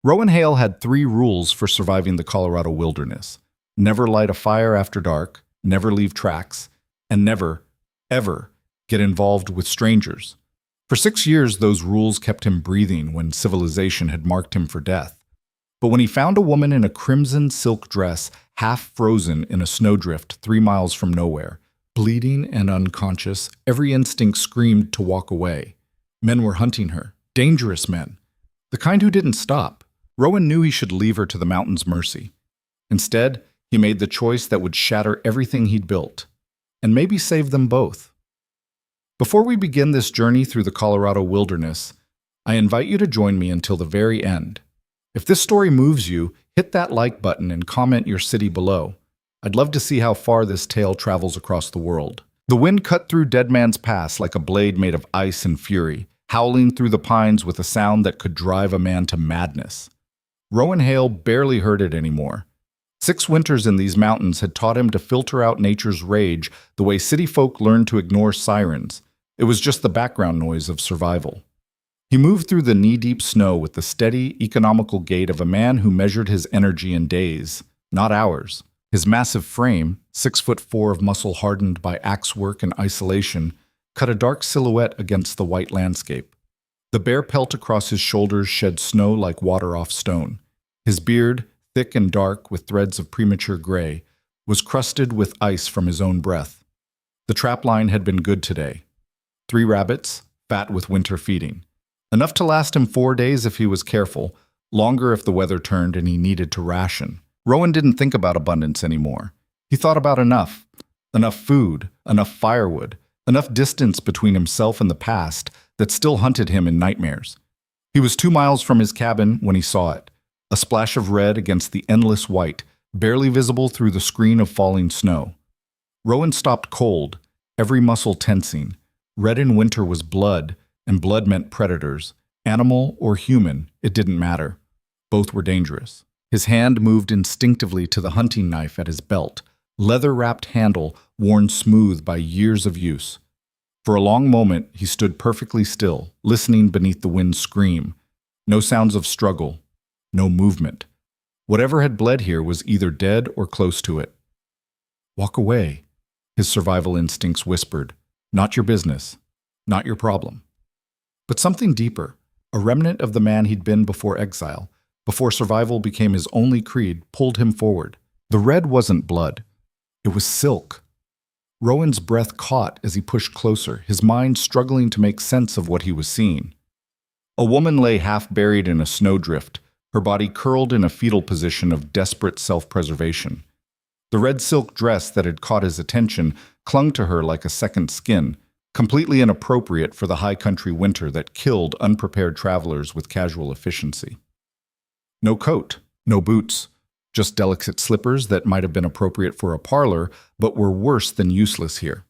Rowan Hale had 3 rules for surviving the Colorado wilderness: never light a fire after dark, never leave tracks, and never, ever, get involved with strangers. For 6 years, those rules kept him breathing when civilization had marked him for death. But when he found a woman in a crimson silk dress, half frozen in a snowdrift 3 miles from nowhere, bleeding and unconscious, every instinct screamed to walk away. Men were hunting her, dangerous men, the kind who didn't stop. Rowan knew he should leave her to the mountain's mercy. Instead, he made the choice that would shatter everything he'd built, and maybe save them both. Before we begin this journey through the Colorado wilderness, I invite you to join me until the very end. If this story moves you, hit that like button and comment your city below. I'd love to see how far this tale travels across the world. The wind cut through Dead Man's Pass like a blade made of ice and fury, howling through the pines with a sound that could drive a man to madness. Rowan Hale barely heard it anymore. 6 winters in these mountains had taught him to filter out nature's rage the way city folk learn to ignore sirens. It was just the background noise of survival. He moved through the knee-deep snow with the steady, economical gait of a man who measured his energy in days, not hours. His massive frame, 6'4" of muscle hardened by axe work and isolation, cut a dark silhouette against the white landscape. The bare pelt across his shoulders shed snow like water off stone. His beard, thick and dark with threads of premature gray, was crusted with ice from his own breath. The trapline had been good today. 3 rabbits, fat with winter feeding. Enough to last him 4 days if he was careful, longer if the weather turned and he needed to ration. Rowan didn't think about abundance anymore. He thought about enough. Enough food, enough firewood, enough distance between himself and the past that still hunted him in nightmares. He was 2 miles from his cabin when he saw it. A splash of red against the endless white, barely visible through the screen of falling snow. Rowan stopped cold, every muscle tensing. Red in winter was blood, and blood meant predators. Animal or human, it didn't matter. Both were dangerous. His hand moved instinctively to the hunting knife at his belt, leather-wrapped handle worn smooth by years of use. For a long moment, he stood perfectly still, listening beneath the wind's scream. No sounds of struggle, no movement. Whatever had bled here was either dead or close to it. "Walk away," his survival instincts whispered. "Not your business. Not your problem." But something deeper, a remnant of the man he'd been before exile, before survival became his only creed, pulled him forward. The red wasn't blood. It was silk. Rowan's breath caught as he pushed closer, his mind struggling to make sense of what he was seeing. A woman lay half buried in a snowdrift, her body curled in a fetal position of desperate self-preservation. The red silk dress that had caught his attention clung to her like a second skin, completely inappropriate for the high country winter that killed unprepared travelers with casual efficiency. No coat, no boots, just delicate slippers that might have been appropriate for a parlor, but were worse than useless here.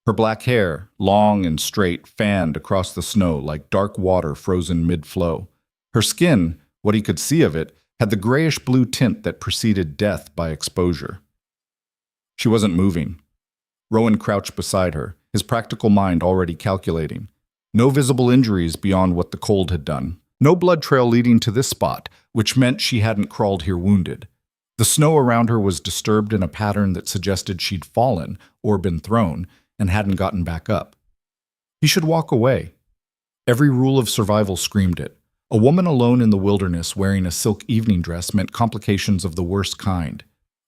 Her black hair, long and straight, fanned across the snow like dark water frozen mid-flow. Her skin, what he could see of it, had the grayish-blue tint that preceded death by exposure. She wasn't moving. Rowan crouched beside her, his practical mind already calculating. No visible injuries beyond what the cold had done. No blood trail leading to this spot, which meant she hadn't crawled here wounded. The snow around her was disturbed in a pattern that suggested she'd fallen or been thrown and hadn't gotten back up. He should walk away. Every rule of survival screamed it. A woman alone in the wilderness wearing a silk evening dress meant complications of the worst kind.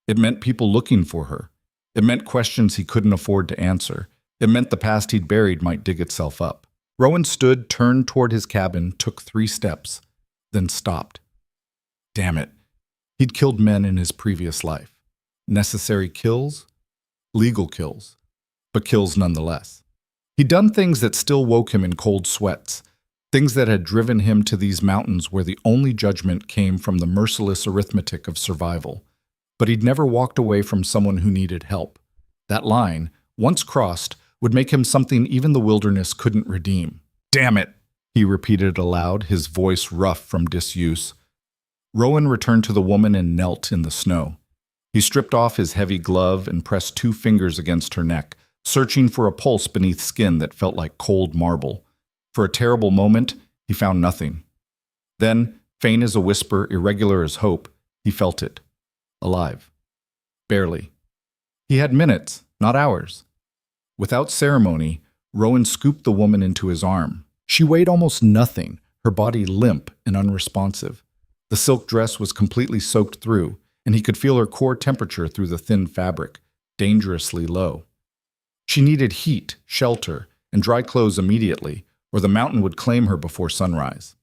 It meant people looking for her. It meant questions he couldn't afford to answer. It meant the past he'd buried might dig itself up. Rowan stood, turned toward his cabin, took 3 steps, then stopped. Damn it. He'd killed men in his previous life. Necessary kills? Legal kills. But kills nonetheless. He'd done things that still woke him in cold sweats. Things that had driven him to these mountains where the only judgment came from the merciless arithmetic of survival. But he'd never walked away from someone who needed help. That line, once crossed, would make him something even the wilderness couldn't redeem. Damn it, he repeated aloud, his voice rough from disuse. Rowan returned to the woman and knelt in the snow. He stripped off his heavy glove and pressed 2 fingers against her neck, searching for a pulse beneath skin that felt like cold marble. For a terrible moment, he found nothing. Then, Faint as a whisper, irregular as hope, he felt it. Alive. Barely. He had minutes, not hours. Without ceremony, Rowan scooped the woman into his arm. She weighed almost nothing, her body limp and unresponsive. The silk dress was completely soaked through, and he could feel her core temperature through the thin fabric, dangerously low. She needed heat, shelter, and dry clothes immediately, or the mountain would claim her before sunrise.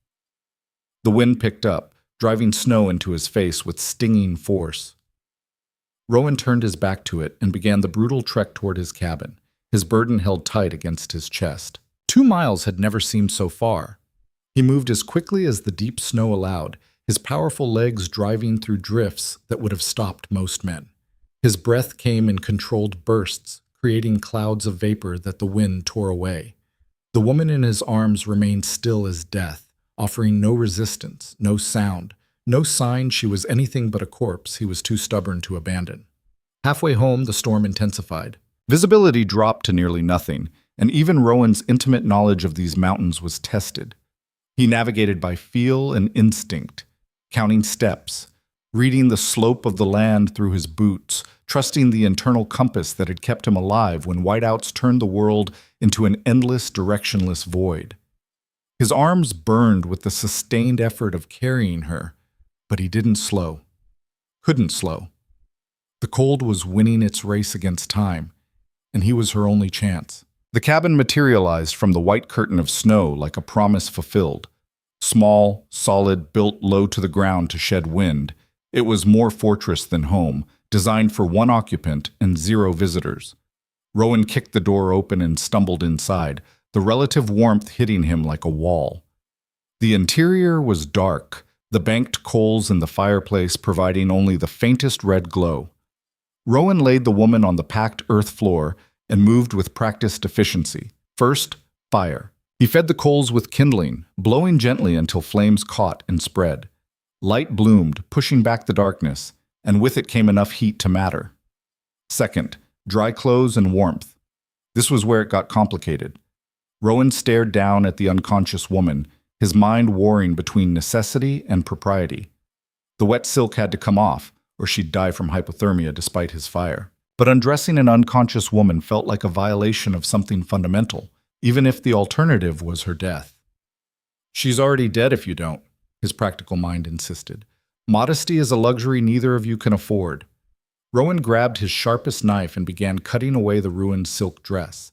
The wind picked up, driving snow into his face with stinging force. Rowan turned his back to it and began the brutal trek toward his cabin, his burden held tight against his chest. 2 miles had never seemed so far. He moved as quickly as the deep snow allowed, his powerful legs driving through drifts that would have stopped most men. His breath came in controlled bursts, creating clouds of vapor that the wind tore away. The woman in his arms remained still as death, offering no resistance, no sound, no sign she was anything but a corpse he was too stubborn to abandon. Halfway home, the storm intensified. Visibility dropped to nearly nothing, and even Rowan's intimate knowledge of these mountains was tested. He navigated by feel and instinct, counting steps, reading the slope of the land through his boots, trusting the internal compass that had kept him alive when whiteouts turned the world into an endless, directionless void. His arms burned with the sustained effort of carrying her, but he didn't slow. Couldn't slow. The cold was winning its race against time, and he was her only chance. The cabin materialized from the white curtain of snow like a promise fulfilled. Small, solid, built low to the ground to shed wind, it was more fortress than home, designed for 1 occupant and 0 visitors. Rowan kicked the door open and stumbled inside, the relative warmth hitting him like a wall. The interior was dark, the banked coals in the fireplace providing only the faintest red glow. Rowan laid the woman on the packed earth floor and moved with practiced efficiency. First, fire. He fed the coals with kindling, blowing gently until flames caught and spread. Light bloomed, pushing back the darkness, and with it came enough heat to matter. Second, dry clothes and warmth. This was where it got complicated. Rowan stared down at the unconscious woman, his mind warring between necessity and propriety. The wet silk had to come off, or she'd die from hypothermia despite his fire. But undressing an unconscious woman felt like a violation of something fundamental, even if the alternative was her death. "She's already dead if you don't," his practical mind insisted. "Modesty is a luxury neither of you can afford." Rowan grabbed his sharpest knife and began cutting away the ruined silk dress.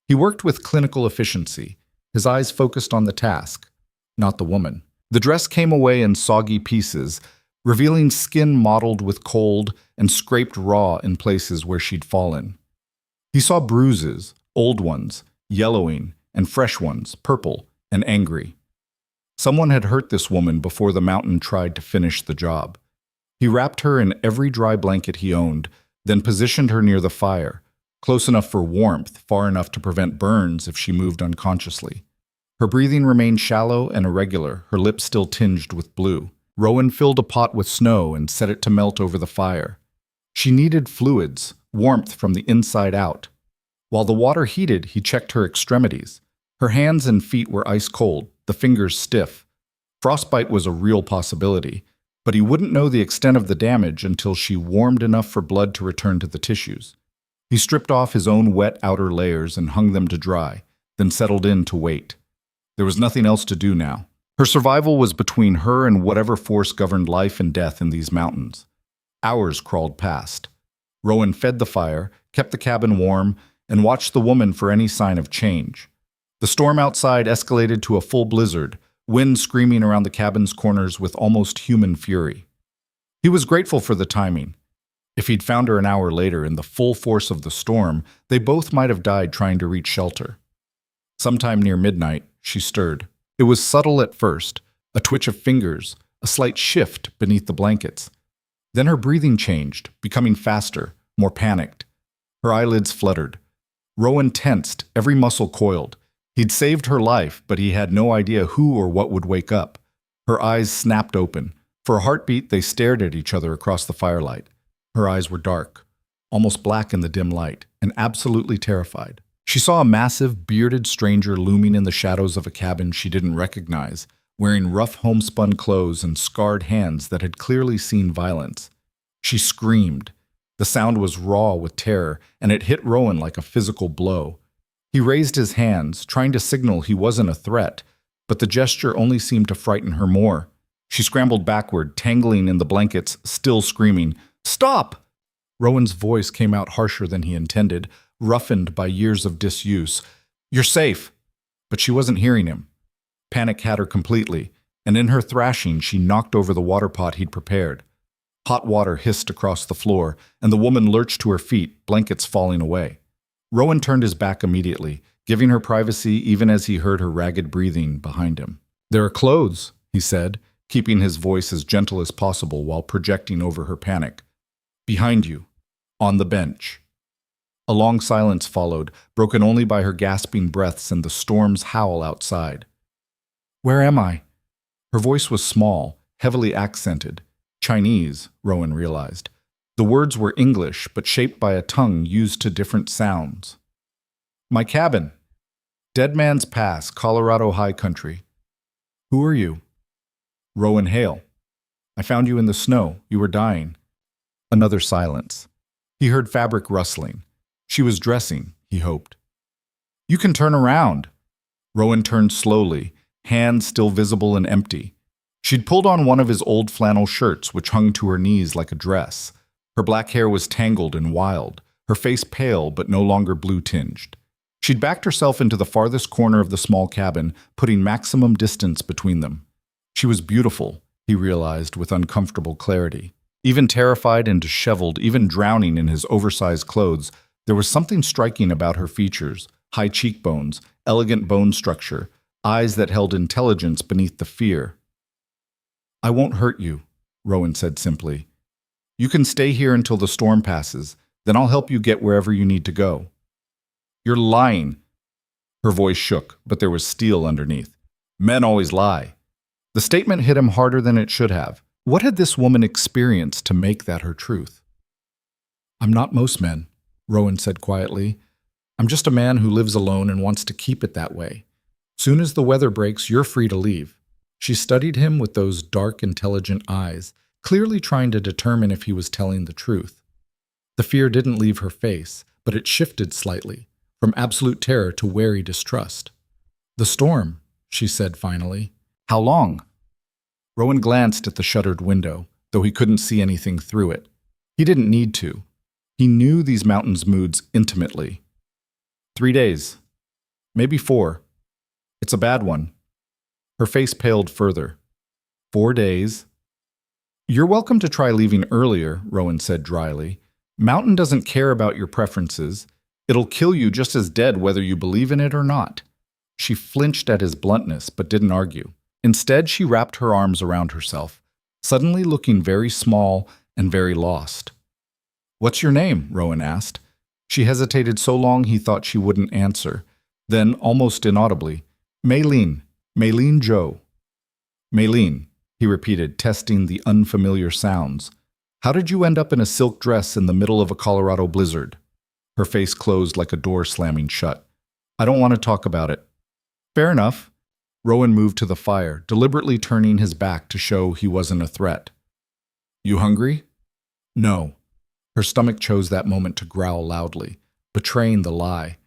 He worked with clinical efficiency, his eyes focused on the task, not the woman. The dress came away in soggy pieces, revealing skin mottled with cold and scraped raw in places where she'd fallen. He saw bruises, old ones, yellowing, and fresh ones, purple and angry. Someone had hurt this woman before the mountain tried to finish the job. He wrapped her in every dry blanket he owned, then positioned her near the fire, close enough for warmth, far enough to prevent burns if she moved unconsciously. Her breathing remained shallow and irregular, her lips still tinged with blue. Rowan filled a pot with snow and set it to melt over the fire. She needed fluids, warmth from the inside out. While the water heated, he checked her extremities. Her hands and feet were ice cold, the fingers stiff. Frostbite was a real possibility, but he wouldn't know the extent of the damage until she warmed enough for blood to return to the tissues. He stripped off his own wet outer layers and hung them to dry, then settled in to wait. There was nothing else to do now. Her survival was between her and whatever force governed life and death in these mountains. Hours crawled past. Rowan fed the fire, kept the cabin warm, and watched the woman for any sign of change. The storm outside escalated to a full blizzard, wind screaming around the cabin's corners with almost human fury. He was grateful for the timing. If he'd found her an hour later in the full force of the storm, they both might have died trying to reach shelter. Sometime near midnight, she stirred. It was subtle at first, a twitch of fingers, a slight shift beneath the blankets. Then her breathing changed, becoming faster, more panicked. Her eyelids fluttered. Rowan tensed, every muscle coiled. He'd saved her life, but he had no idea who or what would wake up. Her eyes snapped open. For a heartbeat, they stared at each other across the firelight. Her eyes were dark, almost black in the dim light, and absolutely terrified. She saw a massive, bearded stranger looming in the shadows of a cabin she didn't recognize, wearing rough homespun clothes and scarred hands that had clearly seen violence. She screamed. The sound was raw with terror, and it hit Rowan like a physical blow. He raised his hands, trying to signal he wasn't a threat, but the gesture only seemed to frighten her more. She scrambled backward, tangling in the blankets, still screaming, "Stop!" Rowan's voice came out harsher than he intended, roughened by years of disuse. "You're safe!" But she wasn't hearing him. Panic had her completely, and in her thrashing she knocked over the water pot he'd prepared. Hot water hissed across the floor, and the woman lurched to her feet, blankets falling away. Rowan turned his back immediately, giving her privacy even as he heard her ragged breathing behind him. "There are clothes," he said, keeping his voice as gentle as possible while projecting over her panic. "Behind you, on the bench." A long silence followed, broken only by her gasping breaths and the storm's howl outside. "Where am I?" Her voice was small, heavily accented. Chinese, Rowan realized. The words were English, but shaped by a tongue used to different sounds. "My cabin. Dead Man's Pass, Colorado High Country." "Who are you?" "Rowan Hale. I found you in the snow. You were dying." Another silence. He heard fabric rustling. She was dressing, he hoped. "You can turn around." Rowan turned slowly, hands still visible and empty. She'd pulled on one of his old flannel shirts, which hung to her knees like a dress. Her black hair was tangled and wild, her face pale but no longer blue-tinged. She'd backed herself into the farthest corner of the small cabin, putting maximum distance between them. She was beautiful, he realized with uncomfortable clarity. Even terrified and disheveled, even drowning in his oversized clothes, there was something striking about her features: high cheekbones, elegant bone structure, eyes that held intelligence beneath the fear. "I won't hurt you," Rowan said simply. "You can stay here until the storm passes, then I'll help you get wherever you need to go." "You're lying." Her voice shook, but there was steel underneath. "Men always lie." The statement hit him harder than it should have. What had this woman experienced to make that her truth? "I'm not most men," Rowan said quietly. "I'm just a man who lives alone and wants to keep it that way. Soon as the weather breaks, you're free to leave." She studied him with those dark, intelligent eyes, clearly trying to determine if he was telling the truth. The fear didn't leave her face, but it shifted slightly, from absolute terror to wary distrust. "The storm," she said finally. "How long?" Rowan glanced at the shuttered window, though he couldn't see anything through it. He didn't need to. He knew these mountains' moods intimately. 3 days. Maybe 4. It's a bad one. Her face paled further. 4 days? "You're welcome to try leaving earlier," Rowan said dryly. "Mountain doesn't care about your preferences. It'll kill you just as dead whether you believe in it or not." She flinched at his bluntness, but didn't argue. Instead, she wrapped her arms around herself, suddenly looking very small and very lost. "What's your name?" Rowan asked. She hesitated so long he thought she wouldn't answer. Then, almost inaudibly, "Maylene. Maylene Joe." "Maylene," he repeated, testing the unfamiliar sounds. "How did you end up in a silk dress in the middle of a Colorado blizzard?" Her face closed like a door slamming shut. "I don't want to talk about it." "Fair enough." Rowan moved to the fire, deliberately turning his back to show he wasn't a threat. "You hungry?" "No." Her stomach chose that moment to growl loudly, betraying the lie.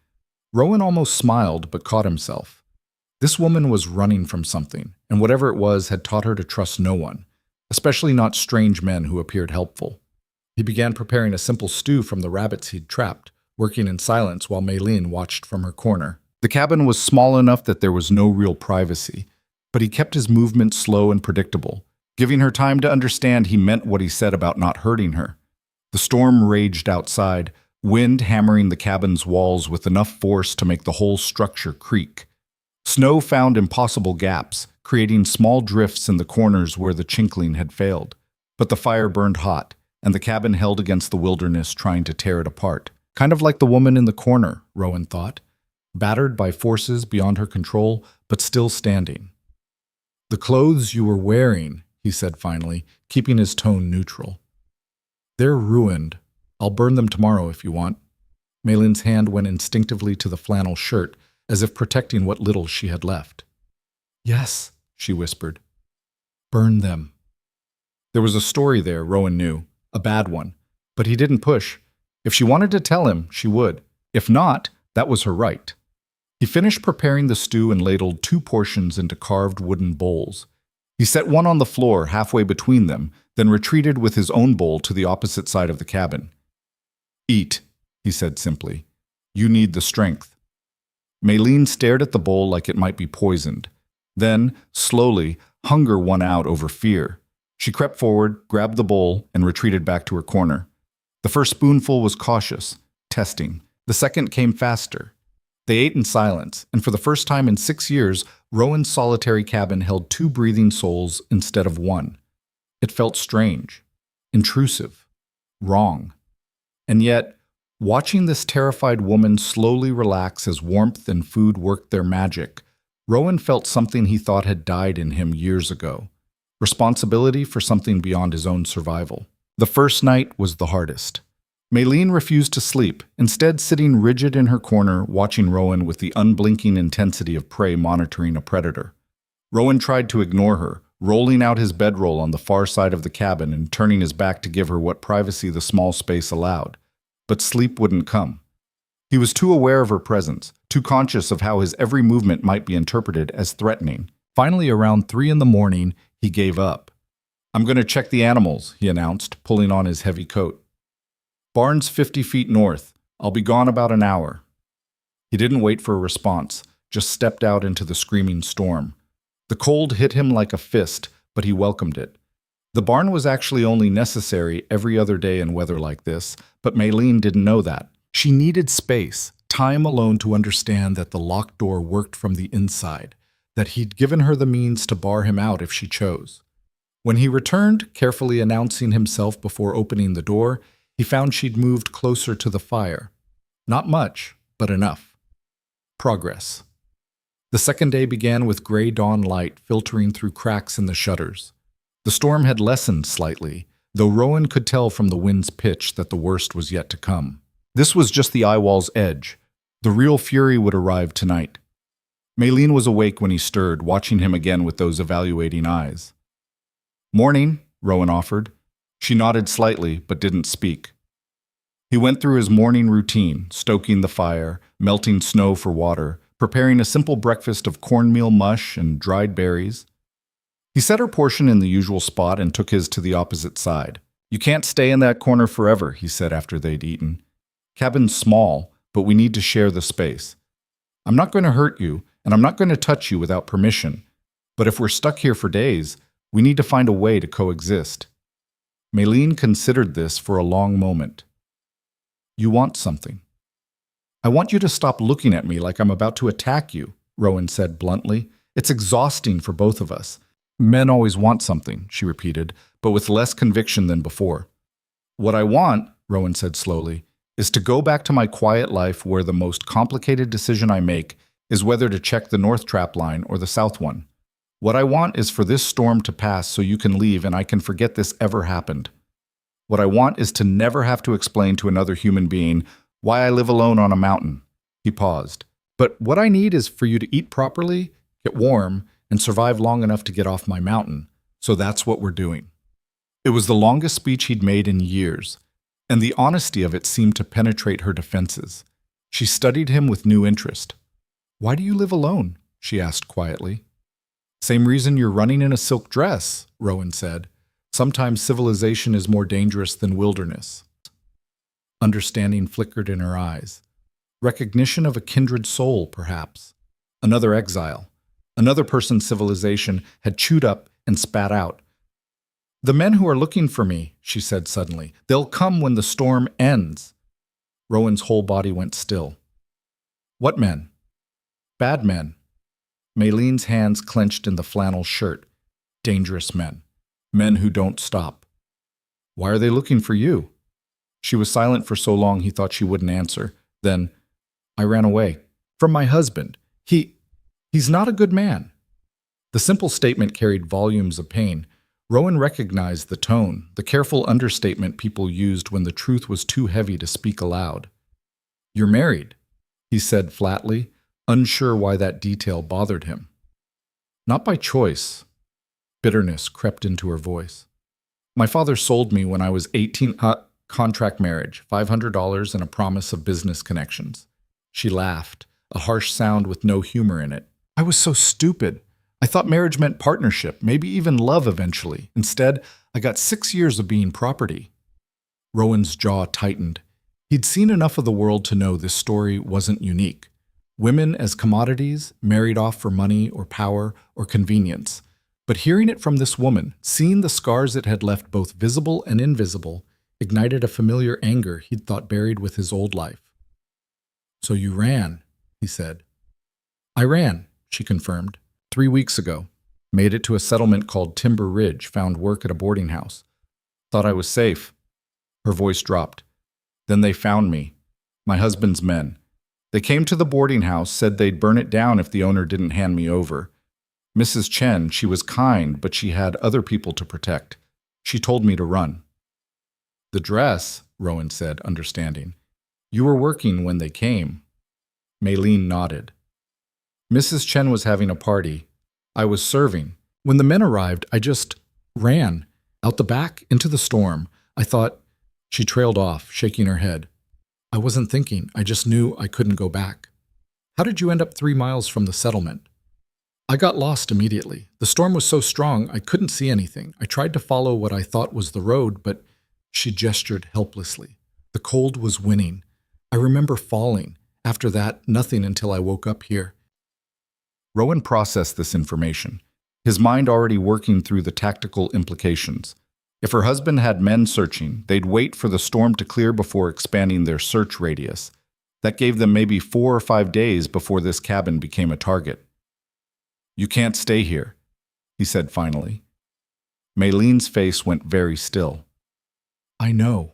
Rowan almost smiled, but caught himself. This woman was running from something, and whatever it was had taught her to trust no one, especially not strange men who appeared helpful. He began preparing a simple stew from the rabbits he'd trapped, working in silence while Maylene watched from her corner. The cabin was small enough that there was no real privacy, but he kept his movements slow and predictable, giving her time to understand he meant what he said about not hurting her. The storm raged outside, wind hammering the cabin's walls with enough force to make the whole structure creak. Snow found impossible gaps, creating small drifts in the corners where the chinkling had failed. But the fire burned hot, and the cabin held against the wilderness trying to tear it apart. Kind of like the woman in the corner, Rowan thought. Battered by forces beyond her control, but still standing. "The clothes you were wearing," he said finally, keeping his tone neutral. "They're ruined. I'll burn them tomorrow if you want." Maylin's hand went instinctively to the flannel shirt, as if protecting what little she had left. "Yes," she whispered. Burn them. There was a story there, Rowan knew, a bad one, but he didn't push. If she wanted to tell him, she would. If not, that was her right. He finished preparing the stew and ladled 2 portions into carved wooden bowls. He set one on the floor halfway between them, then retreated with his own bowl to the opposite side of the cabin. Eat, he said simply. You need the strength. Maylene stared at the bowl like it might be poisoned. Then, slowly, hunger won out over fear. She crept forward, grabbed the bowl, and retreated back to her corner. The first spoonful was cautious, testing. The second came faster. They ate in silence, and for the first time in 6 years, Rowan's solitary cabin held 2 breathing souls instead of 1. It felt strange, intrusive, wrong. And yet, watching this terrified woman slowly relax as warmth and food worked their magic, Rowan felt something he thought had died in him years ago. Responsibility for something beyond his own survival. The first night was the hardest. Maylene refused to sleep, instead sitting rigid in her corner, watching Rowan with the unblinking intensity of prey monitoring a predator. Rowan tried to ignore her, rolling out his bedroll on the far side of the cabin and turning his back to give her what privacy the small space allowed. But sleep wouldn't come. He was too aware of her presence, too conscious of how his every movement might be interpreted as threatening. Finally, around 3 a.m, he gave up. I'm going to check the animals, he announced, pulling on his heavy coat. Barn's 50 feet north. I'll be gone about an hour. He didn't wait for a response, just stepped out into the screaming storm. The cold hit him like a fist, but he welcomed it. The barn was actually only necessary every other day in weather like this, but Maylene didn't know that. She needed space, time alone to understand that the locked door worked from the inside, that he'd given her the means to bar him out if she chose. When he returned, carefully announcing himself before opening the door, he found she'd moved closer to the fire. Not much, but enough. Progress. The second day began with gray dawn light filtering through cracks in the shutters. The storm had lessened slightly, though Rowan could tell from the wind's pitch that the worst was yet to come. This was just the eyewall's edge. The real fury would arrive tonight. Maylene was awake when he stirred, watching him again with those evaluating eyes. Morning, Rowan offered. She nodded slightly, but didn't speak. He went through his morning routine, stoking the fire, melting snow for water, preparing a simple breakfast of cornmeal mush and dried berries. He set her portion in the usual spot and took his to the opposite side. You can't stay in that corner forever, he said after they'd eaten. Cabin's small, but we need to share the space. I'm not going to hurt you, and I'm not going to touch you without permission. But if we're stuck here for days, we need to find a way to coexist. Maylene considered this for a long moment. You want something. I want you to stop looking at me like I'm about to attack you, Rowan said bluntly. It's exhausting for both of us. Men always want something, she repeated, but with less conviction than before. What I want, Rowan said slowly, is to go back to my quiet life where the most complicated decision I make is whether to check the north trap line or the south one. What I want is for this storm to pass so you can leave and I can forget this ever happened. What I want is to never have to explain to another human being why I live alone on a mountain. He paused. But what I need is for you to eat properly, get warm, and survive long enough to get off my mountain. So that's what we're doing. It was the longest speech he'd made in years, and the honesty of it seemed to penetrate her defenses. She studied him with new interest. Why do you live alone? She asked quietly. Same reason you're running in a silk dress, Rowan said. Sometimes civilization is more dangerous than wilderness. Understanding flickered in her eyes. Recognition of a kindred soul, perhaps. Another exile. Another person's civilization had chewed up and spat out. The men who are looking for me, she said suddenly, they'll come when the storm ends. Rowan's whole body went still. What men? Bad men. Maylene's hands clenched in the flannel shirt. Dangerous men. Men who don't stop. Why are they looking for you? She was silent for so long he thought she wouldn't answer. Then, I ran away. From my husband. He's not a good man. The simple statement carried volumes of pain. Rowan recognized the tone, the careful understatement people used when the truth was too heavy to speak aloud. You're married, he said flatly, unsure why that detail bothered him. Not by choice. Bitterness crept into her voice. My father sold me when I was 18. Contract marriage, $500 and a promise of business connections. She laughed, a harsh sound with no humor in it. I was so stupid. I thought marriage meant partnership, maybe even love eventually. Instead, I got 6 years of being property. Rowan's jaw tightened. He'd seen enough of the world to know this story wasn't unique. Women as commodities, married off for money or power or convenience. But hearing it from this woman, seeing the scars it had left both visible and invisible, ignited a familiar anger he'd thought buried with his old life. So you ran, he said. I ran, she confirmed. 3 weeks ago. Made it to a settlement called Timber Ridge, found work at a boarding house. Thought I was safe. Her voice dropped. Then they found me. My husband's men. They came to the boarding house, said they'd burn it down if the owner didn't hand me over. Mrs. Chen, she was kind, but she had other people to protect. She told me to run. The dress, Rowan said, understanding. You were working when they came. Maylene nodded. Mrs. Chen was having a party. I was serving. When the men arrived, I just ran. Out the back, into the storm. I thought... She trailed off, shaking her head. I wasn't thinking. I just knew I couldn't go back. How did you end up 3 miles from the settlement? I got lost immediately. The storm was so strong, I couldn't see anything. I tried to follow what I thought was the road, but... She gestured helplessly. The cold was winning. I remember falling. After that, nothing until I woke up here. Rowan processed this information, his mind already working through the tactical implications. If her husband had men searching, they'd wait for the storm to clear before expanding their search radius. That gave them maybe 4 or 5 days before this cabin became a target. You can't stay here, he said finally. Maylene's face went very still. I know.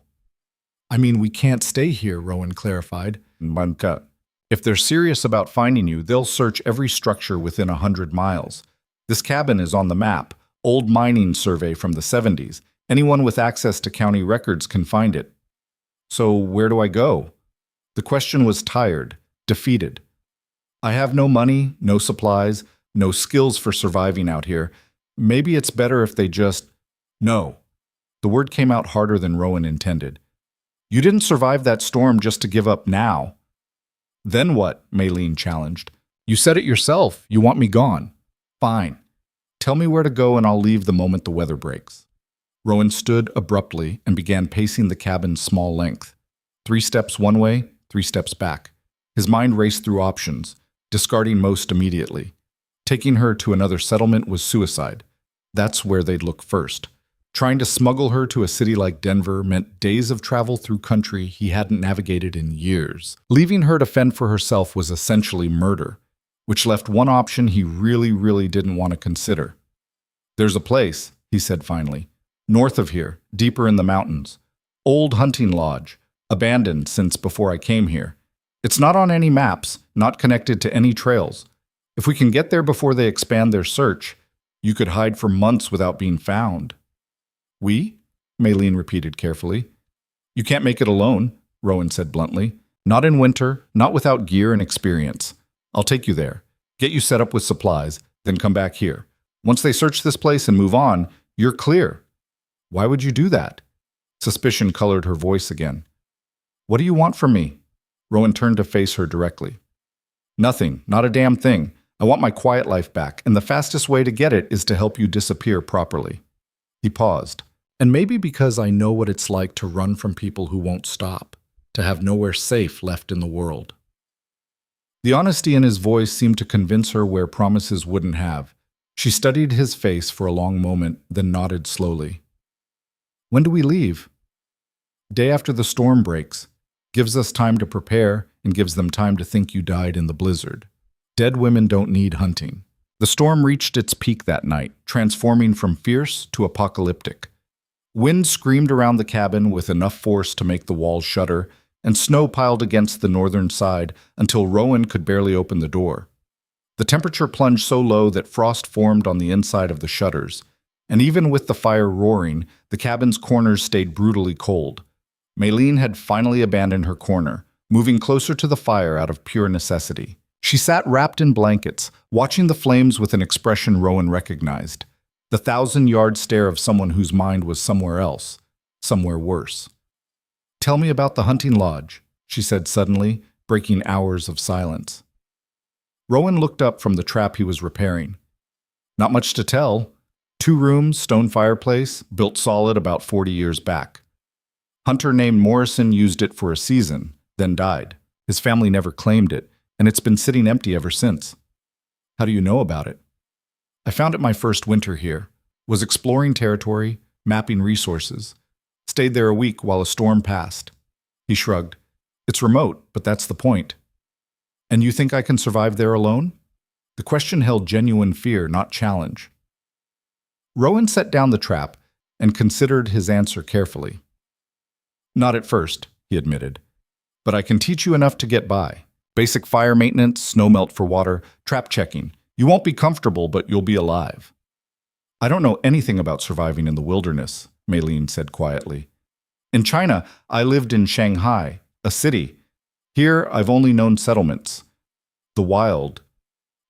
I mean, we can't stay here, Rowan clarified. If they're serious about finding you, they'll search every structure within 100 miles. This cabin is on the map, old mining survey from the 70s. Anyone with access to county records can find it. So where do I go? The question was tired, defeated. I have no money, no supplies, no skills for surviving out here. Maybe it's better if they just... No. The word came out harder than Rowan intended. You didn't survive that storm just to give up now. Then what? Maylene challenged. You said it yourself. You want me gone. Fine. Tell me where to go and I'll leave the moment the weather breaks. Rowan stood abruptly and began pacing the cabin's small length. 3 steps one way, 3 steps back. His mind raced through options, discarding most immediately. Taking her to another settlement was suicide. That's where they'd look first. Trying to smuggle her to a city like Denver meant days of travel through country he hadn't navigated in years. Leaving her to fend for herself was essentially murder, which left one option he really didn't want to consider. There's a place, he said finally, north of here, deeper in the mountains. Old hunting lodge, abandoned since before I came here. It's not on any maps, not connected to any trails. If we can get there before they expand their search, you could hide for months without being found. We? Maylene repeated carefully. You can't make it alone, Rowan said bluntly. Not in winter, not without gear and experience. I'll take you there, get you set up with supplies, then come back here. Once they search this place and move on, you're clear. Why would you do that? Suspicion colored her voice again. What do you want from me? Rowan turned to face her directly. Nothing, not a damn thing. I want my quiet life back, and the fastest way to get it is to help you disappear properly. He paused. And maybe because I know what it's like to run from people who won't stop, to have nowhere safe left in the world. The honesty in his voice seemed to convince her where promises wouldn't have. She studied his face for a long moment, then nodded slowly. When do we leave? Day after the storm breaks. Gives us time to prepare and gives them time to think you died in the blizzard. Dead women don't need hunting. The storm reached its peak that night, transforming from fierce to apocalyptic. Wind screamed around the cabin with enough force to make the walls shudder, and snow piled against the northern side until Rowan could barely open the door. The temperature plunged so low that frost formed on the inside of the shutters, and even with the fire roaring, the cabin's corners stayed brutally cold. Maylene had finally abandoned her corner, moving closer to the fire out of pure necessity. She sat wrapped in blankets, watching the flames with an expression Rowan recognized. The thousand-yard stare of someone whose mind was somewhere else, somewhere worse. "Tell me about the hunting lodge," she said suddenly, breaking hours of silence. Rowan looked up from the trap he was repairing. "Not much to tell. 2 rooms, stone fireplace, built solid about 40 years back. Hunter named Morrison used it for a season, then died. His family never claimed it, and it's been sitting empty ever since." "How do you know about it?" "I found it my first winter here. Was exploring territory, mapping resources. Stayed there a week while a storm passed." He shrugged. "It's remote, but that's the point." "And you think I can survive there alone?" The question held genuine fear, not challenge. Rowan set down the trap and considered his answer carefully. "Not at first," he admitted. "But I can teach you enough to get by. Basic fire maintenance, snow melt for water, trap checking. You won't be comfortable, but you'll be alive." "I don't know anything about surviving in the wilderness," Maylene said quietly. "In China, I lived in Shanghai, a city. Here, I've only known settlements. The wild."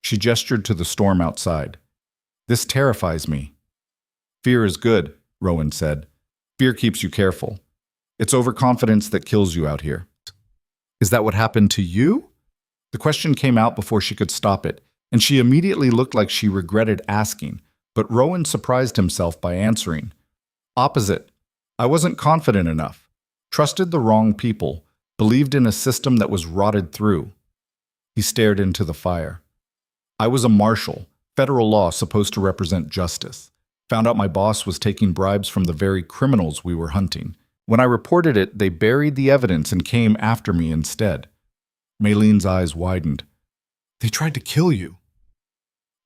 She gestured to the storm outside. "This terrifies me." "Fear is good," Rowan said. "Fear keeps you careful. It's overconfidence that kills you out here." "Is that what happened to you?" The question came out before she could stop it, and she immediately looked like she regretted asking, but Rowan surprised himself by answering. "Opposite. I wasn't confident enough. Trusted the wrong people. Believed in a system that was rotted through." He stared into the fire. "I was a marshal, federal law supposed to represent justice. Found out my boss was taking bribes from the very criminals we were hunting. When I reported it, they buried the evidence and came after me instead." Maylene's eyes widened. "They tried to kill you."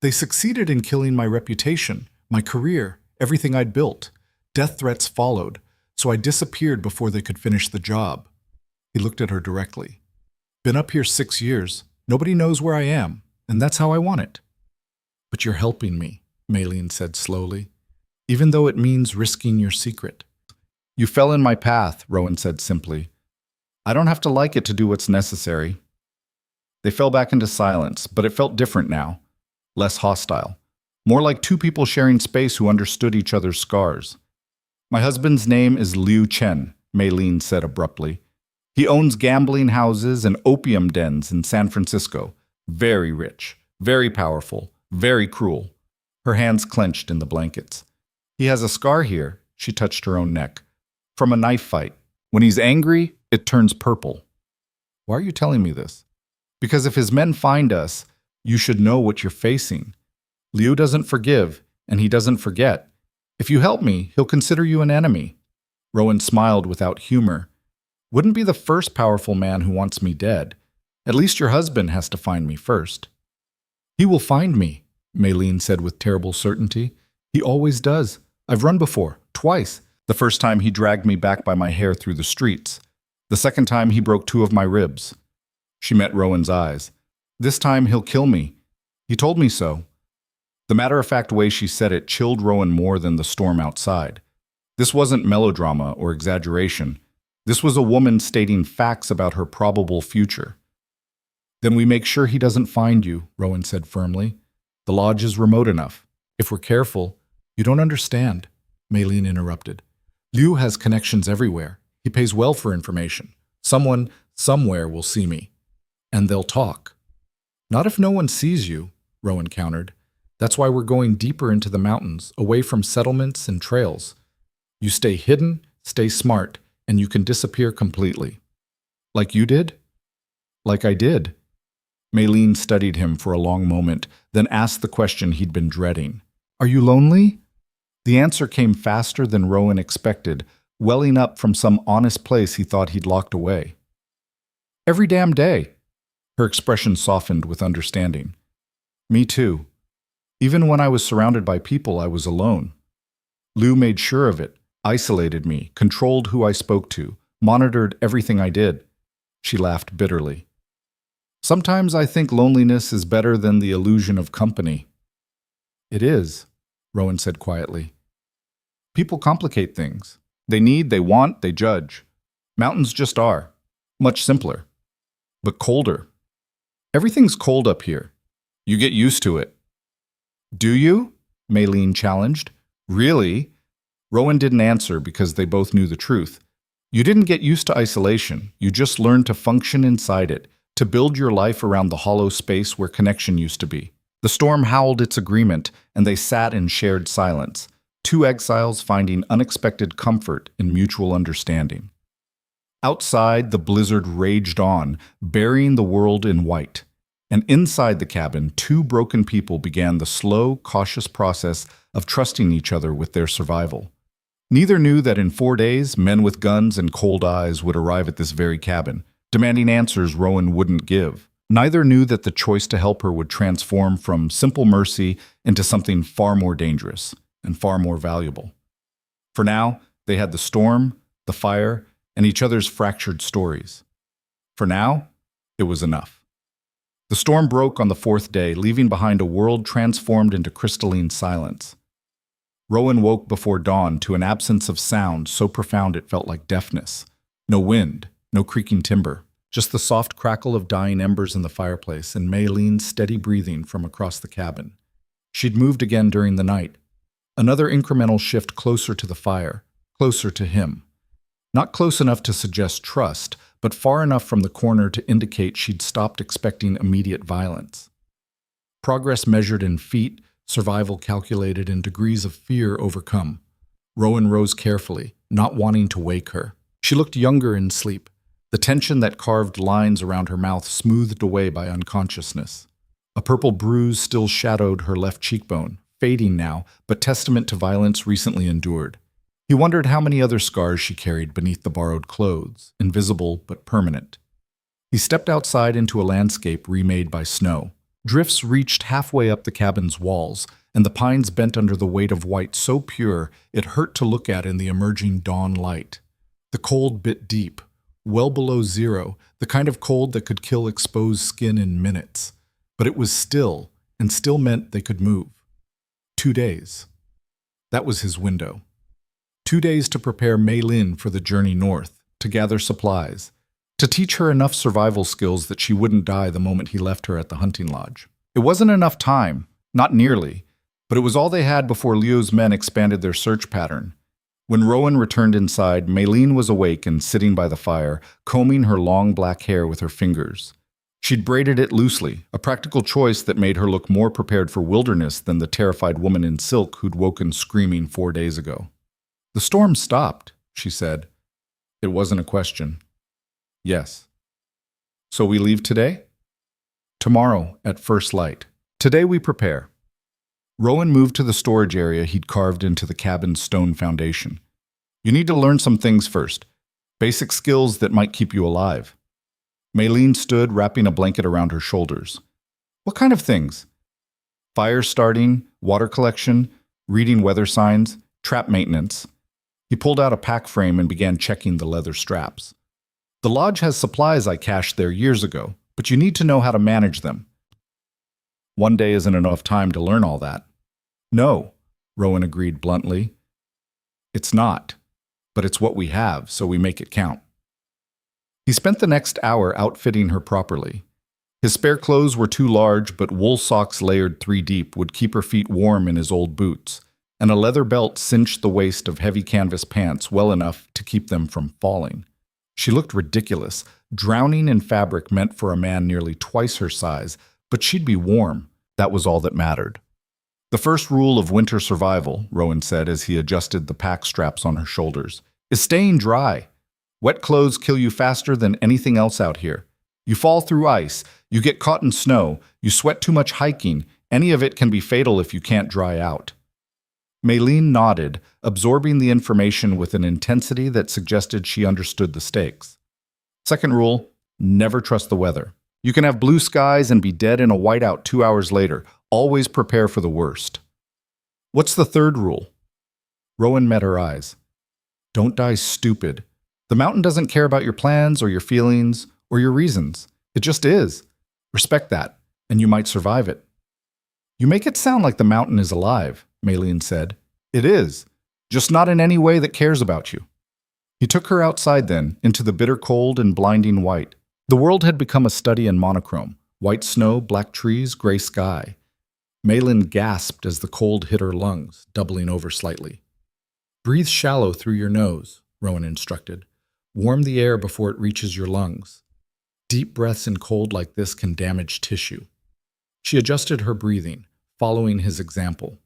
"They succeeded in killing my reputation, my career, everything I'd built. Death threats followed, so I disappeared before they could finish the job." He looked at her directly. "Been up here 6 years. Nobody knows where I am, and that's how I want it." "But you're helping me," Maylene said slowly, "even though it means risking your secret." "You fell in my path," Rowan said simply. "I don't have to like it to do what's necessary." They fell back into silence, but it felt different now. Less hostile. More like 2 people sharing space who understood each other's scars. "My husband's name is Liu Chen," Maylene said abruptly. "He owns gambling houses and opium dens in San Francisco. Very rich, very powerful, very cruel." Her hands clenched in the blankets. "He has a scar here," she touched her own neck, "from a knife fight. When he's angry, it turns purple." "Why are you telling me this?" "Because if his men find us, you should know what you're facing. Liu doesn't forgive, and he doesn't forget. If you help me, he'll consider you an enemy." Rowan smiled without humor. "Wouldn't be the first powerful man who wants me dead. At least your husband has to find me first." "He will find me," Maylene said with terrible certainty. "He always does. I've run before, twice. The first time he dragged me back by my hair through the streets. The second time he broke 2 of my ribs." She met Rowan's eyes. "This time he'll kill me. He told me so." The matter-of-fact way she said it chilled Rowan more than the storm outside. This wasn't melodrama or exaggeration. This was a woman stating facts about her probable future. "Then we make sure he doesn't find you," Rowan said firmly. "The lodge is remote enough. If we're careful—" "You don't understand," Maylene interrupted. "Liu has connections everywhere. He pays well for information. Someone, somewhere will see me. And they'll talk." "Not if no one sees you," Rowan countered. "That's why we're going deeper into the mountains, away from settlements and trails. You stay hidden, stay smart, and you can disappear completely." "Like you did?" "Like I did." Maylene studied him for a long moment, then asked the question he'd been dreading. "Are you lonely?" The answer came faster than Rowan expected, welling up from some honest place he thought he'd locked away. "Every damn day." Her expression softened with understanding. "Me too. Even when I was surrounded by people, I was alone. Liu made sure of it, isolated me, controlled who I spoke to, monitored everything I did." She laughed bitterly. "Sometimes I think loneliness is better than the illusion of company." "It is," Rowan said quietly. "People complicate things. They need, they want, they judge. Mountains just are. Much simpler. But colder." Everything's cold up here. You get used to it. Do you? Maylene challenged. Really? Rowan didn't answer because they both knew the truth. You didn't get used to isolation. You just learned to function inside it, to build your life around the hollow space where connection used to be. The storm howled its agreement, and they sat in shared silence, two exiles finding unexpected comfort in mutual understanding. Outside, the blizzard raged on, burying the world in white. And inside the cabin, two broken people began the slow, cautious process of trusting each other with their survival. Neither knew that in 4 days, men with guns and cold eyes would arrive at this very cabin, demanding answers Rowan wouldn't give. Neither knew that the choice to help her would transform from simple mercy into something far more dangerous and far more valuable. For now, they had the storm, the fire, and each other's fractured stories. For now, it was enough. The storm broke on the 4th day, leaving behind a world transformed into crystalline silence. Rowan woke before dawn to an absence of sound so profound it felt like deafness. No wind, no creaking timber, just the soft crackle of dying embers in the fireplace and Maylene's steady breathing from across the cabin. She'd moved again during the night. Another incremental shift closer to the fire, closer to him. Not close enough to suggest trust, but far enough from the corner to indicate she'd stopped expecting immediate violence. Progress measured in feet, survival calculated in degrees of fear overcome. Rowan rose carefully, not wanting to wake her. She looked younger in sleep, the tension that carved lines around her mouth smoothed away by unconsciousness. A purple bruise still shadowed her left cheekbone, fading now, but testament to violence recently endured. He wondered how many other scars she carried beneath the borrowed clothes, invisible but permanent. He stepped outside into a landscape remade by snow. Drifts reached halfway up the cabin's walls, and the pines bent under the weight of white so pure it hurt to look at in the emerging dawn light. The cold bit deep, well below zero, the kind of cold that could kill exposed skin in minutes. But it was still, and still meant they could move. 2 days. That was his window. 2 days to prepare Maylene for the journey north, to gather supplies, to teach her enough survival skills that she wouldn't die the moment he left her at the hunting lodge. It wasn't enough time, not nearly, but it was all they had before Leo's men expanded their search pattern. When Rowan returned inside, Maylene was awake and sitting by the fire, combing her long black hair with her fingers. She'd braided it loosely, a practical choice that made her look more prepared for wilderness than the terrified woman in silk who'd woken screaming 4 days ago. "The storm stopped," she said. It wasn't a question. "Yes." "So we leave today?" "Tomorrow, at first light. Today we prepare." Rowan moved to the storage area he'd carved into the cabin's stone foundation. "You need to learn some things first. Basic skills that might keep you alive." Maylene stood, wrapping a blanket around her shoulders. "What kind of things?" "Fire starting, water collection, reading weather signs, trap maintenance." He pulled out a pack frame and began checking the leather straps. "The lodge has supplies I cached there years ago, but you need to know how to manage them." "1 day isn't enough time to learn all that." "No," Rowan agreed bluntly. "It's not, but it's what we have, so we make it count." He spent the next hour outfitting her properly. His spare clothes were too large, but wool socks layered 3 deep would keep her feet warm in his old boots, and a leather belt cinched the waist of heavy canvas pants well enough to keep them from falling. She looked ridiculous, drowning in fabric meant for a man nearly twice her size, but she'd be warm. That was all that mattered. "The first rule of winter survival," Rowan said as he adjusted the pack straps on her shoulders, "is staying dry. Wet clothes kill you faster than anything else out here. You fall through ice, you get caught in snow, you sweat too much hiking. Any of it can be fatal if you can't dry out." Maylene nodded, absorbing the information with an intensity that suggested she understood the stakes. "Second rule, never trust the weather. You can have blue skies and be dead in a whiteout 2 hours later. Always prepare for the worst." "What's the third rule?" Rowan met her eyes. "Don't die stupid. The mountain doesn't care about your plans or your feelings or your reasons. It just is. Respect that, and you might survive it." "You make it sound like the mountain is alive," Maylene said. "It is, just not in any way that cares about you." He took her outside then, into the bitter cold and blinding white. The world had become a study in monochrome, White snow, black trees, gray sky. Malin gasped as the cold hit her lungs, doubling over slightly. Breathe shallow through your nose, Rowan instructed. Warm the air before it reaches your lungs. Deep breaths in cold like this can damage tissue. She adjusted her breathing, following his example.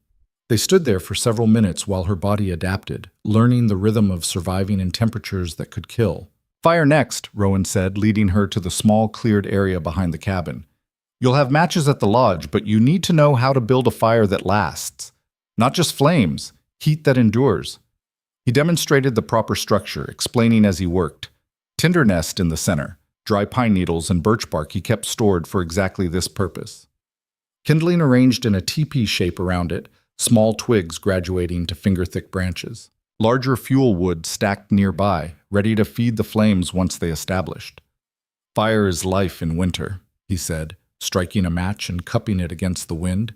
They stood there for several minutes while her body adapted, learning the rhythm of surviving in temperatures that could kill. Fire next, Rowan said, leading her to the small cleared area behind the cabin. You'll have matches at the lodge, but you need to know how to build a fire that lasts. Not just flames, heat that endures. He demonstrated the proper structure, explaining as he worked. Tinder nest in the center, dry pine needles and birch bark he kept stored for exactly this purpose. Kindling arranged in a teepee shape around it, small twigs graduating to finger-thick branches. Larger fuel wood stacked nearby, ready to feed the flames once they established. Fire is life in winter, he said, striking a match and cupping it against the wind.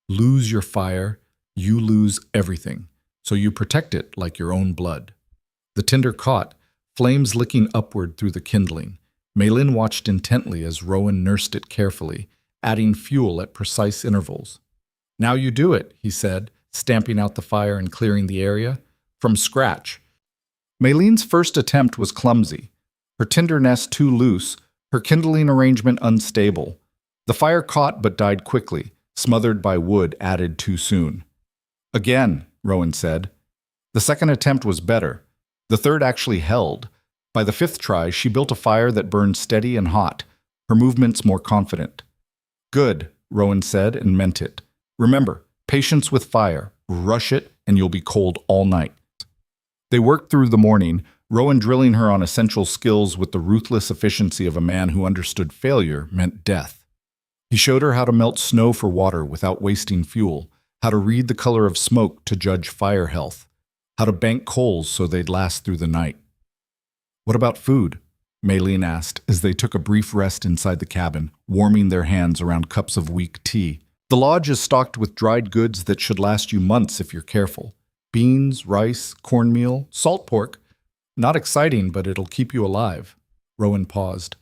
Lose your fire, you lose everything, so you protect it like your own blood. The tinder caught, flames licking upward through the kindling. Malin watched intently as Rowan nursed it carefully, adding fuel at precise intervals. Now you do it, he said, stamping out the fire and clearing the area. From scratch. Malin's first attempt was clumsy. Her tinder nest too loose, her kindling arrangement unstable. The fire caught but died quickly, smothered by wood added too soon. Again, Rowan said. The second attempt was better. The third actually held. By the fifth try, she built a fire that burned steady and hot, her movements more confident. Good, Rowan said and meant it. Remember, patience with fire. Rush it and you'll be cold all night. They worked through the morning, Rowan drilling her on essential skills with the ruthless efficiency of a man who understood failure meant death. He showed her how to melt snow for water without wasting fuel, how to read the color of smoke to judge fire health, how to bank coals so they'd last through the night. What about food? Malin asked as they took a brief rest inside the cabin, warming their hands around cups of weak tea. The lodge is stocked with dried goods that should last you months if you're careful. Beans, rice, cornmeal, salt pork. Not exciting, but it'll keep you alive. Rowan paused.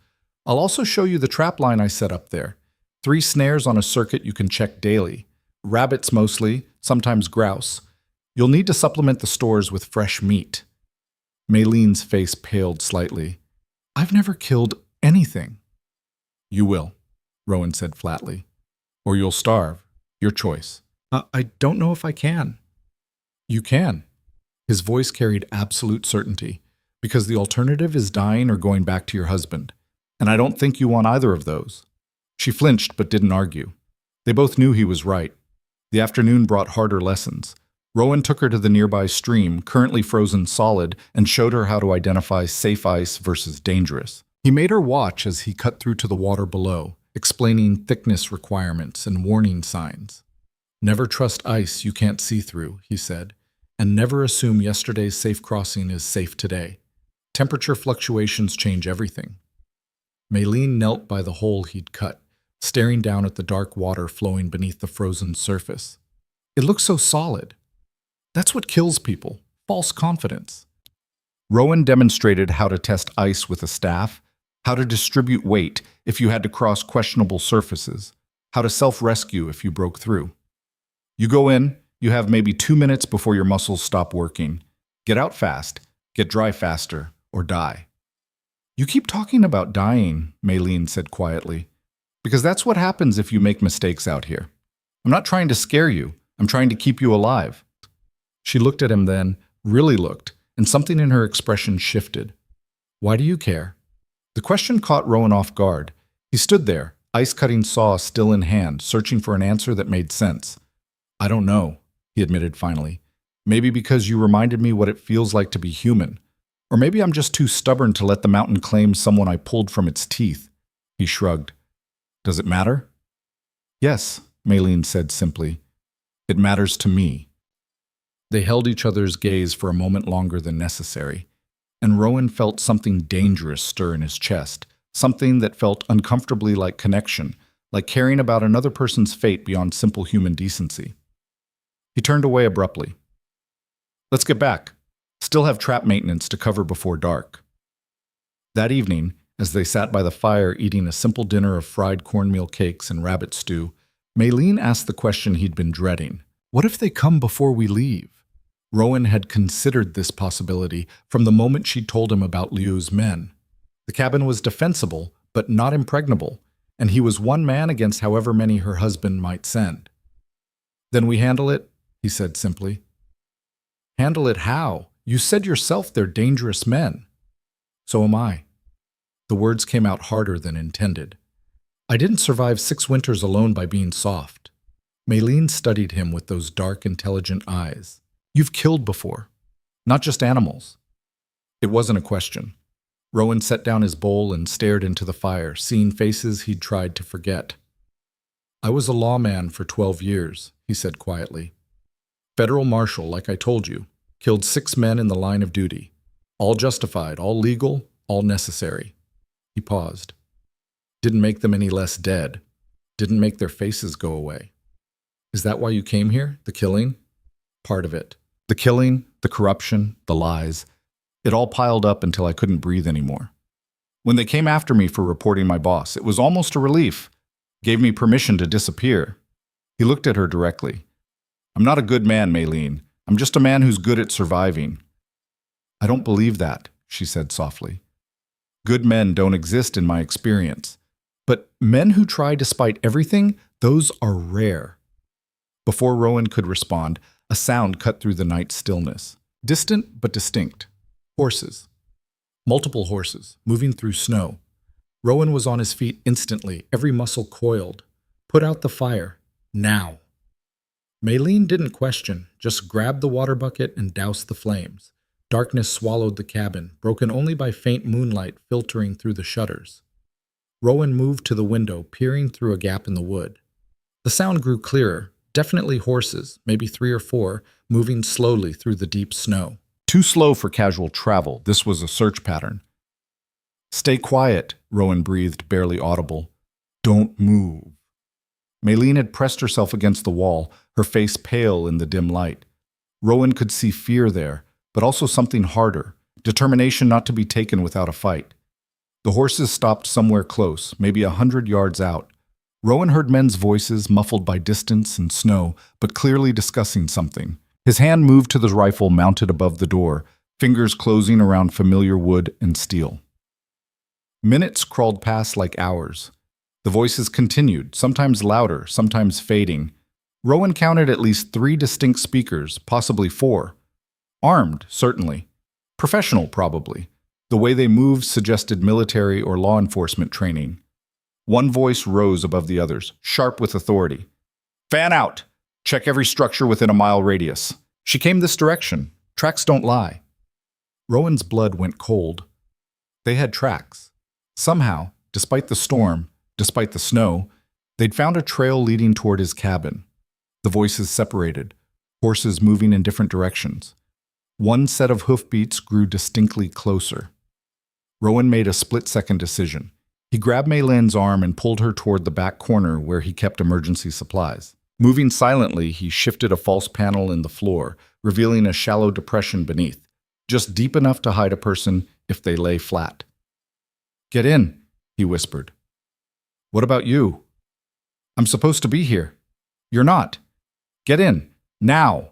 I'll also show you the trap line I set up there. 3 snares on a circuit you can check daily. Rabbits mostly, sometimes grouse. You'll need to supplement the stores with fresh meat. Malin's face paled slightly. I've never killed anything. You will, Rowan said flatly. Or you'll starve. Your choice. I don't know if I can. You can. His voice carried absolute certainty, because the alternative is dying or going back to your husband, and I don't think you want either of those. She flinched but didn't argue. They both knew he was right. The afternoon brought harder lessons. Rowan took her to the nearby stream, currently frozen solid, and showed her how to identify safe ice versus dangerous. He made her watch as he cut through to the water below, explaining thickness requirements and warning signs. Never trust ice you can't see through, he said, and never assume yesterday's safe crossing is safe today. Temperature fluctuations change everything. Malin knelt by the hole he'd cut, staring down at the dark water flowing beneath the frozen surface. It looked so solid. That's what kills people, false confidence. Rowan demonstrated how to test ice with a staff, how to distribute weight if you had to cross questionable surfaces, how to self-rescue if you broke through. You go in, you have maybe 2 minutes before your muscles stop working. Get out fast, get dry faster, or die. You keep talking about dying, Malin said quietly, because that's what happens if you make mistakes out here. I'm not trying to scare you, I'm trying to keep you alive. She looked at him then, really looked, and something in her expression shifted. Why do you care? The question caught Rowan off guard. He stood there, ice-cutting saw still in hand, searching for an answer that made sense. I don't know, he admitted finally. Maybe because you reminded me what it feels like to be human. Or maybe I'm just too stubborn to let the mountain claim someone I pulled from its teeth. He shrugged. Does it matter? Yes, Malin said simply. It matters to me. They held each other's gaze for a moment longer than necessary, and Rowan felt something dangerous stir in his chest, something that felt uncomfortably like connection, like caring about another person's fate beyond simple human decency. He turned away abruptly. Let's get back. Still have trap maintenance to cover before dark. That evening, As they sat by the fire eating a simple dinner of fried cornmeal cakes and rabbit stew, Maylene asked the question he'd been dreading. What if they come before we leave? Rowan had considered this possibility from the moment she'd told him about Liu's men. The cabin was defensible, but not impregnable, and he was one man against however many her husband might send. Then we handle it, he said simply. Handle it how? You said yourself they're dangerous men. So am I. The words came out harder than intended. I didn't survive 6 winters alone by being soft. Maylene studied him with those dark, intelligent eyes. You've killed before. Not just animals. It wasn't a question. Rowan set down his bowl and stared into the fire, seeing faces he'd tried to forget. I was a lawman for 12 years, he said quietly. Federal marshal, like I told you, killed 6 men in the line of duty. All justified, all legal, all necessary. He paused. Didn't make them any less dead. Didn't make their faces go away. Is that why you came here? The killing? Part of it. The killing, the corruption, the lies. It all piled up until I couldn't breathe anymore. When they came after me for reporting my boss, it was almost a relief. Gave me permission to disappear. He looked at her directly. I'm not a good man, Maylene. I'm just a man who's good at surviving. I don't believe that, she said softly. Good men don't exist in my experience. But men who try despite everything, those are rare. Before Rowan could respond, a sound cut through the night stillness. Distant but distinct. Horses. Multiple horses, moving through snow. Rowan was on his feet instantly, every muscle coiled. Put out the fire. Now. Maylene didn't question, just grabbed the water bucket and doused the flames. Darkness swallowed the cabin, broken only by faint moonlight filtering through the shutters. Rowan moved to the window, peering through a gap in the wood. The sound grew clearer, definitely horses, maybe 3 or 4, moving slowly through the deep snow. Too slow for casual travel, this was a search pattern. Stay quiet, Rowan breathed, barely audible. Don't move. Maylene had pressed herself against the wall, her face pale in the dim light. Rowan could see fear there, but also something harder, determination not to be taken without a fight. The horses stopped somewhere close, maybe 100 yards out. Rowan heard men's voices, muffled by distance and snow, but clearly discussing something. His hand moved to the rifle mounted above the door, fingers closing around familiar wood and steel. Minutes crawled past like hours. The voices continued, sometimes louder, sometimes fading. Rowan counted at least 3 distinct speakers, possibly 4. Armed, certainly. Professional, probably. The way they moved suggested military or law enforcement training. One voice rose above the others, sharp with authority. Fan out! Check every structure within a mile radius. She came this direction. Tracks don't lie. Rowan's blood went cold. They had tracks. Somehow, despite the storm, despite the snow, they'd found a trail leading toward his cabin. The voices separated, horses moving in different directions. One set of hoofbeats grew distinctly closer. Rowan made a split-second decision. He grabbed Maylene's arm and pulled her toward the back corner where he kept emergency supplies. Moving silently, he shifted a false panel in the floor, revealing a shallow depression beneath, just deep enough to hide a person if they lay flat. Get in, he whispered. What about you? I'm supposed to be here. You're not. Get in, now.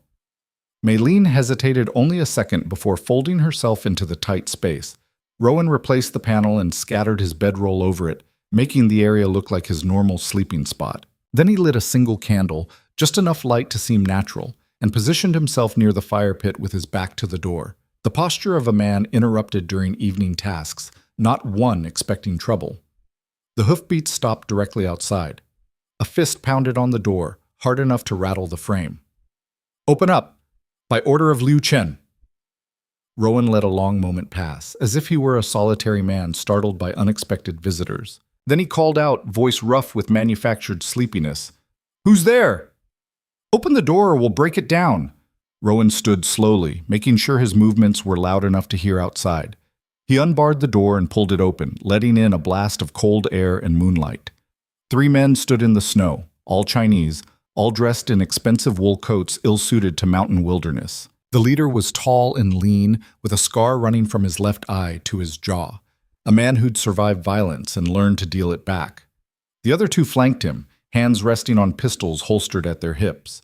Maylene hesitated only a second before folding herself into the tight space. Rowan replaced the panel and scattered his bedroll over it, making the area look like his normal sleeping spot. Then he lit a single candle, just enough light to seem natural, and positioned himself near the fire pit with his back to the door. The posture of a man interrupted during evening tasks, not one expecting trouble. The hoofbeats stopped directly outside. A fist pounded on the door, hard enough to rattle the frame. Open up! By order of Liu Chen. Rowan let a long moment pass, as if he were a solitary man startled by unexpected visitors. Then he called out, voice rough with manufactured sleepiness. Who's there? Open the door or we'll break it down. Rowan stood slowly, making sure his movements were loud enough to hear outside. He unbarred the door and pulled it open, letting in a blast of cold air and moonlight. 3 men stood in the snow, all Chinese, all dressed in expensive wool coats ill-suited to mountain wilderness. The leader was tall and lean, with a scar running from his left eye to his jaw. a man who'd survived violence and learned to deal it back. The other two flanked him, hands resting on pistols holstered at their hips.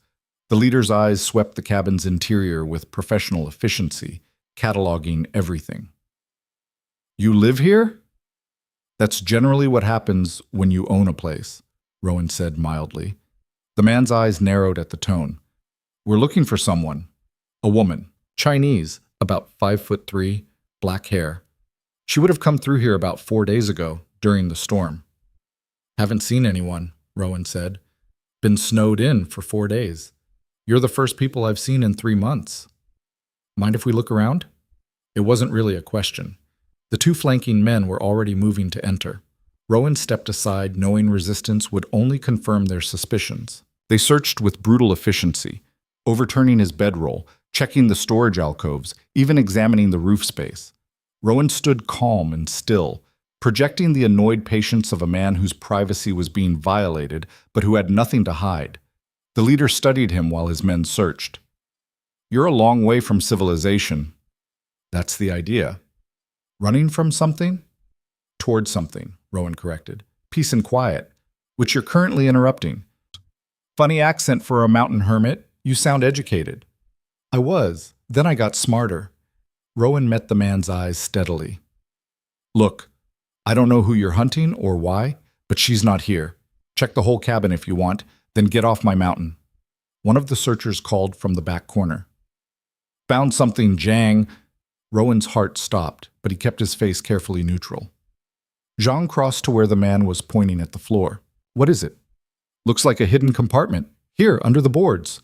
The leader's eyes swept the cabin's interior with professional efficiency, cataloging everything. "You live here?" "That's generally what happens when you own a place," Rowan said mildly. The man's eyes narrowed at the tone. "We're looking for someone. A woman. Chinese, about 5'3", black hair. She would have come through here about 4 days ago, during the storm." "Haven't seen anyone," Rowan said. "Been snowed in for 4 days. You're the first people I've seen in 3 months. Mind if we look around?" It wasn't really a question. The two flanking men were already moving to enter. Rowan stepped aside, knowing resistance would only confirm their suspicions. They searched with brutal efficiency, overturning his bedroll, checking the storage alcoves, even examining the roof space. Rowan stood calm and still, projecting the annoyed patience of a man whose privacy was being violated, but who had nothing to hide. The leader studied him while his men searched. "You're a long way from civilization." "That's the idea." "Running from something?" "Toward something," Rowan corrected. "Peace and quiet, which you're currently interrupting." "Funny accent for a mountain hermit. You sound educated." "I was. Then I got smarter." Rowan met the man's eyes steadily. "Look, I don't know who you're hunting or why, but she's not here. Check the whole cabin if you want, then get off my mountain." One of the searchers called from the back corner. "Found something, Jang." Rowan's heart stopped, but he kept his face carefully neutral. Jang crossed to where the man was pointing at the floor. "What is it?" "Looks like a hidden compartment. Here, under the boards."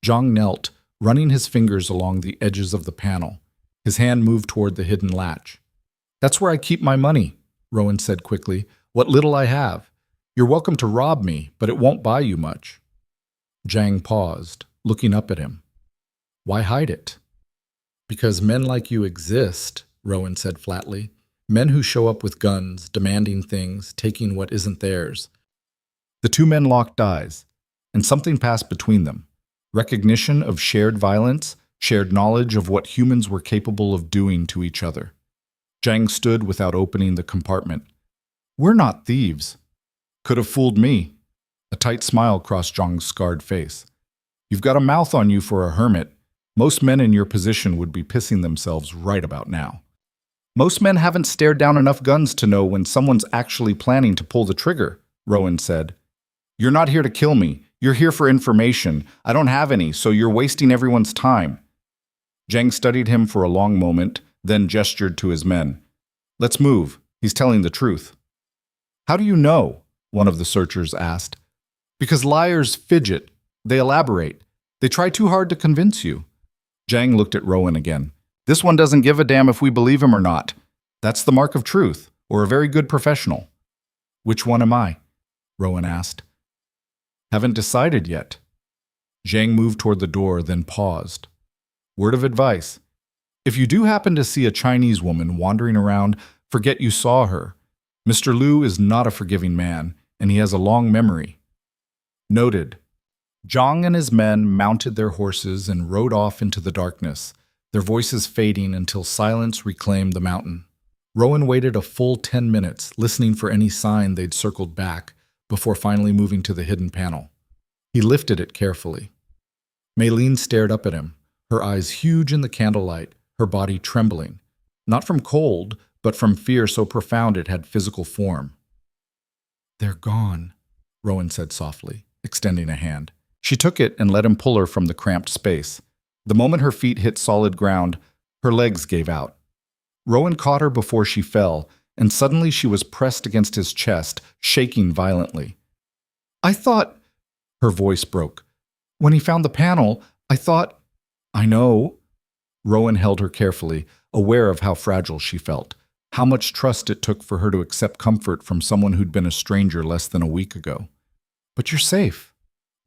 Jang knelt, running his fingers along the edges of the panel. His hand moved toward the hidden latch. "That's where I keep my money," Rowan said quickly. "What little I have. You're welcome to rob me, but it won't buy you much." Jang paused, looking up at him. "Why hide it?" "Because men like you exist," Rowan said flatly. "Men who show up with guns, demanding things, taking what isn't theirs." The two men locked eyes, and something passed between them. Recognition of shared violence, shared knowledge of what humans were capable of doing to each other. Jang stood without opening the compartment. "We're not thieves." "Could have fooled me." A tight smile crossed Jang's scarred face. "You've got a mouth on you for a hermit. Most men in your position would be pissing themselves right about now." "Most men haven't stared down enough guns to know when someone's actually planning to pull the trigger," Rowan said. "You're not here to kill me. You're here for information. I don't have any, so you're wasting everyone's time." Jang studied him for a long moment, then gestured to his men. "Let's move. He's telling the truth." "How do you know?" one of the searchers asked. "Because liars fidget. They elaborate. They try too hard to convince you." Jang looked at Rowan again. "This one doesn't give a damn if we believe him or not. That's the mark of truth, or a very good professional." "Which one am I?" Rowan asked. "Haven't decided yet." Jang moved toward the door, then paused. "Word of advice. If you do happen to see a Chinese woman wandering around, forget you saw her. Mr. Liu is not a forgiving man, and he has a long memory." "Noted." Jang and his men mounted their horses and rode off into the darkness, their voices fading until silence reclaimed the mountain. Rowan waited a full 10 minutes, listening for any sign they'd circled back, before finally moving to the hidden panel. He lifted it carefully. Maylene stared up at him, her eyes huge in the candlelight, her body trembling, not from cold, but from fear so profound it had physical form. "They're gone," Rowan said softly, extending a hand. She took it and let him pull her from the cramped space. The moment her feet hit solid ground, her legs gave out. Rowan caught her before she fell, and suddenly she was pressed against his chest, shaking violently. "I thought—" Her voice broke. "When he found the panel, I thought—" "I know." Rowan held her carefully, aware of how fragile she felt, how much trust it took for her to accept comfort from someone who'd been a stranger less than a week ago. "But you're safe.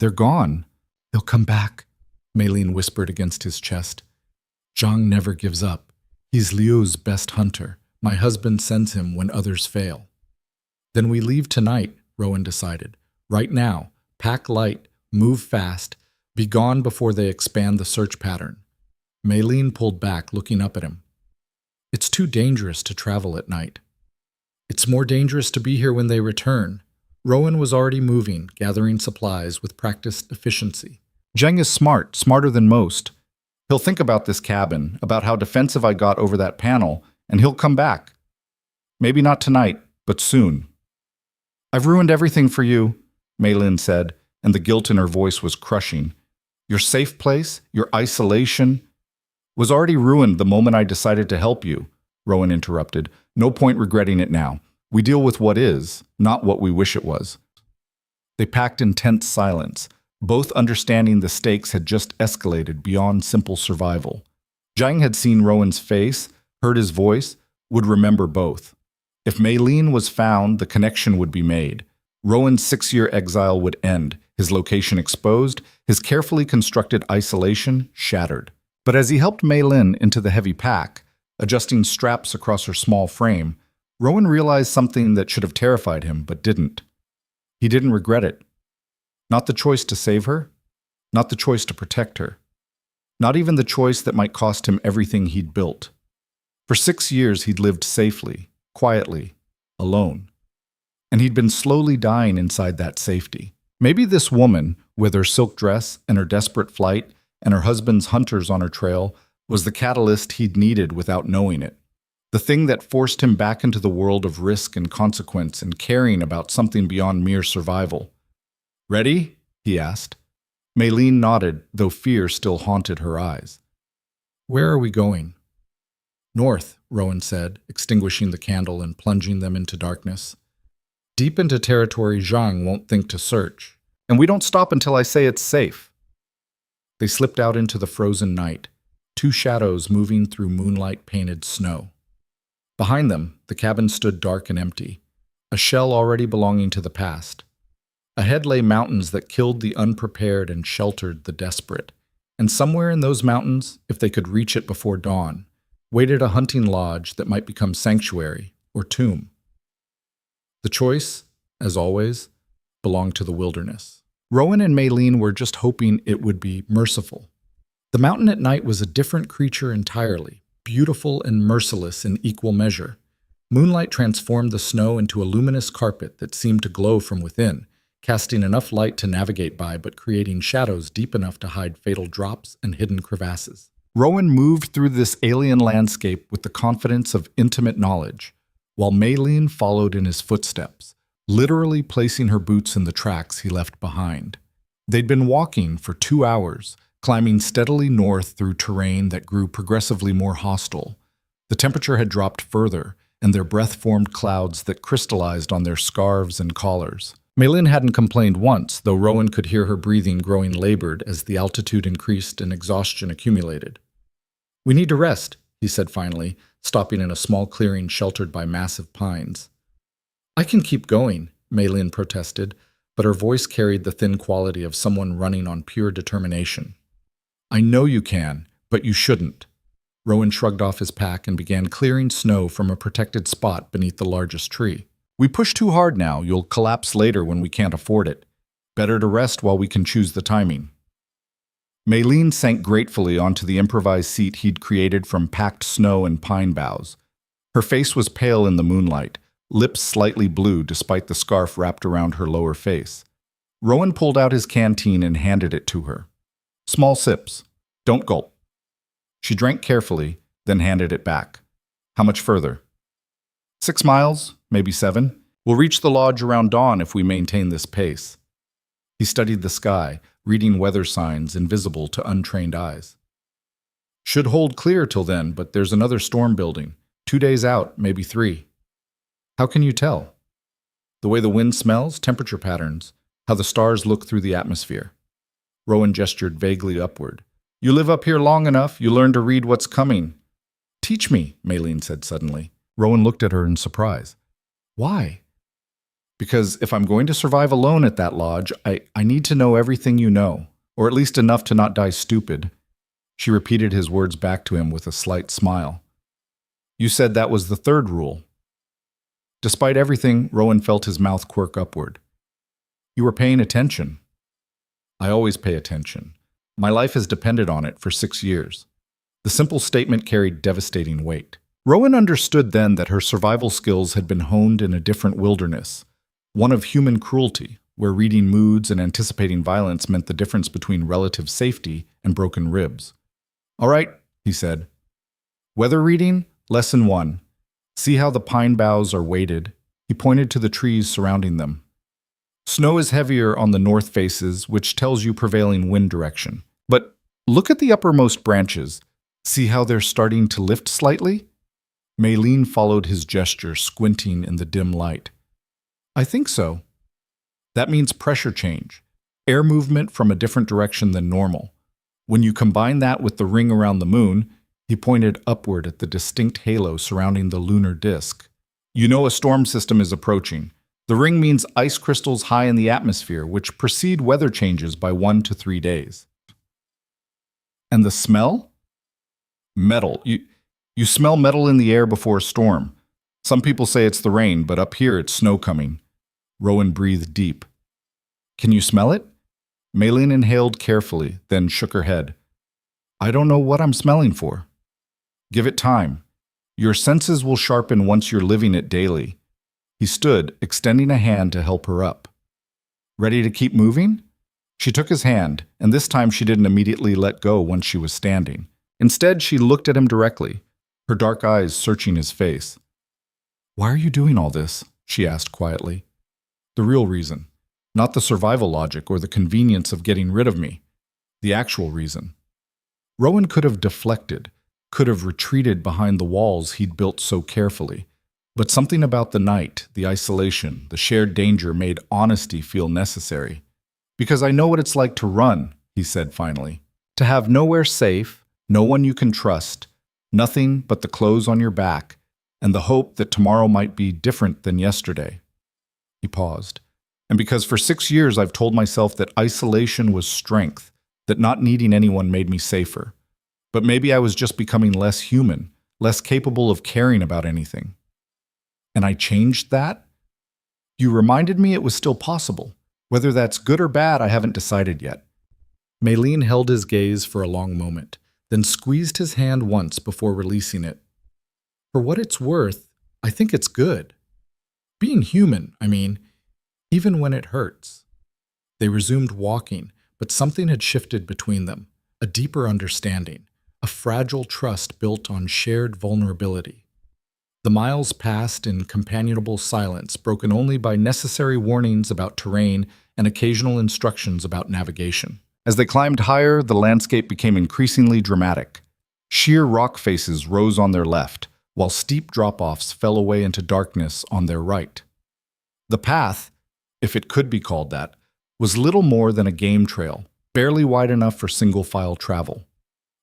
They're gone." "They'll come back," Maylene whispered against his chest. "Jang never gives up. He's Liu's best hunter. My husband sends him when others fail." "Then we leave tonight," Rowan decided. "Right now. Pack light, move fast, be gone before they expand the search pattern." Maylene pulled back, looking up at him. "It's too dangerous to travel at night." It's more dangerous to be here when they return. Rowan was already moving, gathering supplies with practiced efficiency. Jang is smart, smarter than most. He'll think about this cabin, about how defensive I got over that panel, and he'll come back. Maybe not tonight, but soon. I've ruined everything for you, Maylin said, and the guilt in her voice was crushing. Your safe place, your isolation, was already ruined the moment I decided to help you, Rowan interrupted. No point regretting it now. We deal with what is, not what we wish it was. They packed in tense silence, both understanding the stakes had just escalated beyond simple survival. Jang had seen Rowan's face, heard his voice, would remember both. If Maylin was found, the connection would be made. Rowan's 6-year exile would end, his location exposed, his carefully constructed isolation shattered. But as he helped Maylin into the heavy pack, adjusting straps across her small frame, Rowan realized something that should have terrified him, but didn't. He didn't regret it. Not the choice to save her, not the choice to protect her, not even the choice that might cost him everything he'd built. For 6 years he'd lived safely, quietly, alone. And he'd been slowly dying inside that safety. Maybe this woman, with her silk dress and her desperate flight and her husband's hunters on her trail, was the catalyst he'd needed without knowing it. The thing that forced him back into the world of risk and consequence and caring about something beyond mere survival. Ready? He asked. Maylin nodded, though fear still haunted her eyes. Where are we going? North, Rowan said, extinguishing the candle and plunging them into darkness. Deep into territory Jang won't think to search. And we don't stop until I say it's safe. They slipped out into the frozen night, 2 shadows moving through moonlight-painted snow. Behind them, the cabin stood dark and empty, a shell already belonging to the past. Ahead lay mountains that killed the unprepared and sheltered the desperate. And somewhere in those mountains, if they could reach it before dawn, waited a hunting lodge that might become sanctuary or tomb. The choice, as always, belonged to the wilderness. Rowan and Maylin were just hoping it would be merciful. The mountain at night was a different creature entirely, beautiful and merciless in equal measure. Moonlight transformed the snow into a luminous carpet that seemed to glow from within, casting enough light to navigate by but creating shadows deep enough to hide fatal drops and hidden crevasses. Rowan moved through this alien landscape with the confidence of intimate knowledge, while Maylin followed in his footsteps, literally placing her boots in the tracks he left behind. They'd been walking for 2 hours, climbing steadily north through terrain that grew progressively more hostile. The temperature had dropped further, and their breath formed clouds that crystallized on their scarves and collars. Maylin hadn't complained once, though Rowan could hear her breathing growing labored as the altitude increased and exhaustion accumulated. "We need to rest," he said finally, stopping in a small clearing sheltered by massive pines. "I can keep going," Maylin protested, but her voice carried the thin quality of someone running on pure determination. "I know you can, but you shouldn't." Rowan shrugged off his pack and began clearing snow from a protected spot beneath the largest tree. "We push too hard now. You'll collapse later when we can't afford it. Better to rest while we can choose the timing." Maylin sank gratefully onto the improvised seat he'd created from packed snow and pine boughs. Her face was pale in the moonlight, lips slightly blue despite the scarf wrapped around her lower face. Rowan pulled out his canteen and handed it to her. "Small sips. Don't gulp." She drank carefully, then handed it back. "How much further?" 6 miles, maybe 7. We'll reach the lodge around dawn if we maintain this pace." He studied the sky, reading weather signs invisible to untrained eyes. "Should hold clear till then, but there's another storm building. 2 days out, maybe 3. "How can you tell?" "The way the wind smells, temperature patterns, how the stars look through the atmosphere." Rowan gestured vaguely upward. "You live up here long enough, you learn to read what's coming." "Teach me," Maylin said suddenly. Rowan looked at her in surprise. "Why?" "Because if I'm going to survive alone at that lodge, I need to know everything you know, or at least enough to not die stupid." She repeated his words back to him with a slight smile. "You said that was the 3rd rule." Despite everything, Rowan felt his mouth quirk upward. "You were paying attention." "I always pay attention. My life has depended on it for 6 years." The simple statement carried devastating weight. Rowan understood then that her survival skills had been honed in a different wilderness, one of human cruelty, where reading moods and anticipating violence meant the difference between relative safety and broken ribs. "All right," he said. "Weather reading, lesson 1. See how the pine boughs are weighted." He pointed to the trees surrounding them. "Snow is heavier on the north faces, which tells you prevailing wind direction. But look at the uppermost branches. See how they're starting to lift slightly?" Maylene followed his gesture, squinting in the dim light. "I think so. That means pressure change, air movement from a different direction than normal. When you combine that with the ring around the moon," he pointed upward at the distinct halo surrounding the lunar disk, "you know a storm system is approaching. The ring means ice crystals high in the atmosphere, which precede weather changes by 1 to 3 days. And the smell? Metal. You smell metal in the air before a storm. Some people say it's the rain, but up here it's snow coming." Rowan breathed deep. "Can you smell it?" Maylene inhaled carefully, then shook her head. "I don't know what I'm smelling for." "Give it time. Your senses will sharpen once you're living it daily." He stood, extending a hand to help her up. "Ready to keep moving?" She took his hand, and this time she didn't immediately let go once she was standing. Instead, she looked at him directly, her dark eyes searching his face. "Why are you doing all this?" she asked quietly. "The real reason. Not the survival logic or the convenience of getting rid of me. The actual reason." Rowan could have deflected, could have retreated behind the walls he'd built so carefully. But something about the night, the isolation, the shared danger made honesty feel necessary. "Because I know what it's like to run," he said finally. "To have nowhere safe, no one you can trust, nothing but the clothes on your back, and the hope that tomorrow might be different than yesterday." He paused. "And because for 6 years I've told myself that isolation was strength, that not needing anyone made me safer. But maybe I was just becoming less human, less capable of caring about anything. And I changed that? You reminded me it was still possible. Whether that's good or bad, I haven't decided yet." Maylene held his gaze for a long moment, then squeezed his hand once before releasing it. "For what it's worth, I think it's good. Being human, I mean, even when it hurts." They resumed walking, but something had shifted between them, a deeper understanding, a fragile trust built on shared vulnerability. The miles passed in companionable silence, broken only by necessary warnings about terrain and occasional instructions about navigation. As they climbed higher, the landscape became increasingly dramatic. Sheer rock faces rose on their left, while steep drop-offs fell away into darkness on their right. The path, if it could be called that, was little more than a game trail, barely wide enough for single-file travel.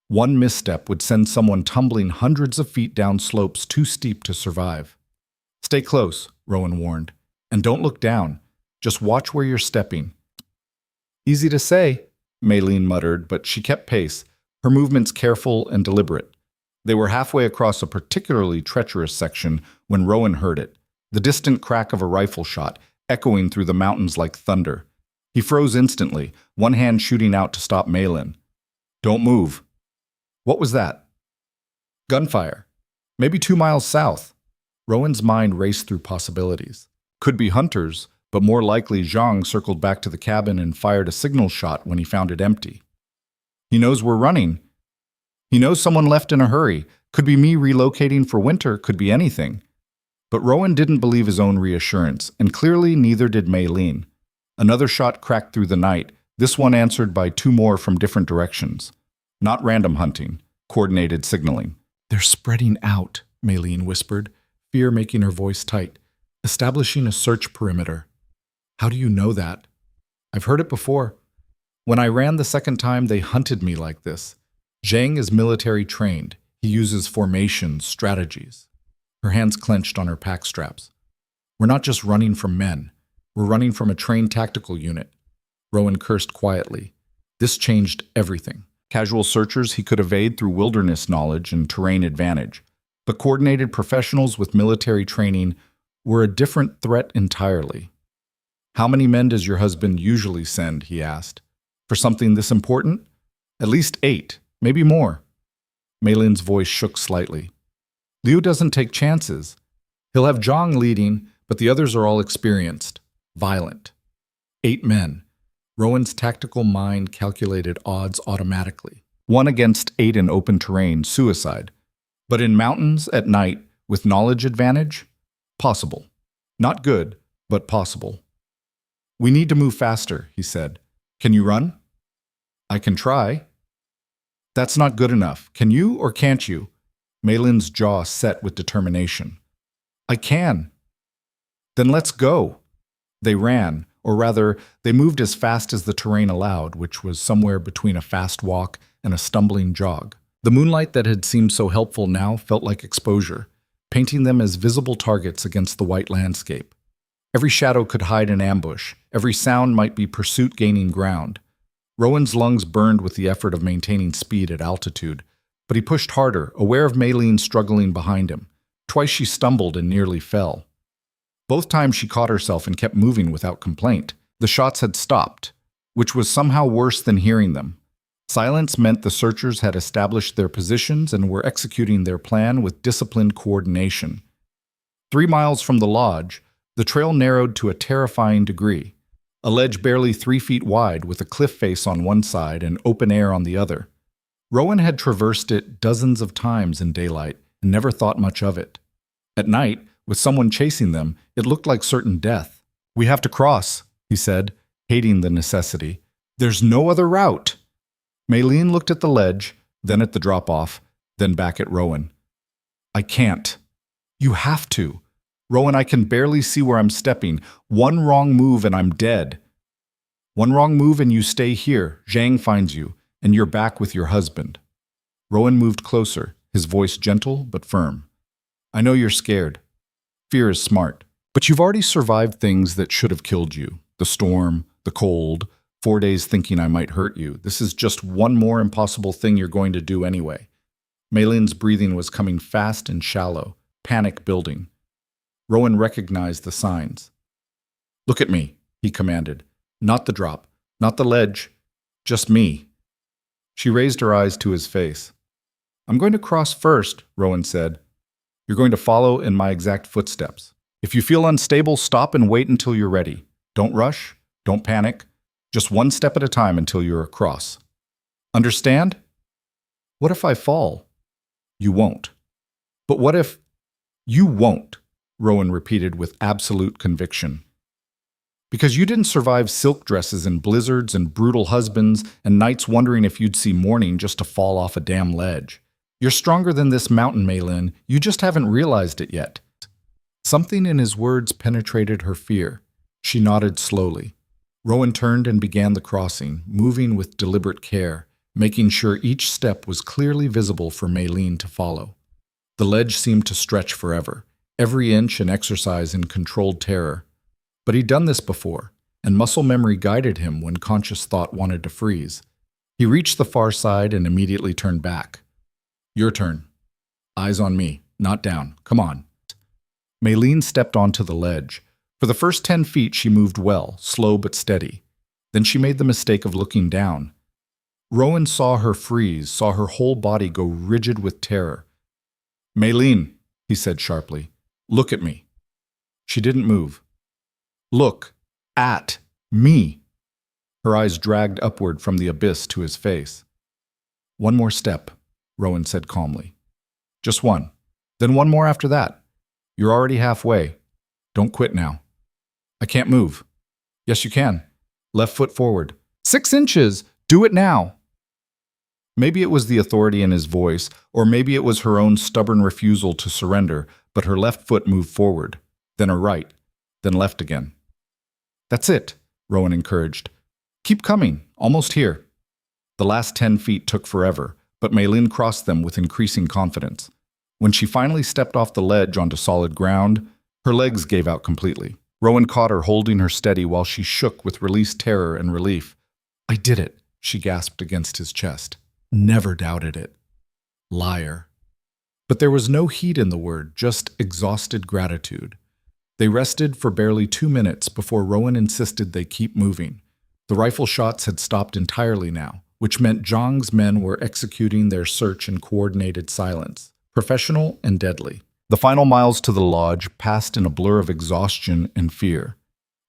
One misstep would send someone tumbling hundreds of feet down slopes too steep to survive. "Stay close," Rowan warned, "and don't look down. Just watch where you're stepping." "Easy to say," Maylene muttered, but she kept pace, her movements careful and deliberate. They were halfway across a particularly treacherous section when Rowan heard it, the distant crack of a rifle shot, echoing through the mountains like thunder. He froze instantly, one hand shooting out to stop Maylene. "Don't move." "What was that?" "Gunfire. Maybe 2 miles south." Rowan's mind raced through possibilities. Could be hunters, but more likely Jang circled back to the cabin and fired a signal shot when he found it empty. "He knows we're running. He knows someone left in a hurry. Could be me relocating for winter, could be anything." But Rowan didn't believe his own reassurance, and clearly neither did Maylene. Another shot cracked through the night, this one answered by 2 more from different directions. Not random hunting, coordinated signaling. "They're spreading out," Maylene whispered, fear making her voice tight. "Establishing a search perimeter." "How do you know that?" "I've heard it before. When I ran the second time, they hunted me like this. Jang is military trained. He uses formations, strategies." Her hands clenched on her pack straps. "We're not just running from men. We're running from a trained tactical unit." Rowan cursed quietly. This changed everything. Casual searchers he could evade through wilderness knowledge and terrain advantage, but coordinated professionals with military training were a different threat entirely. "How many men does your husband usually send?" he asked. "For something this important?" "At least 8, maybe more." Maylene's voice shook slightly. Liu doesn't take chances. He'll have Jang leading, but the others are all experienced, violent. 8 men. Rowan's tactical mind calculated odds automatically. 1 against 8 in open terrain, suicide. But in mountains, at night, with knowledge advantage? Possible. Not good, but possible. We need to move faster, he said. Can you run? I can try. That's not good enough. Can you or can't you? Maylin's jaw set with determination. I can. Then let's go. They ran, or rather, they moved as fast as the terrain allowed, which was somewhere between a fast walk and a stumbling jog. The moonlight that had seemed so helpful now felt like exposure, painting them as visible targets against the white landscape. Every shadow could hide an ambush. Every sound might be pursuit gaining ground. Rowan's lungs burned with the effort of maintaining speed at altitude, but he pushed harder, aware of Maylene struggling behind him. Twice she stumbled and nearly fell. Both times she caught herself and kept moving without complaint. The shots had stopped, which was somehow worse than hearing them. Silence meant the searchers had established their positions and were executing their plan with disciplined coordination. 3 miles from the lodge, the trail narrowed to a terrifying degree. A ledge barely 3 feet wide with a cliff face on one side and open air on the other. Rowan had traversed it dozens of times in daylight and never thought much of it. At night, with someone chasing them, it looked like certain death. We have to cross, he said, hating the necessity. There's no other route. Maylene looked at the ledge, then at the drop-off, then back at Rowan. I can't. You have to. Rowan, I can barely see where I'm stepping. One wrong move and I'm dead. One wrong move and you stay here. Jang finds you, and you're back with your husband. Rowan moved closer, his voice gentle but firm. I know you're scared. Fear is smart. But you've already survived things that should have killed you. The storm, the cold, 4 days thinking I might hurt you. This is just one more impossible thing you're going to do anyway. Maylin's breathing was coming fast and shallow, panic building. Rowan recognized the signs. Look at me, he commanded. Not the drop, not the ledge, just me. She raised her eyes to his face. I'm going to cross first, Rowan said. You're going to follow in my exact footsteps. If you feel unstable, stop and wait until you're ready. Don't rush, don't panic. Just one step at a time until you're across. Understand? What if I fall? You won't. But what if... You won't, Rowan repeated with absolute conviction. Because you didn't survive silk dresses and blizzards and brutal husbands and nights wondering if you'd see morning just to fall off a damn ledge. You're stronger than this mountain, Maylin. You just haven't realized it yet. Something in his words penetrated her fear. She nodded slowly. Rowan turned and began the crossing, moving with deliberate care, making sure each step was clearly visible for Maylene to follow. The ledge seemed to stretch forever, every inch an exercise in controlled terror. But he'd done this before, and muscle memory guided him when conscious thought wanted to freeze. He reached the far side and immediately turned back. Your turn. Eyes on me, not down. Come on. Maylene stepped onto the ledge. For the first 10 feet, she moved well, slow but steady. Then she made the mistake of looking down. Rowan saw her freeze, saw her whole body go rigid with terror. Maylene, he said sharply, look at me. She didn't move. Look at me. Her eyes dragged upward from the abyss to his face. One more step, Rowan said calmly. Just one. Then one more after that. You're already halfway. Don't quit now. I can't move. Yes, you can. Left foot forward. 6 inches! Do it now! Maybe it was the authority in his voice, or maybe it was her own stubborn refusal to surrender, but her left foot moved forward, then her right, then left again. That's it, Rowan encouraged. Keep coming, almost here. The last 10 feet took forever, but Maylene crossed them with increasing confidence. When she finally stepped off the ledge onto solid ground, her legs gave out completely. Rowan caught her, holding her steady while she shook with released terror and relief. I did it, she gasped against his chest. Never doubted it. Liar. But there was no heat in the word, just exhausted gratitude. They rested for barely 2 minutes before Rowan insisted they keep moving. The rifle shots had stopped entirely now, which meant Jang's men were executing their search in coordinated silence, professional and deadly. The final miles to the lodge passed in a blur of exhaustion and fear.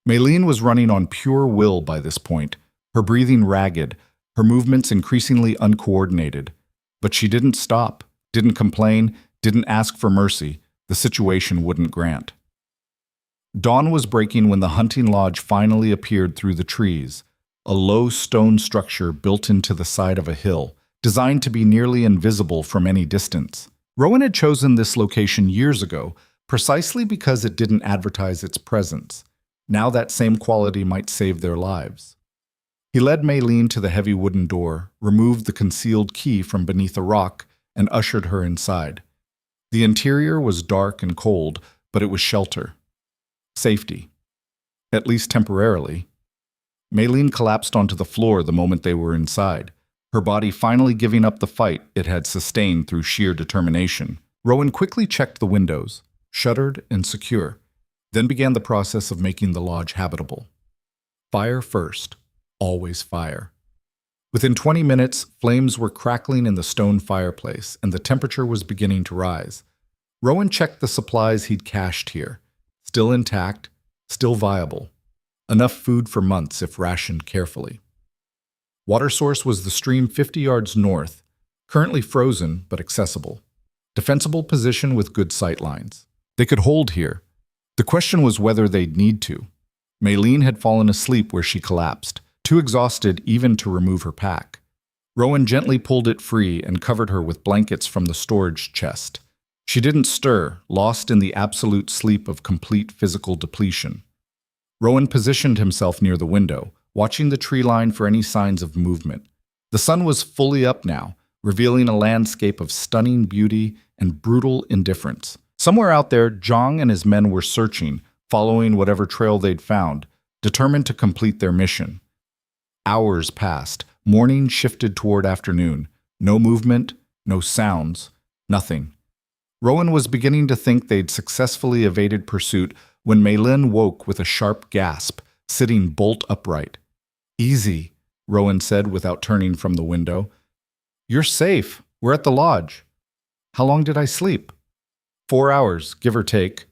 Maylene was running on pure will by this point, her breathing ragged, her movements increasingly uncoordinated. But she didn't stop, didn't complain, didn't ask for mercy. The situation wouldn't grant. Dawn was breaking when the hunting lodge finally appeared through the trees, a low stone structure built into the side of a hill, designed to be nearly invisible from any distance. Rowan had chosen this location years ago, precisely because it didn't advertise its presence. Now that same quality might save their lives. He led Maylene to the heavy wooden door, removed the concealed key from beneath a rock, and ushered her inside. The interior was dark and cold, but it was shelter. Safety. At least temporarily. Maylene collapsed onto the floor the moment they were inside, her body finally giving up the fight it had sustained through sheer determination. Rowan quickly checked the windows, shuttered and secure, then began the process of making the lodge habitable. Fire first. Always fire. Within 20 minutes, flames were crackling in the stone fireplace, and the temperature was beginning to rise. Rowan checked the supplies he'd cached here. Still intact, still viable. Enough food for months if rationed carefully. Water source was the stream 50 yards north, currently frozen but accessible. Defensible position with good sight lines. They could hold here. The question was whether they'd need to. Maylene had fallen asleep where she collapsed, too exhausted even to remove her pack. Rowan gently pulled it free and covered her with blankets from the storage chest. She didn't stir, lost in the absolute sleep of complete physical depletion. Rowan positioned himself near the window, watching the tree line for any signs of movement. The sun was fully up now, revealing a landscape of stunning beauty and brutal indifference. Somewhere out there, Jang and his men were searching, following whatever trail they'd found, determined to complete their mission. Hours passed. Morning shifted toward afternoon. No movement, no sounds, nothing. Rowan was beginning to think they'd successfully evaded pursuit when Maylene woke with a sharp gasp, sitting bolt upright. "Easy," Rowan said without turning from the window. "You're safe. We're at the lodge." "How long did I sleep?" 4 hours, give or take."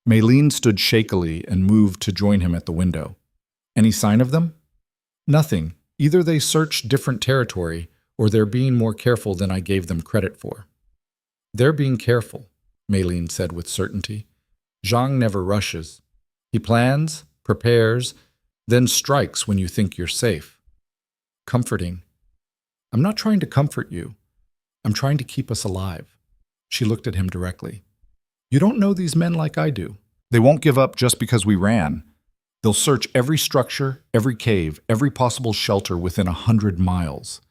Maylene stood shakily and moved to join him at the window. "Any sign of them?" "Nothing. Either they searched different territory, or they're being more careful than I gave them credit for." "They're being careful," Maylene said with certainty. "Jang never rushes. He plans, prepares, then strikes when you think you're safe." "Comforting." "I'm not trying to comfort you. I'm trying to keep us alive." She looked at him directly. "You don't know these men like I do." "They won't give up just because we ran. They'll search every structure, every cave, every possible shelter within 100 miles.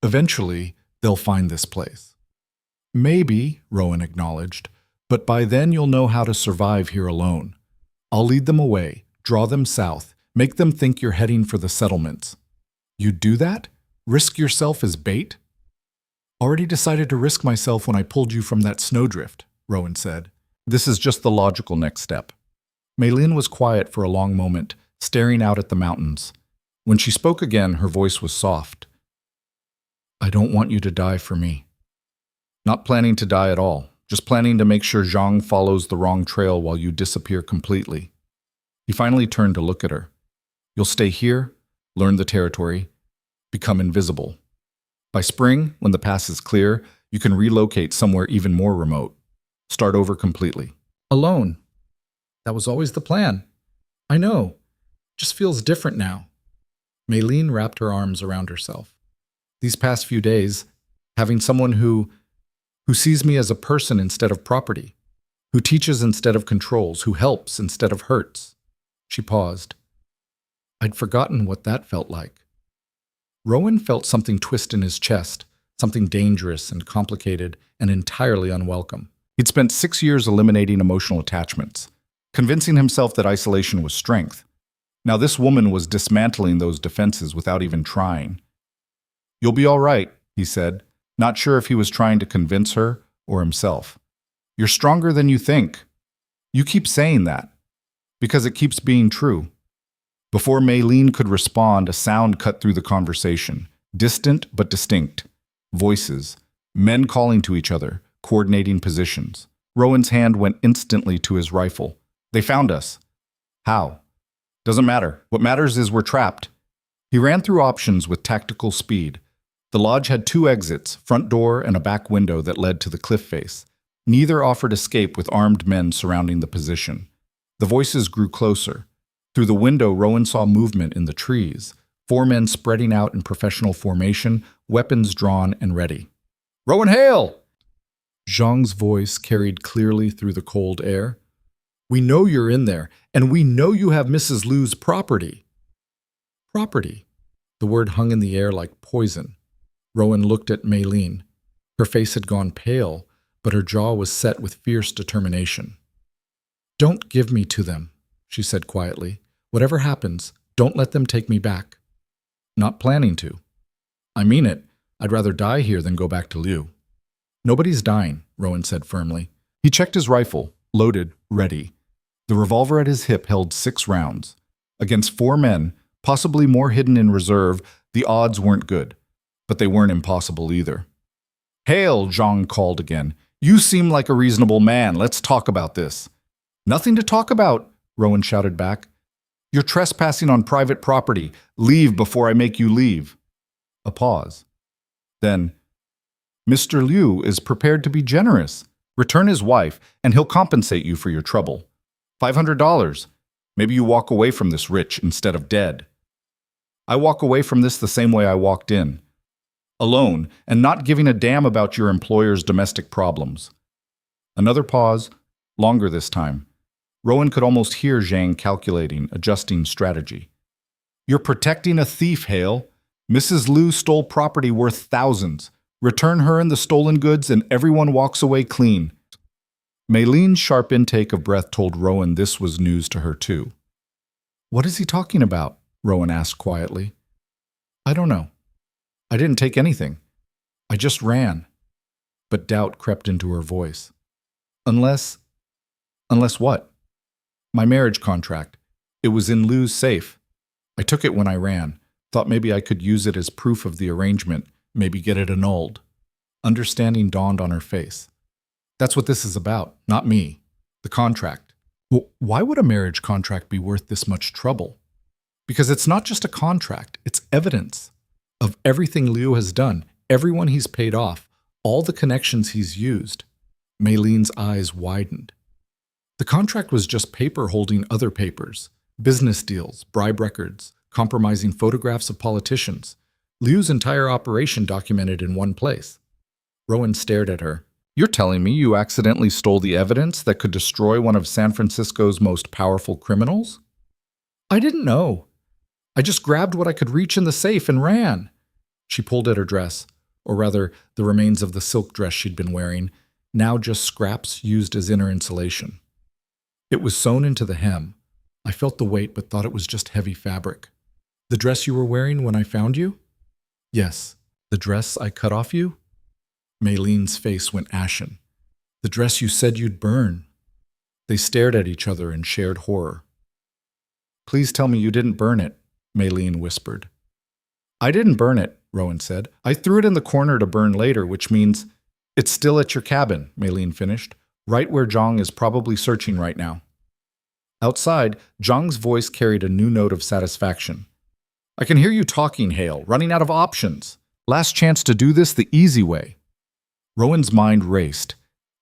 Eventually, they'll find this place." "Maybe," Rowan acknowledged, "but by then you'll know how to survive here alone. I'll lead them away, draw them south, make them think you're heading for the settlements." "You'd do that? Risk yourself as bait?" "Already decided to risk myself when I pulled you from that snowdrift," Rowan said. "This is just the logical next step." Maylene was quiet for a long moment, staring out at the mountains. When she spoke again, her voice was soft. "I don't want you to die for me." "Not planning to die at all, just planning to make sure Jang follows the wrong trail while you disappear completely." He finally turned to look at her. "You'll stay here, learn the territory, become invisible. By spring, when the pass is clear, you can relocate somewhere even more remote. Start over completely." "Alone. That was always the plan." "I know. Just feels different now." Maylene wrapped her arms around herself. "These past few days, having someone who sees me as a person instead of property, who teaches instead of controls, who helps instead of hurts." She paused. "I'd forgotten what that felt like." Rowan felt something twist in his chest, something dangerous and complicated and entirely unwelcome. He'd spent 6 years eliminating emotional attachments, convincing himself that isolation was strength. Now this woman was dismantling those defenses without even trying. "You'll be all right," he said, not sure if he was trying to convince her or himself. "You're stronger than you think. You keep saying that, because it keeps being true." Before Maylene could respond, a sound cut through the conversation, distant but distinct. Voices, men calling to each other, coordinating positions. Rowan's hand went instantly to his rifle. They found us. How? Doesn't matter. What matters is we're trapped. He ran through options with tactical speed. The lodge had 2 exits, front door and a back window that led to the cliff face. Neither offered escape with armed men surrounding the position. The voices grew closer. Through the window, Rowan saw movement in the trees. 4 men spreading out in professional formation, weapons drawn and ready. "Rowan, hail!" Jang's voice carried clearly through the cold air. "We know you're in there, and we know you have Mrs. Liu's property." Property. The word hung in the air like poison. Rowan looked at Maylene. Her face had gone pale, but her jaw was set with fierce determination. "Don't give me to them," she said quietly. "Whatever happens, don't let them take me back." "Not planning to." "I mean it. I'd rather die here than go back to Liu." "Nobody's dying," Rowan said firmly. He checked his rifle, loaded, ready. The revolver at his hip held 6 rounds. Against 4 men, possibly more hidden in reserve, the odds weren't good. But they weren't impossible either. "Hail," Jang called again. "You seem like a reasonable man. Let's talk about this." "Nothing to talk about," Rowan shouted back. "You're trespassing on private property. Leave before I make you leave." A pause. Then, "Mr. Liu is prepared to be generous. Return his wife, and he'll compensate you for your trouble. $500. Maybe you walk away from this rich instead of dead." "I walk away from this the same way I walked in. Alone, and not giving a damn about your employer's domestic problems." Another pause, longer this time. Rowan could almost hear Jang calculating, adjusting strategy. "You're protecting a thief, Hale. Mrs. Liu stole property worth thousands. Return her and the stolen goods and everyone walks away clean." Maylene's sharp intake of breath told Rowan this was news to her too. "What is he talking about?" Rowan asked quietly. "I don't know. I didn't take anything. I just ran." But doubt crept into her voice. Unless what?" "My marriage contract. It was in Liu's safe. I took it when I ran. Thought maybe I could use it as proof of the arrangement, maybe get it annulled." Understanding dawned on her face. "That's what this is about, not me. The contract." "Well, why would a marriage contract be worth this much trouble?" "Because it's not just a contract, it's evidence of everything Liu has done, everyone he's paid off, all the connections he's used." Maylene's eyes widened. The contract was just paper holding other papers, business deals, bribe records, compromising photographs of politicians. Liu's entire operation documented in one place. Rowan stared at her. "You're telling me you accidentally stole the evidence that could destroy one of San Francisco's most powerful criminals?" "I didn't know. I just grabbed what I could reach in the safe and ran." She pulled at her dress, or rather, the remains of the silk dress she'd been wearing, now just scraps used as inner insulation. "It was sewn into the hem. I felt the weight but thought it was just heavy fabric." "The dress you were wearing when I found you?" "Yes. The dress I cut off you?" Maylene's face went ashen. "The dress you said you'd burn." They stared at each other in shared horror. "Please tell me you didn't burn it," Maylene whispered. "I didn't burn it," Rowan said. "I threw it in the corner to burn later, which means it's still at your cabin," Maylene finished, "right where Jang is probably searching right now." Outside, Jang's voice carried a new note of satisfaction. "I can hear you talking, Hale, running out of options. Last chance to do this the easy way." Rowan's mind raced.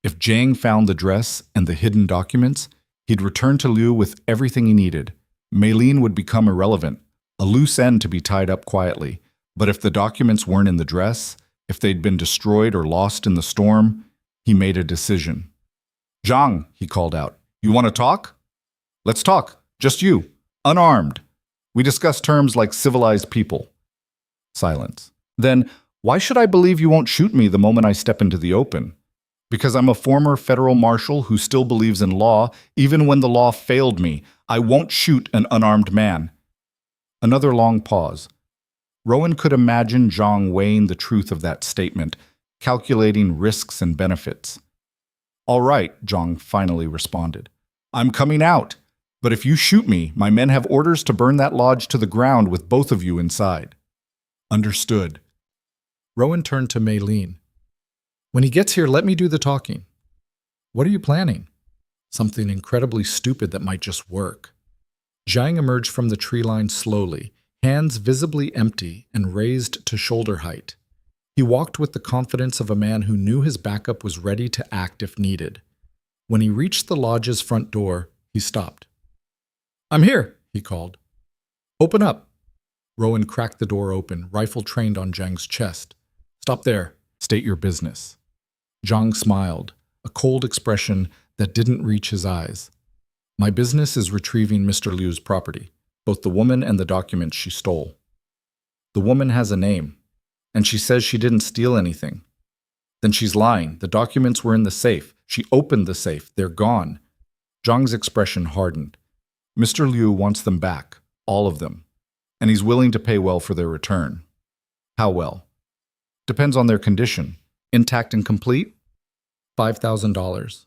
If Jang found the dress and the hidden documents, he'd return to Liu with everything he needed. Maylene would become irrelevant, a loose end to be tied up quietly. But if the documents weren't in the dress, if they'd been destroyed or lost in the storm, he made a decision. "Jang," he called out, "you want to talk? Let's talk. Just you. Unarmed. We discuss terms like civilized people." Silence. "Then, why should I believe you won't shoot me the moment I step into the open? Because I'm a former federal marshal who still believes in law, even when the law failed me. I won't shoot an unarmed man." Another long pause. Rowan could imagine Jang weighing the truth of that statement, calculating risks and benefits. "All right," Jang finally responded. "I'm coming out. But if you shoot me, my men have orders to burn that lodge to the ground with both of you inside." "Understood." Rowan turned to Maylene. When he gets here, let me do the talking. What are you planning? Something incredibly stupid that might just work. Jang emerged from the tree line slowly, hands visibly empty and raised to shoulder height. He walked with the confidence of a man who knew his backup was ready to act if needed. When he reached the lodge's front door, he stopped. "I'm here," he called. "Open up." Rowan cracked the door open, rifle trained on Jang's chest. "Stop there. State your business." Jang smiled, a cold expression that didn't reach his eyes. "My business is retrieving Mr. Liu's property, both the woman and the documents she stole. The woman has a name, and she says she didn't steal anything. Then she's lying. The documents were in the safe. She opened the safe. They're gone." Zhang's expression hardened. "Mr. Liu wants them back, all of them, and he's willing to pay well for their return." "How well?" "Depends on their condition. Intact and complete? $5,000.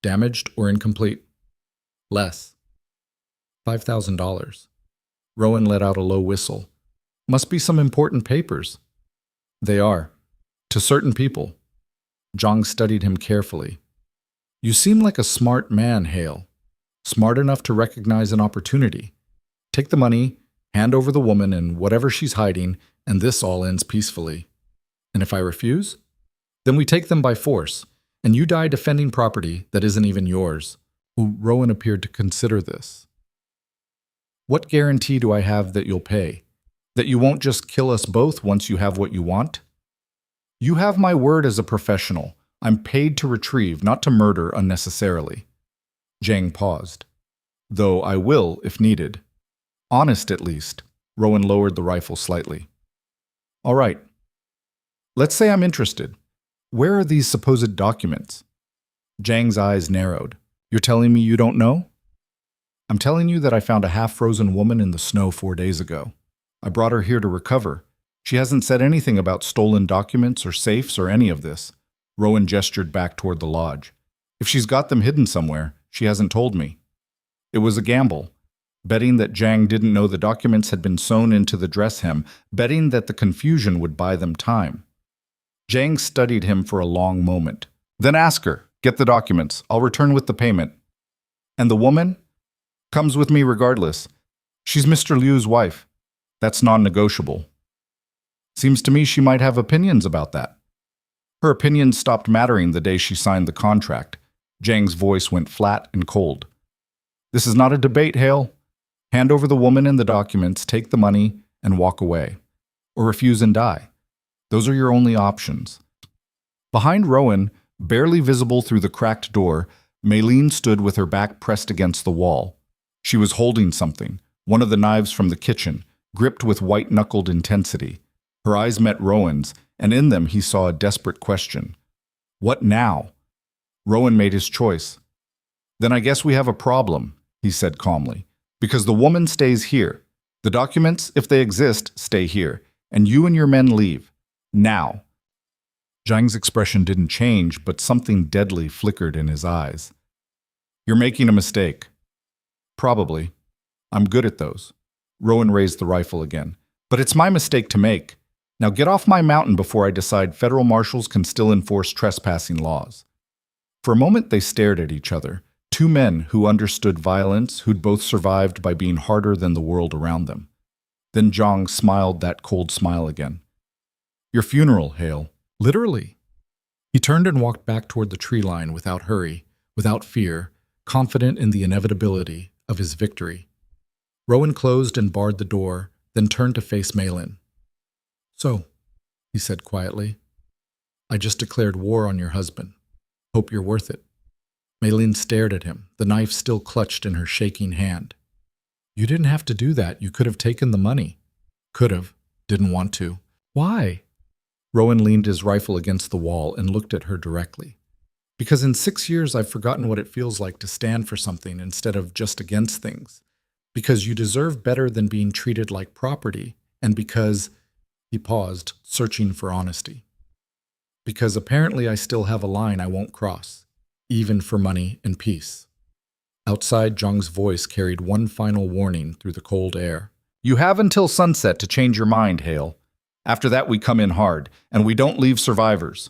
Damaged or incomplete? Less. $5,000. Rowan let out a low whistle. "Must be some important papers." "They are. To certain people." Zhang studied him carefully. "You seem like a smart man, Hale. Smart enough to recognize an opportunity. Take the money, hand over the woman and whatever she's hiding, and this all ends peacefully. And if I refuse? Then we take them by force, and you die defending property that isn't even yours." Rowan appeared to consider this. "What guarantee do I have that you'll pay? That you won't just kill us both once you have what you want?" "You have my word as a professional. I'm paid to retrieve, not to murder unnecessarily." Jang paused. "Though I will, if needed. Honest, at least." Rowan lowered the rifle slightly. "All right. Let's say I'm interested. Where are these supposed documents?" Jang's eyes narrowed. "You're telling me you don't know?" "I'm telling you that I found a half-frozen woman in the snow 4 days ago. I brought her here to recover. She hasn't said anything about stolen documents or safes or any of this." Rowan gestured back toward the lodge. "If she's got them hidden somewhere, she hasn't told me. It was a gamble. Betting that Jang didn't know the documents had been sewn into the dress hem, betting that the confusion would buy them time." Jang studied him for a long moment. "Then ask her. Get the documents. I'll return with the payment." "And the woman?" "Comes with me regardless. She's Mr. Liu's wife. That's non-negotiable." "Seems to me she might have opinions about that." "Her opinions stopped mattering the day she signed the contract." Jang's voice went flat and cold. "This is not a debate, Hale. Hand over the woman and the documents, take the money, and walk away. Or refuse and die. Those are your only options." Behind Rowan, barely visible through the cracked door, Maylene stood with her back pressed against the wall. She was holding something, one of the knives from the kitchen, gripped with white-knuckled intensity. Her eyes met Rowan's, and in them he saw a desperate question. What now? Rowan made his choice. "Then I guess we have a problem," he said calmly, "because the woman stays here. The documents, if they exist, stay here, and you and your men leave. Now." Jang's expression didn't change, but something deadly flickered in his eyes. "You're making a mistake." "Probably. I'm good at those." Rowan raised the rifle again. "But it's my mistake to make. Now get off my mountain before I decide federal marshals can still enforce trespassing laws." For a moment they stared at each other, two men who understood violence, who'd both survived by being harder than the world around them. Then Jang smiled that cold smile again. "Your funeral, Hale. Literally." He turned and walked back toward the tree line without hurry, without fear, confident in the inevitability of his victory. Rowan closed and barred the door, then turned to face Maylin. "So," he said quietly, "I just declared war on your husband. Hope you're worth it." Maylin stared at him, the knife still clutched in her shaking hand. "You didn't have to do that. You could have taken the money." "Could have. Didn't want to." "Why?" Rowan leaned his rifle against the wall and looked at her directly. "Because in 6 years I've forgotten what it feels like to stand for something instead of just against things. Because you deserve better than being treated like property, and because—" he paused, searching for honesty. "Because apparently I still have a line I won't cross, even for money and peace." Outside, Zhang's voice carried one final warning through the cold air. "You have until sunset to change your mind, Hale. After that we come in hard, and we don't leave survivors."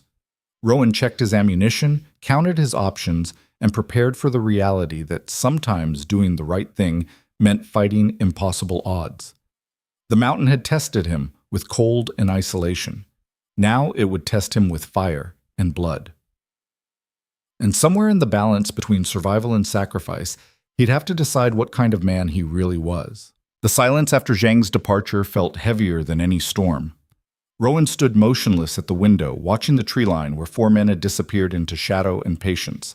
Rowan checked his ammunition, counted his options, and prepared for the reality that sometimes doing the right thing meant fighting impossible odds. The mountain had tested him with cold and isolation. Now it would test him with fire and blood. And somewhere in the balance between survival and sacrifice, he'd have to decide what kind of man he really was. The silence after Jang's departure felt heavier than any storm. Rowan stood motionless at the window, watching the tree line where 4 men had disappeared into shadow and patience.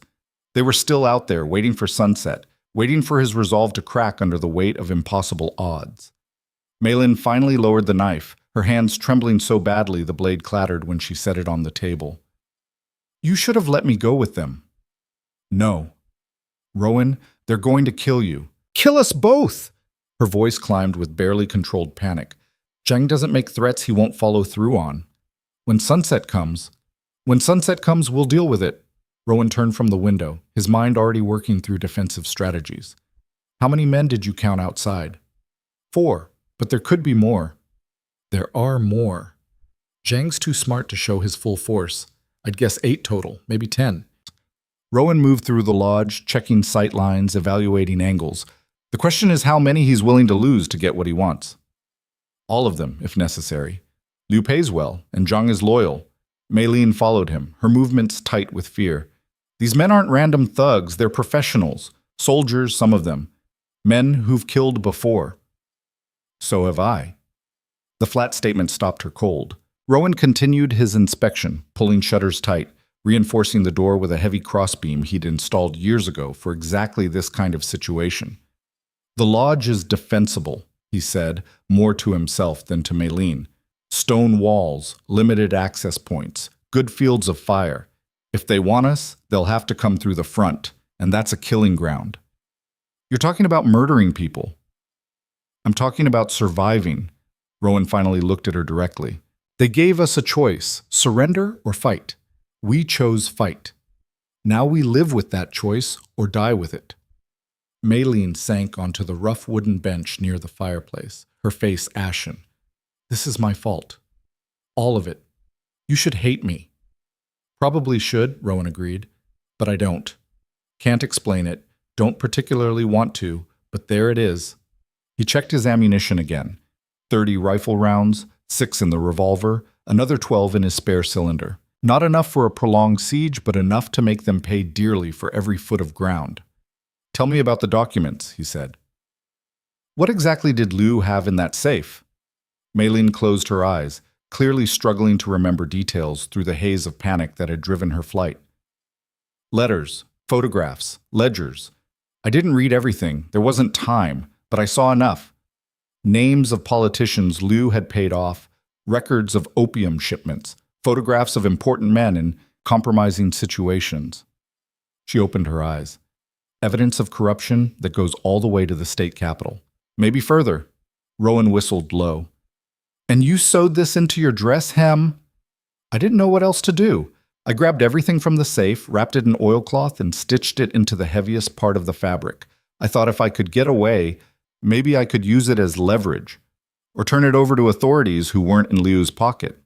They were still out there, waiting for sunset, waiting for his resolve to crack under the weight of impossible odds. Maylin finally lowered the knife, her hands trembling so badly the blade clattered when she set it on the table. "You should have let me go with them." "No. Rowan, they're going to kill you." "Kill us both!" Her voice climbed with barely controlled panic. Jang doesn't make threats he won't follow through on. When sunset comes, we'll deal with it." Rowan turned from the window, his mind already working through defensive strategies. "How many men did you count outside?" 4, but there could be more." "There are more. Jang's too smart to show his full force. I'd guess 8 total, maybe 10. Rowan moved through the lodge, checking sight lines, evaluating angles. The question is how many he's willing to lose to get what he wants. All of them, if necessary. Liu pays well, and Jang is loyal. Maylin followed him, her movements tight with fear. These men aren't random thugs, they're professionals. Soldiers, some of them. Men who've killed before. So have I. The flat statement stopped her cold. Rowan continued his inspection, pulling shutters tight, reinforcing the door with a heavy crossbeam he'd installed years ago for exactly this kind of situation. "The lodge is defensible," he said, more to himself than to Maylin. "Stone walls, limited access points, good fields of fire. If they want us, they'll have to come through the front, and that's a killing ground." "You're talking about murdering people." "I'm talking about surviving." Rowan finally looked at her directly. "They gave us a choice, surrender or fight. We chose fight. Now we live with that choice or die with it." Maylin sank onto the rough wooden bench near the fireplace, her face ashen. "This is my fault. All of it. You should hate me." "Probably should," Rowan agreed, "but I don't. Can't explain it, don't particularly want to, but there it is." He checked his ammunition again. 30 rifle rounds, 6 in the revolver, another 12 in his spare cylinder. Not enough for a prolonged siege, but enough to make them pay dearly for every foot of ground. "Tell me about the documents," he said. "What exactly did Liu have in that safe?" Maylin closed her eyes, clearly struggling to remember details through the haze of panic that had driven her flight. "Letters, photographs, ledgers. I didn't read everything, there wasn't time, but I saw enough. Names of politicians Liu had paid off, records of opium shipments, photographs of important men in compromising situations." She opened her eyes. "Evidence of corruption that goes all the way to the state capitol. Maybe further." Rowan whistled low. "And you sewed this into your dress hem?" "I didn't know what else to do. I grabbed everything from the safe, wrapped it in oilcloth, and stitched it into the heaviest part of the fabric. I thought if I could get away, maybe I could use it as leverage, or turn it over to authorities who weren't in Liu's pocket."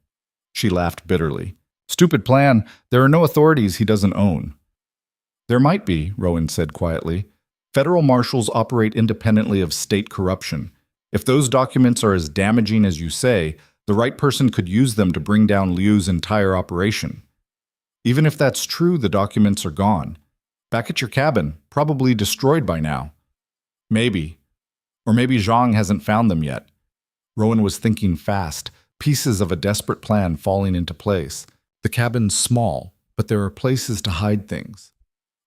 She laughed bitterly. "Stupid plan. There are no authorities he doesn't own." "There might be," Rowan said quietly. "Federal marshals operate independently of state corruption. If those documents are as damaging as you say, the right person could use them to bring down Liu's entire operation. Even if that's true, the documents are gone. Back at your cabin, probably destroyed by now." "Maybe. Or maybe Jang hasn't found them yet." Rowan was thinking fast, pieces of a desperate plan falling into place. The cabin's small, but there are places to hide things.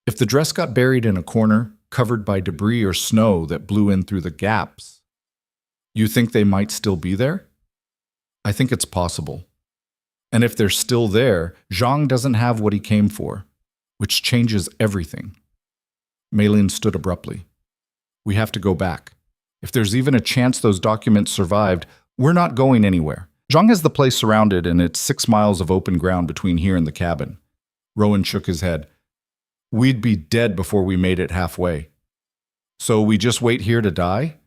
If the dress got buried in a corner, covered by debris or snow that blew in through the gaps, you think they might still be there? I think it's possible. And if they're still there, Jang doesn't have what he came for, which changes everything. Maylin stood abruptly. "We have to go back. If there's even a chance those documents survived, we're not going anywhere. Jang has the place surrounded, and it's 6 miles of open ground between here and the cabin." Rowan shook his head. "We'd be dead before we made it halfway. So we just wait here to die?"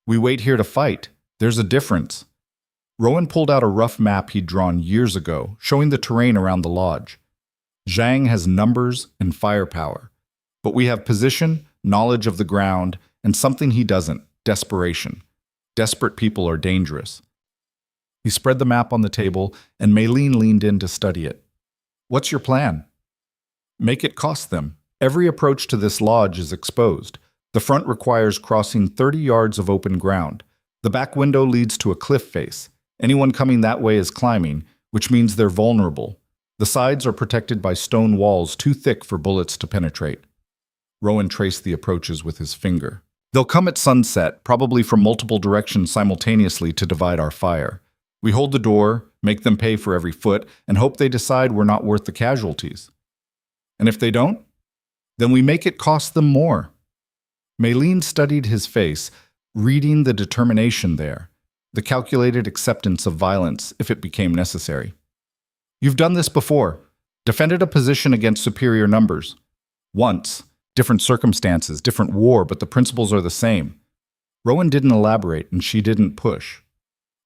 "We wait here to fight. There's a difference." Rowan pulled out a rough map he'd drawn years ago, showing the terrain around the lodge. Jang has numbers and firepower, but we have position, knowledge of the ground, and something he doesn't, desperation. Desperate people are dangerous. He spread the map on the table, and Maylene leaned in to study it. What's your plan? Make it cost them. Every approach to this lodge is exposed. The front requires crossing 30 yards of open ground. The back window leads to a cliff face. Anyone coming that way is climbing, which means they're vulnerable. The sides are protected by stone walls too thick for bullets to penetrate. Rowan traced the approaches with his finger. They'll come at sunset, probably from multiple directions simultaneously to divide our fire. We hold the door, make them pay for every foot, and hope they decide we're not worth the casualties. And if they don't, then we make it cost them more. Maylene studied his face, reading the determination there, the calculated acceptance of violence if it became necessary. You've done this before, defended a position against superior numbers. Once, different circumstances, different war, but the principles are the same. Rowan didn't elaborate, and she didn't push.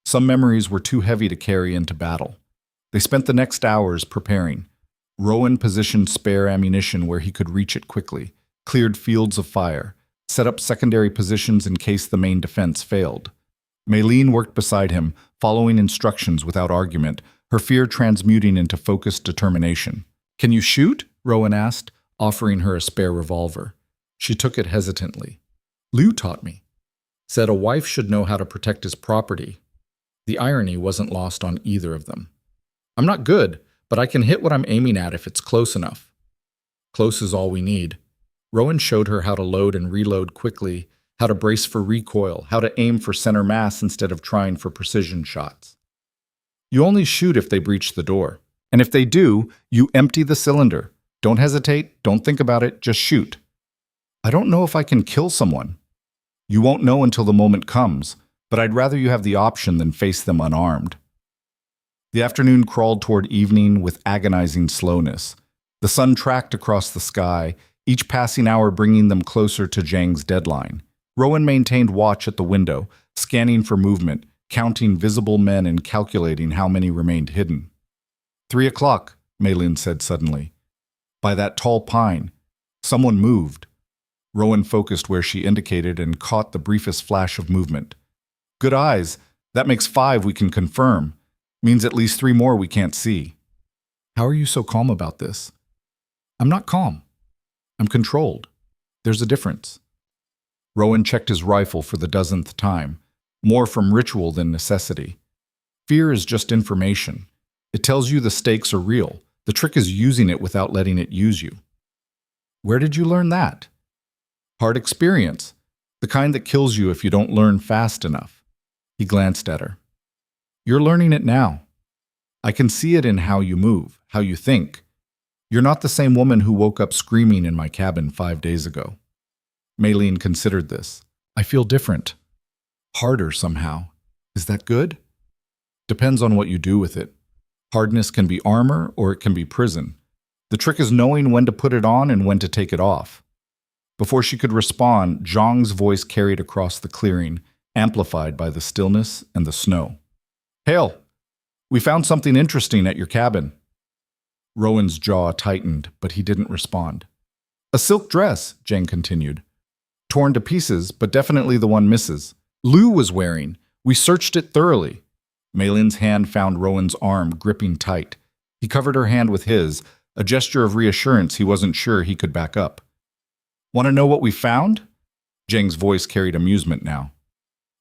Some memories were too heavy to carry into battle. They spent the next hours preparing. Rowan positioned spare ammunition where he could reach it quickly, cleared fields of fire, set up secondary positions in case the main defense failed. Maylene worked beside him, following instructions without argument, her fear transmuting into focused determination. Can you shoot? Rowan asked, offering her a spare revolver. She took it hesitantly. Liu taught me. Said a wife should know how to protect his property. The irony wasn't lost on either of them. I'm not good, but I can hit what I'm aiming at if it's close enough. Close is all we need. Rowan showed her how to load and reload quickly, how to brace for recoil, how to aim for center mass instead of trying for precision shots. You only shoot if they breach the door. And if they do, you empty the cylinder. Don't hesitate, don't think about it, just shoot. I don't know if I can kill someone. You won't know until the moment comes, but I'd rather you have the option than face them unarmed. The afternoon crawled toward evening with agonizing slowness. The sun tracked across the sky, each passing hour bringing them closer to Jang's deadline. Rowan maintained watch at the window, scanning for movement, counting visible men and calculating how many remained hidden. 3 o'clock, Maylene said suddenly. By that tall pine. Someone moved. Rowan focused where she indicated and caught the briefest flash of movement. Good eyes. That makes 5 we can confirm. Means at least 3 more we can't see. How are you so calm about this? I'm not calm. I'm controlled. There's a difference. Rowan checked his rifle for the dozenth time, more from ritual than necessity. Fear is just information. It tells you the stakes are real. The trick is using it without letting it use you. Where did you learn that? Hard experience. The kind that kills you if you don't learn fast enough. He glanced at her. You're learning it now. I can see it in how you move, how you think. You're not the same woman who woke up screaming in my cabin 5 days ago. Maylene considered this. I feel different. Harder somehow. Is that good? Depends on what you do with it. Hardness can be armor or it can be prison. The trick is knowing when to put it on and when to take it off. Before she could respond, Jang's voice carried across the clearing, amplified by the stillness and the snow. Hail! We found something interesting at your cabin. Rowan's jaw tightened, but he didn't respond. A silk dress, Jang continued. Torn to pieces, but definitely the one Mrs. Liu was wearing. We searched it thoroughly. Maylin's hand found Rowan's arm gripping tight. He covered her hand with his, a gesture of reassurance he wasn't sure he could back up. Want to know what we found? Jang's voice carried amusement now.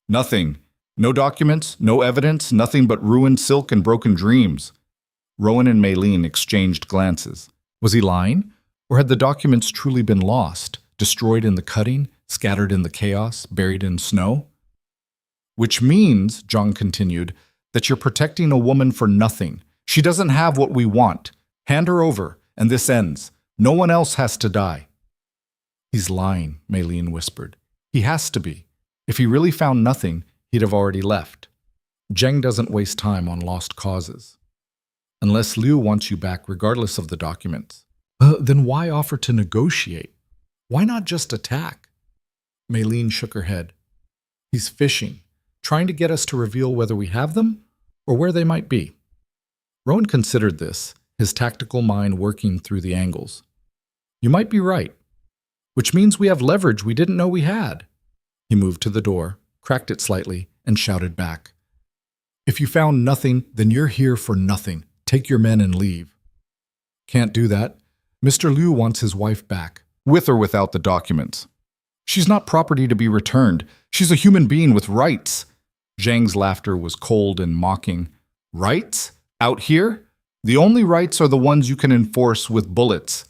Nothing. No documents, no evidence, nothing but ruined silk and broken dreams. Rowan and Maylene exchanged glances. Was he lying? Or had the documents truly been lost, destroyed in the cutting, scattered in the chaos, buried in snow? Which means, Jang continued, that you're protecting a woman for nothing. She doesn't have what we want. Hand her over, and this ends. No one else has to die. He's lying, Maylene whispered. He has to be. If he really found nothing, he'd have already left. Jang doesn't waste time on lost causes. Unless Liu wants you back regardless of the documents. Then why offer to negotiate? Why not just attack? Maylene shook her head. He's fishing, trying to get us to reveal whether we have them or where they might be. Rowan considered this, his tactical mind working through the angles. You might be right, which means we have leverage we didn't know we had. He moved to the door, cracked it slightly, and shouted back. If you found nothing, then you're here for nothing. Take your men and leave. Can't do that. Mr. Liu wants his wife back. With or without the documents. She's not property to be returned. She's a human being with rights. Jang's laughter was cold and mocking. Rights? Out here? The only rights are the ones you can enforce with bullets.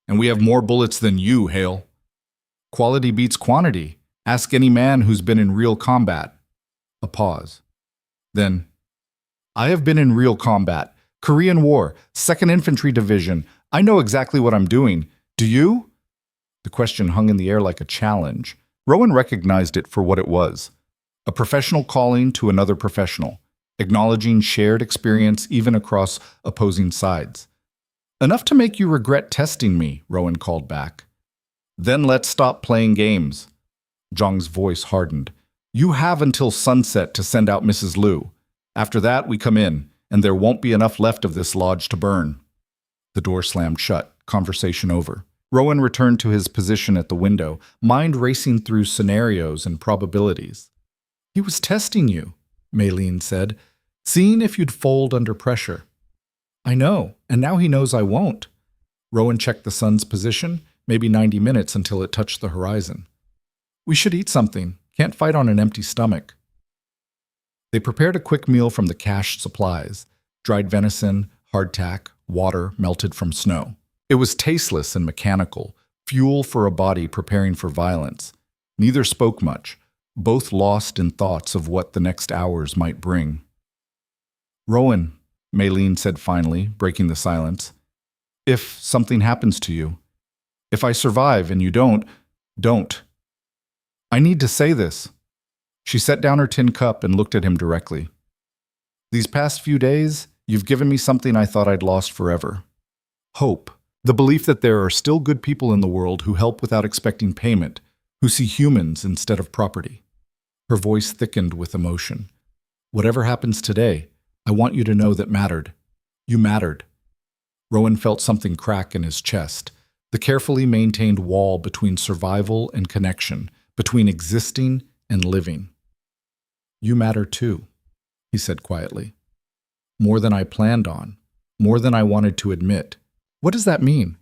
And we have more bullets than you, Hale. Quality beats quantity. Ask any man who's been in real combat. A pause. Then, I have been in real combat. Korean War, 2nd Infantry Division. I know exactly what I'm doing. Do you? The question hung in the air like a challenge. Rowan recognized it for what it was. A professional calling to another professional, acknowledging shared experience even across opposing sides. Enough to make you regret testing me, Rowan called back. Then let's stop playing games. Jang's voice hardened. You have until sunset to send out Mrs. Liu. After that, we come in, and there won't be enough left of this lodge to burn. The door slammed shut, conversation over. Rowan returned to his position at the window, mind racing through scenarios and probabilities. He was testing you, Maylene said, seeing if you'd fold under pressure. I know, and now he knows I won't. Rowan checked the sun's position, maybe 90 minutes until it touched the horizon. We should eat something. Can't fight on an empty stomach. They prepared a quick meal from the cached supplies, dried venison, hardtack, water melted from snow. It was tasteless and mechanical, fuel for a body preparing for violence. Neither spoke much, both lost in thoughts of what the next hours might bring. Rowan, Maylene said finally, breaking the silence, if something happens to you, if I survive and you don't. I need to say this. She set down her tin cup and looked at him directly. These past few days, you've given me something I thought I'd lost forever. Hope. The belief that there are still good people in the world who help without expecting payment, who see humans instead of property. Her voice thickened with emotion. Whatever happens today, I want you to know that mattered. You mattered. Rowan felt something crack in his chest, the carefully maintained wall between survival and connection, between existing and living. You matter too, he said quietly. More than I planned on, more than I wanted to admit. What does that mean?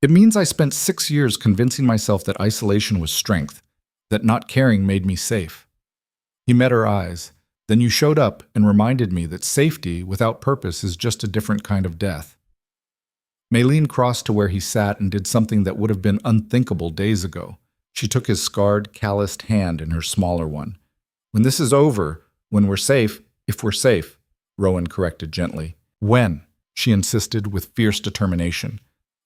It means I spent 6 years convincing myself that isolation was strength, that not caring made me safe. He met her eyes. Then you showed up and reminded me that safety without purpose is just a different kind of death. Maylene crossed to where he sat and did something that would have been unthinkable days ago. She took his scarred, calloused hand in her smaller one. When this is over, when we're safe, if we're safe, Rowan corrected gently. When? She insisted with fierce determination.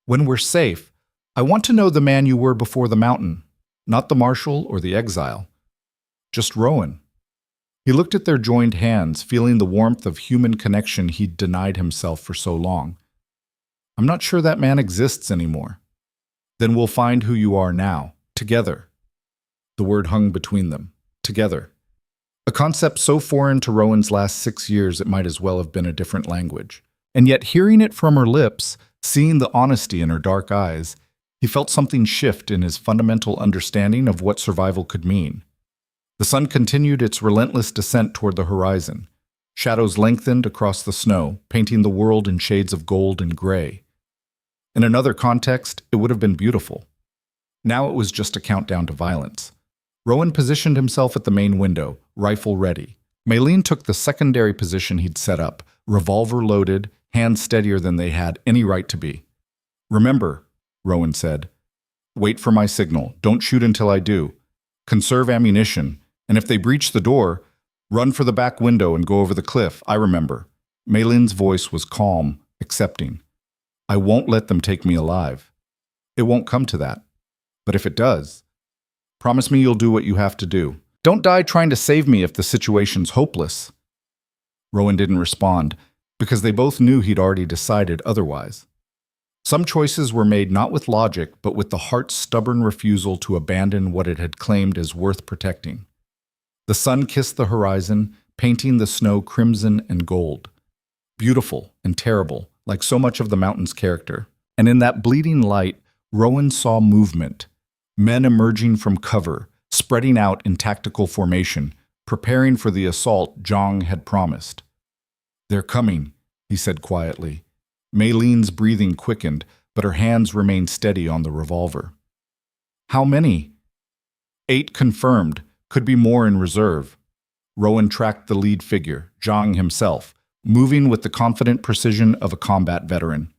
When we're safe, I want to know the man you were before the mountain, not the marshal or the exile. Just Rowan. He looked at their joined hands, feeling the warmth of human connection he'd denied himself for so long. I'm not sure that man exists anymore. Then we'll find who you are now, together. The word hung between them, together. A concept so foreign to Rowan's last 6 years it might as well have been a different language. And yet hearing it from her lips, seeing the honesty in her dark eyes, he felt something shift in his fundamental understanding of what survival could mean. The sun continued its relentless descent toward the horizon. Shadows lengthened across the snow, painting the world in shades of gold and gray. In another context, it would have been beautiful. Now it was just a countdown to violence. Rowan positioned himself at the main window, rifle ready. Maylene took the secondary position he'd set up, revolver loaded, hands steadier than they had any right to be. Remember, Rowan said, wait for my signal. Don't shoot until I do. Conserve ammunition, and if they breach the door, run for the back window and go over the cliff. I remember. Maylene's voice was calm, accepting. I won't let them take me alive. It won't come to that. But if it does, promise me you'll do what you have to do. Don't die trying to save me if the situation's hopeless. Rowan didn't respond, because they both knew he'd already decided otherwise. Some choices were made not with logic, but with the heart's stubborn refusal to abandon what it had claimed as worth protecting. The sun kissed the horizon, painting the snow crimson and gold. Beautiful and terrible, like so much of the mountain's character. And in that bleeding light, Rowan saw movement. Men emerging from cover, spreading out in tactical formation, preparing for the assault Jang had promised. "They're coming," he said quietly. Mayleen's breathing quickened, but her hands remained steady on the revolver. "How many?" "8 confirmed. Could be more in reserve." Rowan tracked the lead figure, Jang himself, moving with the confident precision of a combat veteran.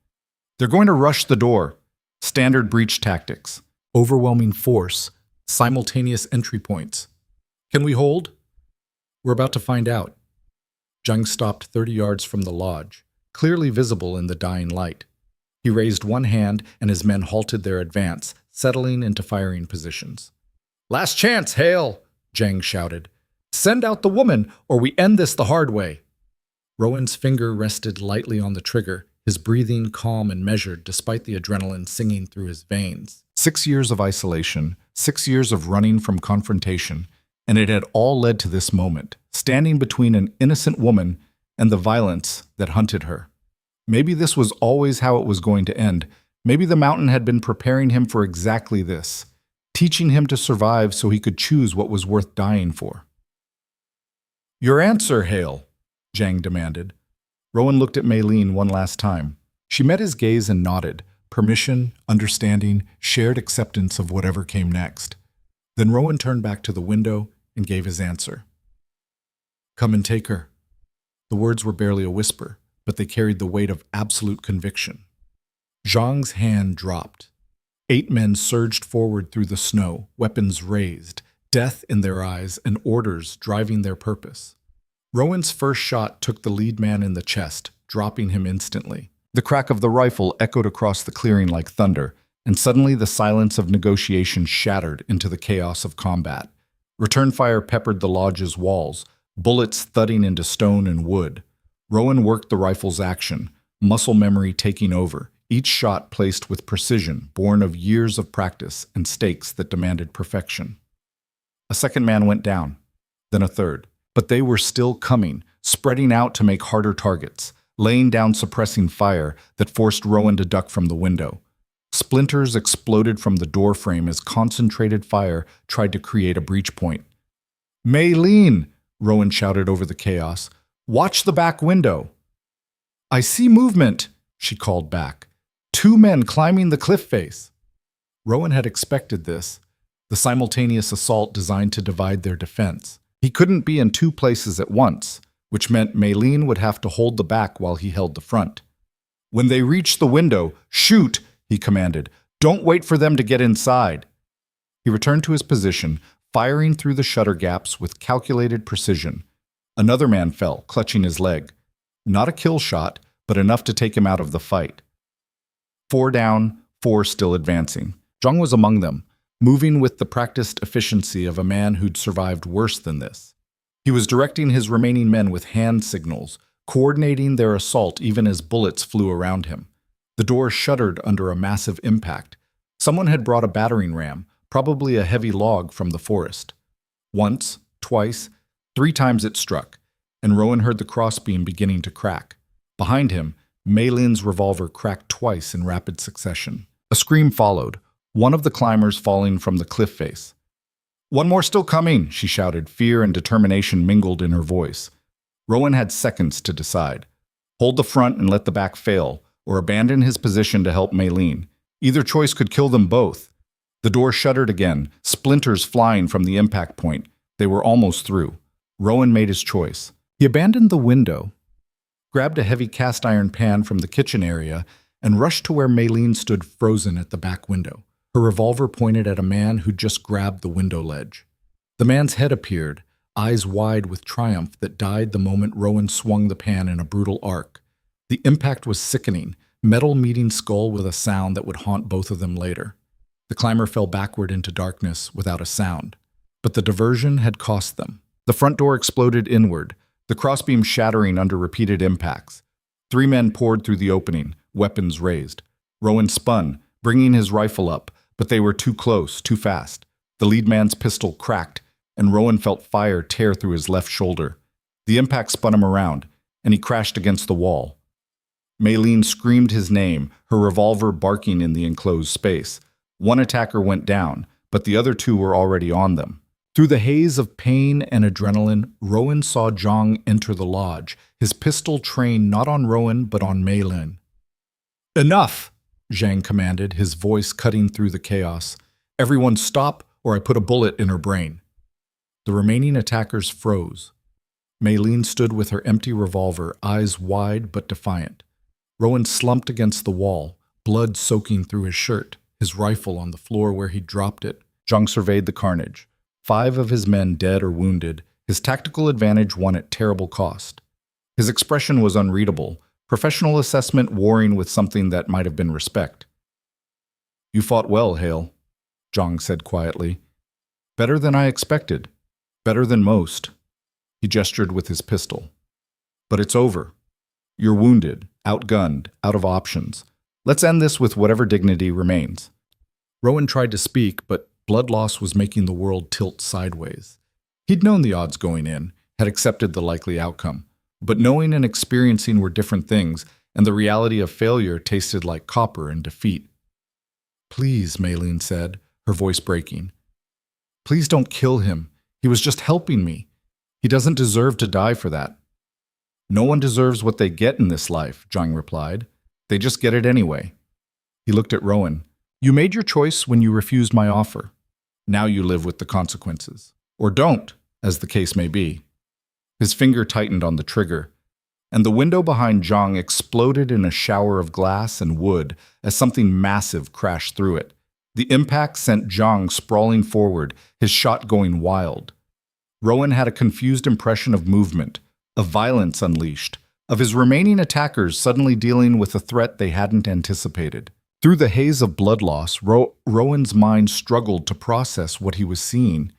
"They're going to rush the door." Standard breach tactics. Overwhelming force. Simultaneous entry points. "Can we hold?" "We're about to find out." Jang stopped 30 yards from the lodge, clearly visible in the dying light. He raised one hand and his men halted their advance, settling into firing positions. "Last chance, Hale!" Jang shouted. "Send out the woman, or we end this the hard way." Rowan's finger rested lightly on the trigger, his breathing calm and measured despite the adrenaline singing through his veins. 6 years of isolation, 6 years of running from confrontation, and it had all led to this moment, standing between an innocent woman and the violence that hunted her. Maybe this was always how it was going to end. Maybe the mountain had been preparing him for exactly this, teaching him to survive so he could choose what was worth dying for. "Your answer, Hale," Jang demanded. Rowan looked at Mayleen one last time. She met his gaze and nodded, permission, understanding, shared acceptance of whatever came next. Then Rowan turned back to the window and gave his answer. "Come and take her." The words were barely a whisper, but they carried the weight of absolute conviction. Zhang's hand dropped. 8 men surged forward through the snow, weapons raised, death in their eyes and orders driving their purpose. Rowan's first shot took the lead man in the chest, dropping him instantly. The crack of the rifle echoed across the clearing like thunder, and suddenly the silence of negotiation shattered into the chaos of combat. Return fire peppered the lodge's walls, bullets thudding into stone and wood. Rowan worked the rifle's action, muscle memory taking over, each shot placed with precision, born of years of practice and stakes that demanded perfection. A second man went down, then a third. But they were still coming, spreading out to make harder targets, laying down suppressing fire that forced Rowan to duck from the window. Splinters exploded from the doorframe as concentrated fire tried to create a breach point. "Mayleen!" Rowan shouted over the chaos. "Watch the back window!" "I see movement," she called back. 2 men climbing the cliff face. Rowan had expected this, the simultaneous assault designed to divide their defense. He couldn't be in 2 places at once, which meant Mayleen would have to hold the back while he held the front. "When they reach the window, shoot!" he commanded. "Don't wait for them to get inside." He returned to his position, firing through the shutter gaps with calculated precision. Another man fell, clutching his leg. Not a kill shot, but enough to take him out of the fight. 4 down, 4 still advancing. Jang was among them, moving with the practiced efficiency of a man who'd survived worse than this. He was directing his remaining men with hand signals, coordinating their assault even as bullets flew around him. The door shuddered under a massive impact. Someone had brought a battering ram, probably a heavy log from the forest. Once, twice, 3 times it struck, and Rowan heard the crossbeam beginning to crack. Behind him, Mayleen's revolver cracked twice in rapid succession. A scream followed, one of the climbers falling from the cliff face. "One more still coming," she shouted, fear and determination mingled in her voice. Rowan had seconds to decide. Hold the front and let the back fail, or abandon his position to help Mayleen. Either choice could kill them both. The door shuddered again, splinters flying from the impact point. They were almost through. Rowan made his choice. He abandoned the window, grabbed a heavy cast iron pan from the kitchen area, and rushed to where Mayleen stood frozen at the back window. Her revolver pointed at a man who'd just grabbed the window ledge. The man's head appeared, eyes wide with triumph that died the moment Rowan swung the pan in a brutal arc. The impact was sickening, metal meeting skull with a sound that would haunt both of them later. The climber fell backward into darkness without a sound, but the diversion had cost them. The front door exploded inward, the crossbeam shattering under repeated impacts. 3 men poured through the opening, weapons raised. Rowan spun, bringing his rifle up, but they were too close, too fast. The lead man's pistol cracked, and Rowan felt fire tear through his left shoulder. The impact spun him around, and he crashed against the wall. Maylene screamed his name, her revolver barking in the enclosed space. One attacker went down, but the other two were already on them. Through the haze of pain and adrenaline, Rowan saw Jang enter the lodge, his pistol trained not on Rowan but on Maylene. "Enough!" Jang commanded, his voice cutting through the chaos. "Everyone stop, or I put a bullet in her brain." The remaining attackers froze. Maylene stood with her empty revolver, eyes wide but defiant. Rowan slumped against the wall, blood soaking through his shirt, his rifle on the floor where he dropped it. Jang surveyed the carnage. 5 of his men dead or wounded, his tactical advantage won at terrible cost. His expression was unreadable, professional assessment warring with something that might have been respect. "You fought well, Hale," Jang said quietly. "Better than I expected. Better than most." He gestured with his pistol. "But it's over. You're wounded, outgunned, out of options. Let's end this with whatever dignity remains." Rowan tried to speak, but blood loss was making the world tilt sideways. He'd known the odds going in, had accepted the likely outcome. But knowing and experiencing were different things, and the reality of failure tasted like copper and defeat. "Please," Maylene said, her voice breaking. "Please don't kill him. He was just helping me. He doesn't deserve to die for that." "No one deserves what they get in this life," Jang replied. "They just get it anyway." He looked at Rowan. "You made your choice when you refused my offer. Now you live with the consequences. Or don't, as the case may be." His finger tightened on the trigger, and the window behind Jang exploded in a shower of glass and wood as something massive crashed through it. The impact sent Jang sprawling forward, his shot going wild. Rowan had a confused impression of movement, of violence unleashed, of his remaining attackers suddenly dealing with a threat they hadn't anticipated. Through the haze of blood loss, Rowan's mind struggled to process what he was seeing.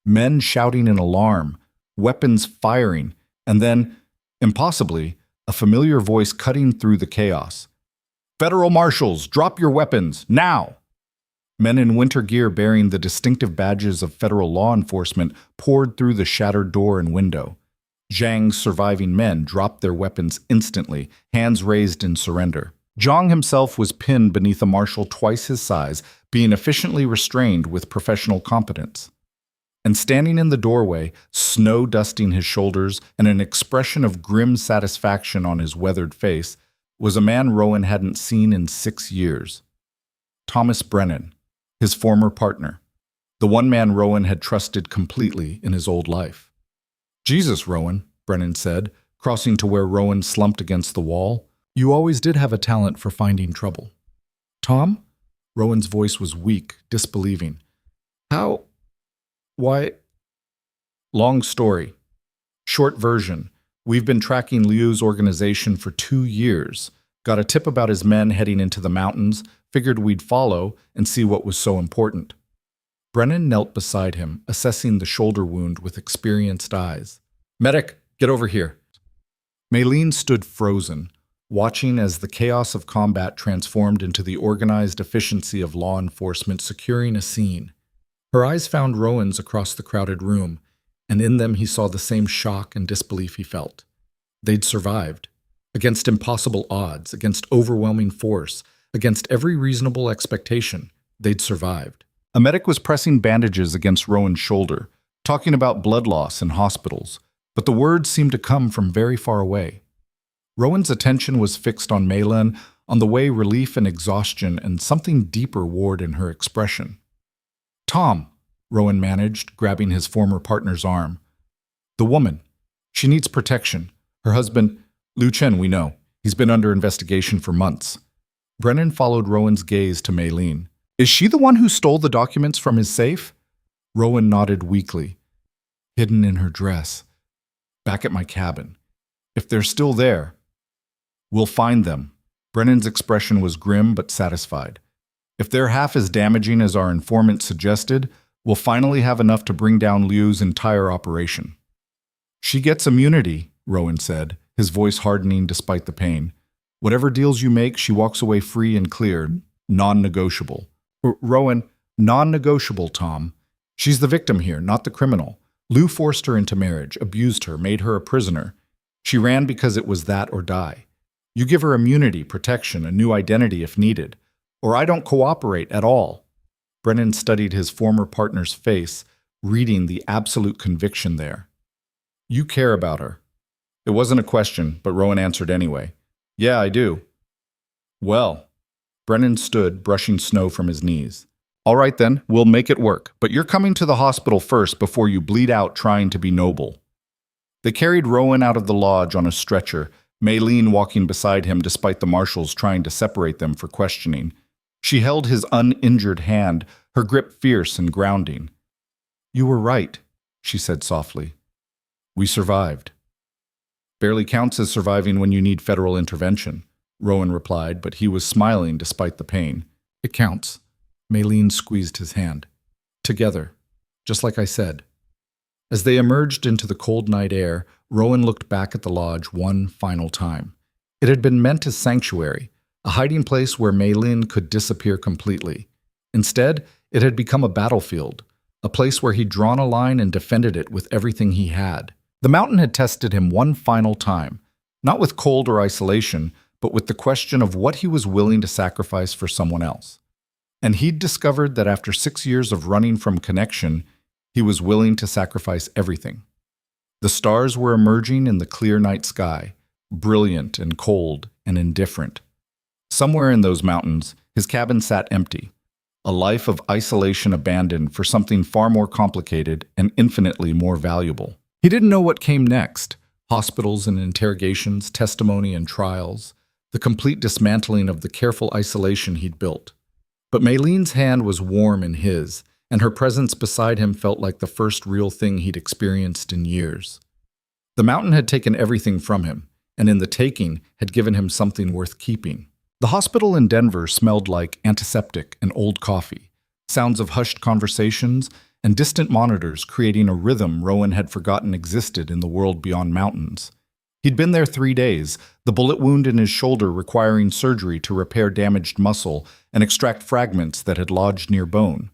Men shouting in alarm, weapons firing, and then, impossibly, a familiar voice cutting through the chaos. "Federal marshals, drop your weapons, now!" Men in winter gear bearing the distinctive badges of federal law enforcement poured through the shattered door and window. Jang's surviving men dropped their weapons instantly, hands raised in surrender. Jang himself was pinned beneath a marshal twice his size, being efficiently restrained with professional competence. And standing in the doorway, snow dusting his shoulders and an expression of grim satisfaction on his weathered face, was a man Rowan hadn't seen in 6 years. Thomas Brennan, his former partner, the one man Rowan had trusted completely in his old life. "Jesus, Rowan," Brennan said, crossing to where Rowan slumped against the wall. "You always did have a talent for finding trouble." "Tom?" Rowan's voice was weak, disbelieving. "How? Why?" "Long story. Short version. We've been tracking Liu's organization for 2 years. Got a tip about his men heading into the mountains, figured we'd follow and see what was so important." Brennan knelt beside him, assessing the shoulder wound with experienced eyes. "Medic, get over here." Maylene stood frozen, watching as the chaos of combat transformed into the organized efficiency of law enforcement securing a scene. Her eyes found Rowan's across the crowded room, and in them he saw the same shock and disbelief he felt. They'd survived. Against impossible odds, against overwhelming force, against every reasonable expectation, they'd survived. A medic was pressing bandages against Rowan's shoulder, talking about blood loss in hospitals, but the words seemed to come from very far away. Rowan's attention was fixed on Maylene, on the way relief and exhaustion and something deeper warred in her expression. "Tom," Rowan managed, grabbing his former partner's arm. "The woman. She needs protection. Her husband, Liu Chen, we know. He's been under investigation for months." Brennan followed Rowan's gaze to Maylene. "Is she the one who stole the documents from his safe?" Rowan nodded weakly. "Hidden in her dress. Back at my cabin. If they're still there, we'll find them." Brennan's expression was grim but satisfied. "If they're half as damaging as our informant suggested, we'll finally have enough to bring down Liu's entire operation." "She gets immunity," Rowan said, his voice hardening despite the pain. "Whatever deals you make, she walks away free and clear, non-negotiable." "Rowan, non-negotiable, Tom. She's the victim here, not the criminal. Liu forced her into marriage, abused her, made her a prisoner. She ran because it was that or die. You give her immunity, protection, a new identity if needed. Or I don't cooperate at all. Brennan studied his former partner's face, reading the absolute conviction there. You care about her. It wasn't a question, but Rowan answered anyway. Yeah, I do. Well, Brennan stood, brushing snow from his knees. All right then, we'll make it work, but you're coming to the hospital first before you bleed out trying to be noble. They carried Rowan out of the lodge on a stretcher, Maylene walking beside him despite the marshals trying to separate them for questioning. She held his uninjured hand, her grip fierce and grounding. You were right, she said softly. We survived. Barely counts as surviving when you need federal intervention, Rowan replied, but he was smiling despite the pain. It counts. Maylene squeezed his hand. Together, just like I said. As they emerged into the cold night air, Rowan looked back at the lodge one final time. It had been meant as sanctuary, a hiding place where Maylene could disappear completely. Instead, it had become a battlefield, a place where he'd drawn a line and defended it with everything he had. The mountain had tested him one final time, not with cold or isolation, but with the question of what he was willing to sacrifice for someone else. And he'd discovered that after 6 years of running from connection, he was willing to sacrifice everything. The stars were emerging in the clear night sky, brilliant and cold and indifferent. Somewhere in those mountains, his cabin sat empty, a life of isolation abandoned for something far more complicated and infinitely more valuable. He didn't know what came next: hospitals and interrogations, testimony and trials, the complete dismantling of the careful isolation he'd built. But Maylene's hand was warm in his, and her presence beside him felt like the first real thing he'd experienced in years. The mountain had taken everything from him, and in the taking had given him something worth keeping. The hospital in Denver smelled like antiseptic and old coffee, sounds of hushed conversations, and distant monitors creating a rhythm Rowan had forgotten existed in the world beyond mountains. He'd been there 3 days, the bullet wound in his shoulder requiring surgery to repair damaged muscle and extract fragments that had lodged near bone.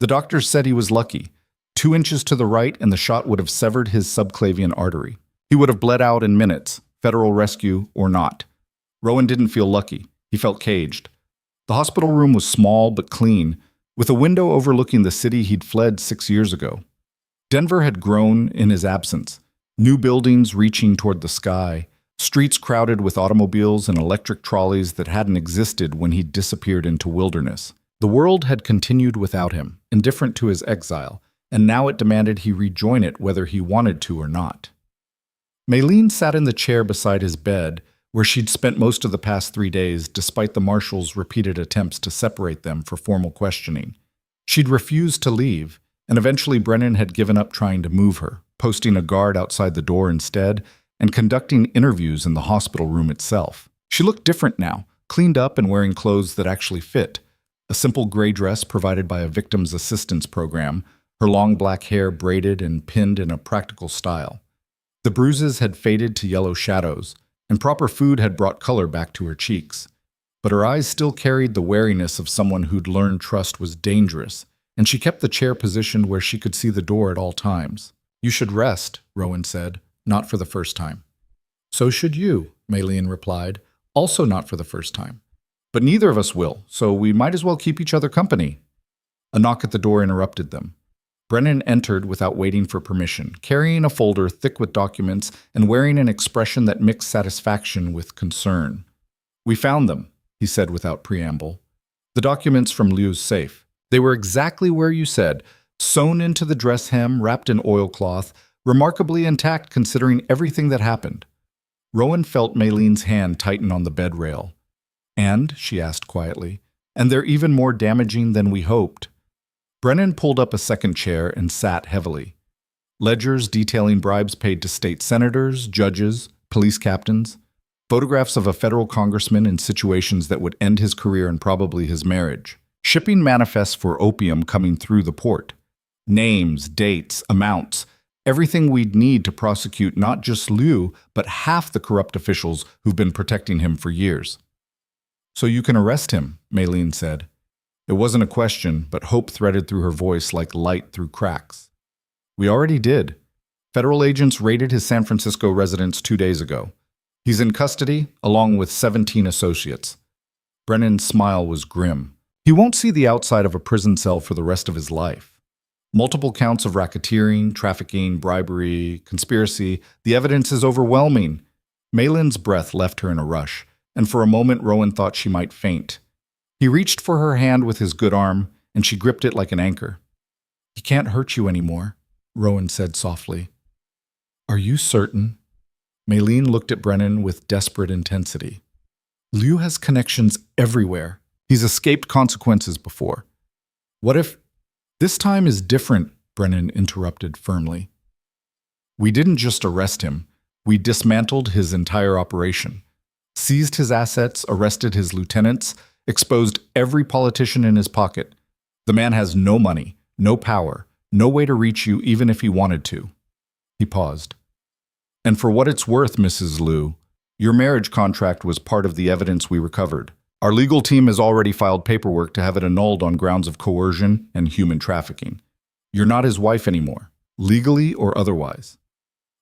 The doctors said he was lucky. 2 inches to the right and the shot would have severed his subclavian artery. He would have bled out in minutes, federal rescue or not. Rowan didn't feel lucky. He felt caged. The hospital room was small but clean, with a window overlooking the city he'd fled 6 years ago. Denver had grown in his absence. New buildings reaching toward the sky, streets crowded with automobiles and electric trolleys that hadn't existed when he'd disappeared into wilderness. The world had continued without him, indifferent to his exile, and now it demanded he rejoin it whether he wanted to or not. Maylene sat in the chair beside his bed, where she'd spent most of the past 3 days despite the marshal's repeated attempts to separate them for formal questioning. She'd refused to leave, and eventually Brennan had given up trying to move her, posting a guard outside the door instead, and conducting interviews in the hospital room itself. She looked different now, cleaned up and wearing clothes that actually fit. A simple gray dress provided by a victim's assistance program, her long black hair braided and pinned in a practical style. The bruises had faded to yellow shadows, and proper food had brought color back to her cheeks. But her eyes still carried the wariness of someone who'd learned trust was dangerous, and she kept the chair positioned where she could see the door at all times. You should rest, Rowan said, not for the first time. So should you, Maylene replied, also not for the first time. But neither of us will, so we might as well keep each other company. A knock at the door interrupted them. Brennan entered without waiting for permission, carrying a folder thick with documents and wearing an expression that mixed satisfaction with concern. We found them, he said without preamble. The documents from Liu's safe. They were exactly where you said, sewn into the dress hem, wrapped in oilcloth, remarkably intact considering everything that happened. Rowan felt Maylene's hand tighten on the bed rail. And, she asked quietly, and they're even more damaging than we hoped. Brennan pulled up a second chair and sat heavily. Ledgers detailing bribes paid to state senators, judges, police captains, photographs of a federal congressman in situations that would end his career and probably his marriage, shipping manifests for opium coming through the port, names, dates, amounts, everything we'd need to prosecute not just Liu, but half the corrupt officials who've been protecting him for years. So you can arrest him, Maylene said. It wasn't a question, but hope threaded through her voice like light through cracks. We already did. Federal agents raided his San Francisco residence 2 days ago. He's in custody, along with 17 associates. Brennan's smile was grim. He won't see the outside of a prison cell for the rest of his life. Multiple counts of racketeering, trafficking, bribery, conspiracy. The evidence is overwhelming. Malin's breath left her in a rush, and for a moment Rowan thought she might faint. He reached for her hand with his good arm, and she gripped it like an anchor. "He can't hurt you anymore," Rowan said softly. "Are you certain?" Malin looked at Brennan with desperate intensity. "Liu has connections everywhere. He's escaped consequences before. What if this time is different?" Brennan interrupted firmly. "We didn't just arrest him. We dismantled his entire operation, seized his assets, arrested his lieutenants, exposed every politician in his pocket. The man has no money, no power, no way to reach you even if he wanted to." He paused. "And for what it's worth, Mrs. Liu, your marriage contract was part of the evidence we recovered. Our legal team has already filed paperwork to have it annulled on grounds of coercion and human trafficking. You're not his wife anymore, legally or otherwise."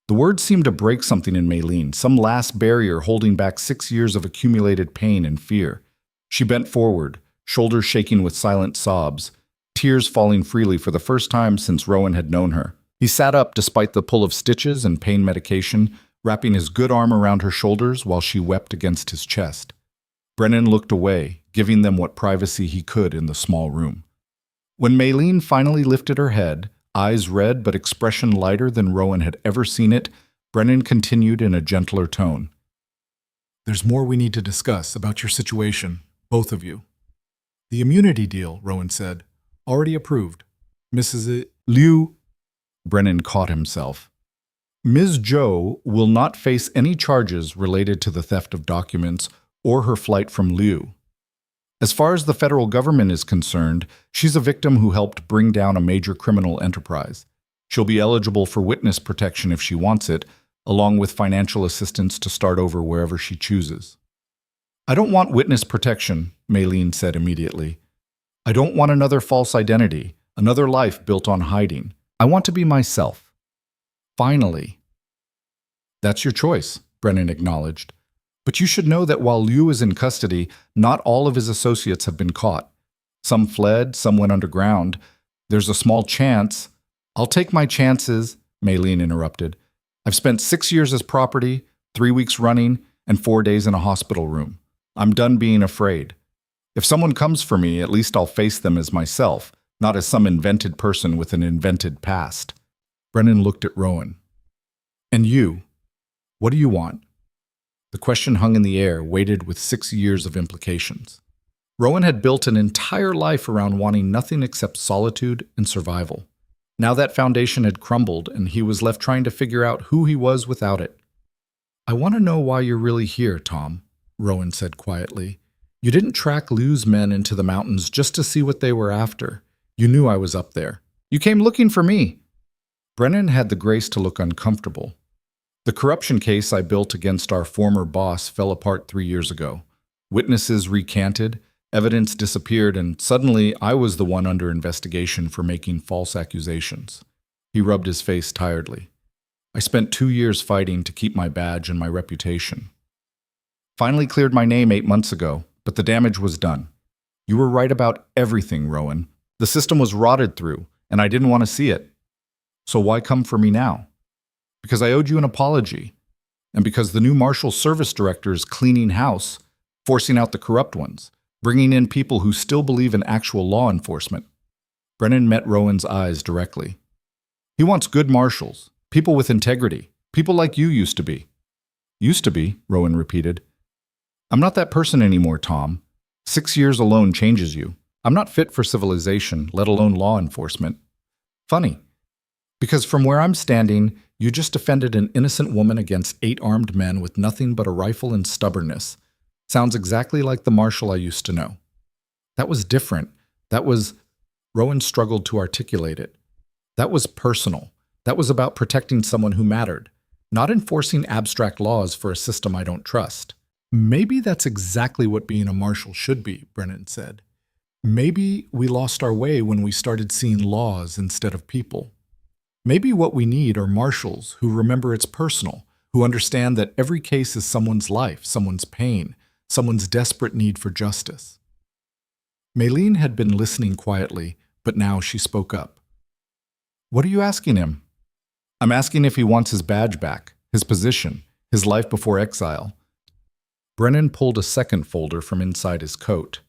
The words seemed to break something in Malin, some last barrier holding back 6 years of accumulated pain and fear. She bent forward, shoulders shaking with silent sobs, tears falling freely for the first time since Rowan had known her. He sat up despite the pull of stitches and pain medication, wrapping his good arm around her shoulders while she wept against his chest. Brennan looked away, giving them what privacy he could in the small room. When Malin finally lifted her head, eyes red but expression lighter than Rowan had ever seen it, Brennan continued in a gentler tone. "There's more we need to discuss about your situation, both of you." "The immunity deal," Rowan said. "Already approved. Mrs. Liu..." Brennan caught himself. "Ms. Zhou will not face any charges related to the theft of documents or her flight from Liu. As far as the federal government is concerned, she's a victim who helped bring down a major criminal enterprise. She'll be eligible for witness protection if she wants it, along with financial assistance to start over wherever she chooses." "I don't want witness protection," Malin said immediately. "I don't want another false identity, another life built on hiding. I want to be myself." "Finally." "That's your choice," Brennan acknowledged. "But you should know that while Liu is in custody, not all of his associates have been caught. Some fled, some went underground. There's a small chance—" "I'll take my chances," Malin interrupted. "I've spent 6 years as property, 3 weeks running, and 4 days in a hospital room. I'm done being afraid. If someone comes for me, at least I'll face them as myself, not as some invented person with an invented past." Brennan looked at Rowan. "And you? What do you want?" The question hung in the air, weighted with 6 years of implications. Rowan had built an entire life around wanting nothing except solitude and survival. Now that foundation had crumbled, and he was left trying to figure out who he was without it. "I want to know why you're really here, Tom," Rowan said quietly. "You didn't track Liu's men into the mountains just to see what they were after. You knew I was up there. You came looking for me." Brennan had the grace to look uncomfortable. "The corruption case I built against our former boss fell apart 3 years ago. Witnesses recanted, evidence disappeared, and suddenly I was the one under investigation for making false accusations." He rubbed his face tiredly. "I spent 2 years fighting to keep my badge and my reputation. Finally cleared my name 8 months ago, but the damage was done. You were right about everything, Rowan. The system was rotted through, and I didn't want to see it. So why come for me now? Because I owed you an apology, and because the new Marshal Service Director is cleaning house, forcing out the corrupt ones, bringing in people who still believe in actual law enforcement." Brennan met Rowan's eyes directly. "He wants good marshals, people with integrity, people like you used to be." "Used to be," Rowan repeated. "I'm not that person anymore, Tom. 6 years alone changes you. I'm not fit for civilization, let alone law enforcement. Funny, because from where I'm standing, you just defended an innocent woman against 8 armed men with nothing but a rifle and stubbornness. Sounds exactly like the Marshal I used to know." "That was different. That was..." Rowan struggled to articulate it. "That was personal. That was about protecting someone who mattered, not enforcing abstract laws for a system I don't trust." "Maybe that's exactly what being a Marshal should be," Brennan said. "Maybe we lost our way when we started seeing laws instead of people." Maybe what we need are marshals who remember it's personal, who understand that every case is someone's life, someone's pain, someone's desperate need for justice. Maylene had been listening quietly, but now she spoke up. "What are you asking him?" "I'm asking if he wants his badge back, his position, his life before exile." Brennan pulled a second folder from inside his coat.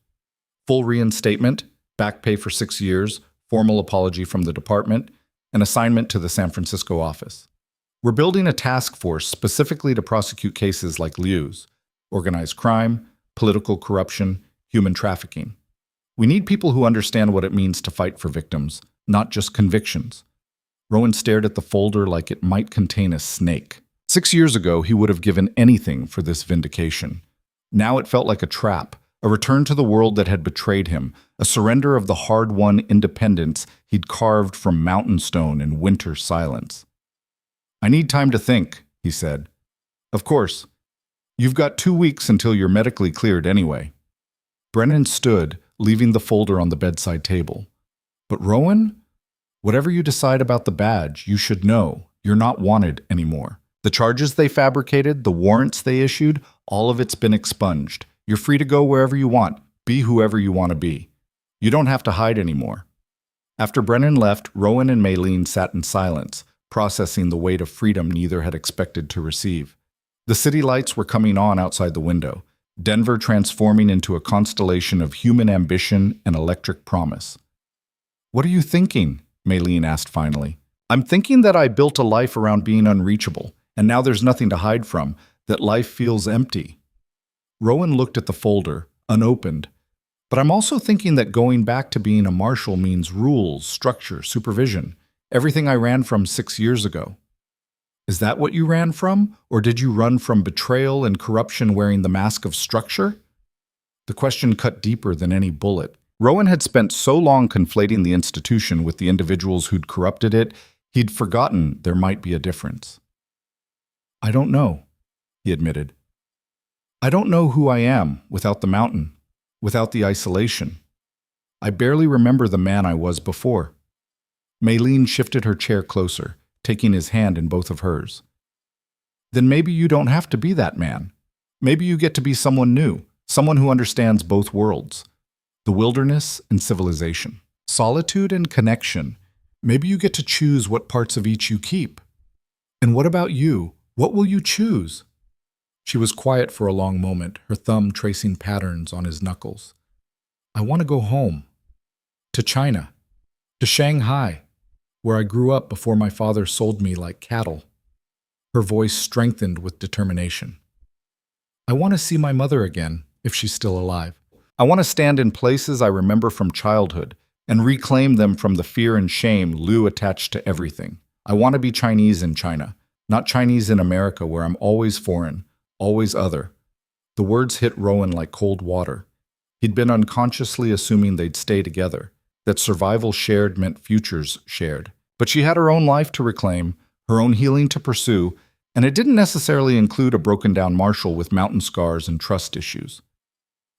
Full reinstatement, back pay for 6 years, formal apology from the department, an assignment to the San Francisco office. "We're building a task force specifically to prosecute cases like Liu's, organized crime, political corruption, human trafficking. We need people who understand what it means to fight for victims, not just convictions." Rowan stared at the folder like it might contain a snake. 6 years ago, he would have given anything for this vindication. Now it felt like a trap, a return to the world that had betrayed him, a surrender of the hard-won independence he'd carved from mountain stone and winter silence. "I need time to think," he said. "Of course. You've got 2 weeks until you're medically cleared anyway." Brennan stood, leaving the folder on the bedside table. "But Rowan, whatever you decide about the badge, you should know you're not wanted anymore. The charges they fabricated, the warrants they issued, all of it's been expunged. You're free to go wherever you want, be whoever you want to be. You don't have to hide anymore." After Brennan left, Rowan and Maylene sat in silence, processing the weight of freedom neither had expected to receive. The city lights were coming on outside the window, Denver transforming into a constellation of human ambition and electric promise. "What are you thinking?" Maylene asked finally. "I'm thinking that I built a life around being unreachable, and now there's nothing to hide from, that life feels empty." Rowan looked at the folder, unopened. "But I'm also thinking that going back to being a marshal means rules, structure, supervision, everything I ran from 6 years ago." "Is that what you ran from? Or did you run from betrayal and corruption wearing the mask of structure?" The question cut deeper than any bullet. Rowan had spent so long conflating the institution with the individuals who'd corrupted it, he'd forgotten there might be a difference. "I don't know," he admitted. "I don't know who I am without the mountain, without the isolation. I barely remember the man I was before." Maylene shifted her chair closer, taking his hand in both of hers. "Then maybe you don't have to be that man. Maybe you get to be someone new, someone who understands both worlds, the wilderness and civilization, solitude and connection. Maybe you get to choose what parts of each you keep. And what about you? What will you choose?" She was quiet for a long moment, her thumb tracing patterns on his knuckles. "I want to go home. To China. To Shanghai, where I grew up before my father sold me like cattle." Her voice strengthened with determination. "I want to see my mother again, if she's still alive. I want to stand in places I remember from childhood and reclaim them from the fear and shame Liu attached to everything. I want to be Chinese in China, not Chinese in America where I'm always foreign, always other." The words hit Rowan like cold water. He'd been unconsciously assuming they'd stay together, that survival shared meant futures shared. But she had her own life to reclaim, her own healing to pursue, and it didn't necessarily include a broken-down marshal with mountain scars and trust issues.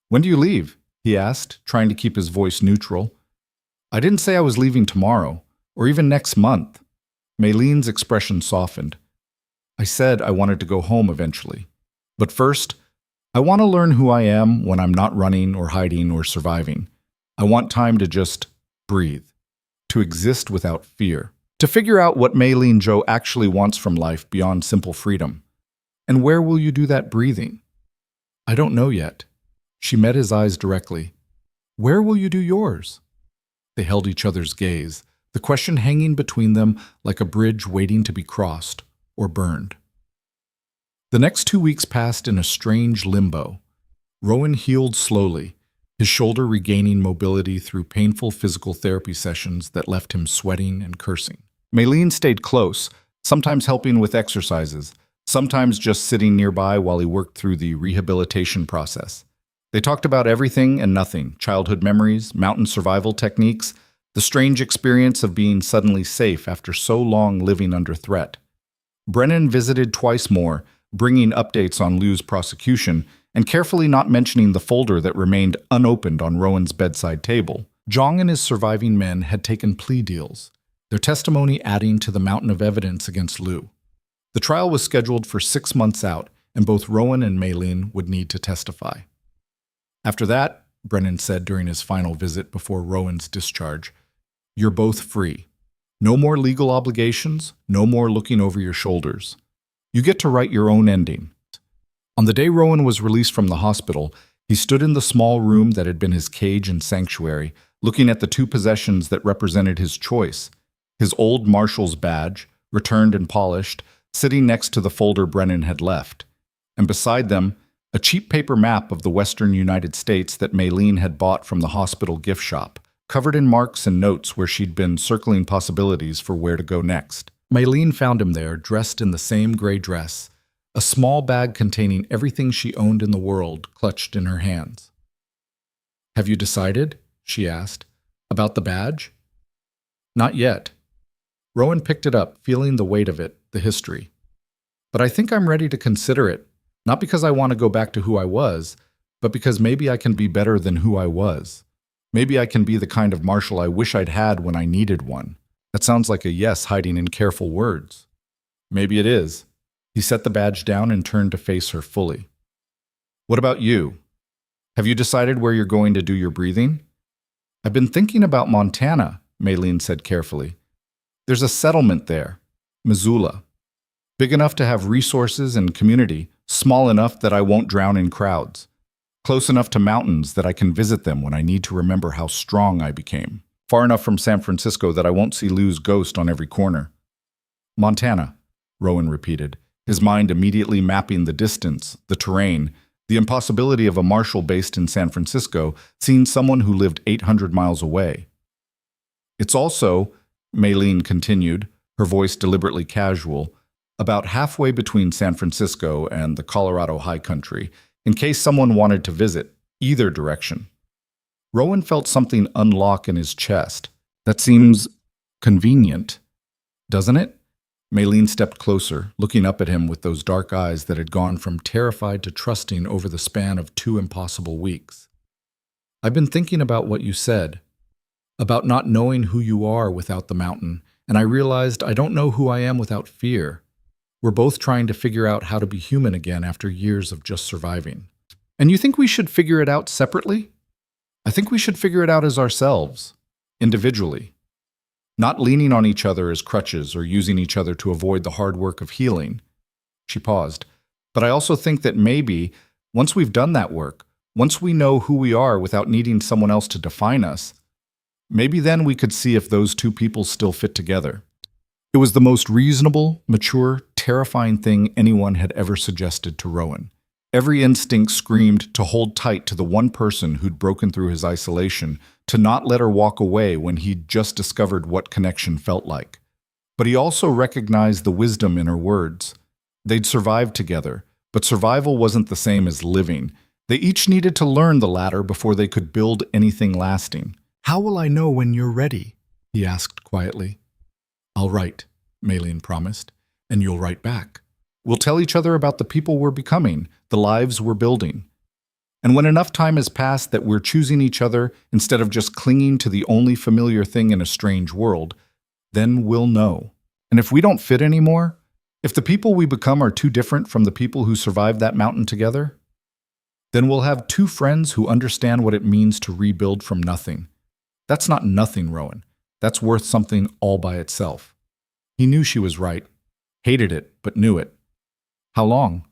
"When do you leave?" he asked, trying to keep his voice neutral. "I didn't say I was leaving tomorrow, or even next month." Maylene's expression softened. "I said I wanted to go home eventually. But first, I want to learn who I am when I'm not running or hiding or surviving. I want time to just breathe, to exist without fear, to figure out what Maylene Zhou actually wants from life beyond simple freedom. And where will you do that breathing?" "I don't know yet." She met his eyes directly. "Where will you do yours?" They held each other's gaze, the question hanging between them like a bridge waiting to be crossed or burned. The next 2 weeks passed in a strange limbo. Rowan healed slowly, his shoulder regaining mobility through painful physical therapy sessions that left him sweating and cursing. Maylene stayed close, sometimes helping with exercises, sometimes just sitting nearby while he worked through the rehabilitation process. They talked about everything and nothing, childhood memories, mountain survival techniques, the strange experience of being suddenly safe after so long living under threat. Brennan visited twice more, bringing updates on Liu's prosecution and carefully not mentioning the folder that remained unopened on Rowan's bedside table. Jang and his surviving men had taken plea deals. their testimony adding to the mountain of evidence against Liu. The trial was scheduled for 6 months out, and both Rowan and Maylene would need to testify. After that, Brennan said during his final visit before Rowan's discharge, "You're both free. No more legal obligations, no more looking over your shoulders. You get to write your own ending." On the day Rowan was released from the hospital, he stood in the small room that had been his cage and sanctuary, looking at the two possessions that represented his choice: his old marshal's badge, returned and polished, sitting next to the folder Brennan had left, and beside them, a cheap paper map of the western United States that Maylene had bought from the hospital gift shop, covered in marks and notes where she'd been circling possibilities for where to go next. Maylene found him there, dressed in the same gray dress, a small bag containing everything she owned in the world clutched in her hands. "Have you decided?" she asked. "About the badge?" "Not yet." Rowan picked it up, feeling the weight of it, the history. "But I think I'm ready to consider it, not because I want to go back to who I was, but because maybe I can be better than who I was. Maybe I can be the kind of marshal I wish I'd had when I needed one." That sounds like a yes hiding in careful words. "Maybe it is." He set the badge down and turned to face her fully. "What about you? Have you decided where you're going to do your breathing?" "I've been thinking about Montana," Maylene said carefully. "There's a settlement there, Missoula. Big enough to have resources and community, small enough that I won't drown in crowds. Close enough to mountains that I can visit them when I need to remember how strong I became. Far enough from San Francisco that I won't see Lou's ghost on every corner." "Montana," Rowan repeated, his mind immediately mapping the distance, the terrain, the impossibility of a marshal based in San Francisco seeing someone who lived 800 miles away. "It's also," Maylene continued, her voice deliberately casual, "about halfway between San Francisco and the Colorado high country, in case someone wanted to visit, either direction." Rowan felt something unlock in his chest. "That seems convenient, doesn't it?" Maylene stepped closer, looking up at him with those dark eyes that had gone from terrified to trusting over the span of 2 impossible weeks. "I've been thinking about what you said, about not knowing who you are without the mountain, and I realized I don't know who I am without fear. We're both trying to figure out how to be human again after years of just surviving." "And you think we should figure it out separately?" "I think we should figure it out as ourselves, individually. Not leaning on each other as crutches or using each other to avoid the hard work of healing." She paused. "But I also think that maybe, once we've done that work, once we know who we are without needing someone else to define us, maybe then we could see if those two people still fit together." It was the most reasonable, mature, terrifying thing anyone had ever suggested to Rowan. Every instinct screamed to hold tight to the one person who'd broken through his isolation, to not let her walk away when he'd just discovered what connection felt like. But he also recognized the wisdom in her words. They'd survived together, but survival wasn't the same as living. They each needed to learn the latter before they could build anything lasting. "How will I know when you're ready?" he asked quietly. "I'll write," Maylene promised, "and you'll write back. We'll tell each other about the people we're becoming, the lives we're building. And when enough time has passed that we're choosing each other instead of just clinging to the only familiar thing in a strange world, then we'll know. And if we don't fit anymore, if the people we become are too different from the people who survived that mountain together, then we'll have 2 friends who understand what it means to rebuild from nothing. That's not nothing, Rowan. That's worth something all by itself." He knew she was right, hated it, but knew it. "How long?"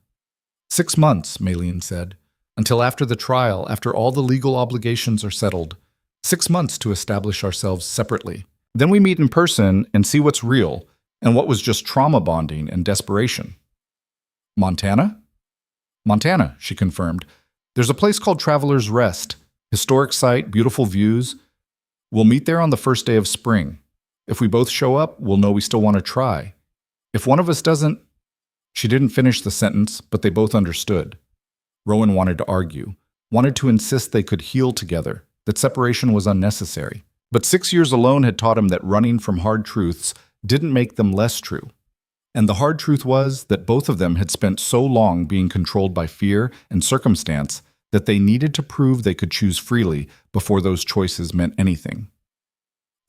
6 months, Maylene said. "Until after the trial, after all the legal obligations are settled. 6 months to establish ourselves separately. Then we meet in person and see what's real and what was just trauma bonding and desperation." "Montana?" "Montana," she confirmed. "There's a place called Traveler's Rest. Historic site, beautiful views. We'll meet there on the first day of spring. If we both show up, we'll know we still want to try. If one of us doesn't—" She didn't finish the sentence, but they both understood. Rowan wanted to argue, wanted to insist they could heal together, that separation was unnecessary. But 6 years alone had taught him that running from hard truths didn't make them less true. And the hard truth was that both of them had spent so long being controlled by fear and circumstance that they needed to prove they could choose freely before those choices meant anything.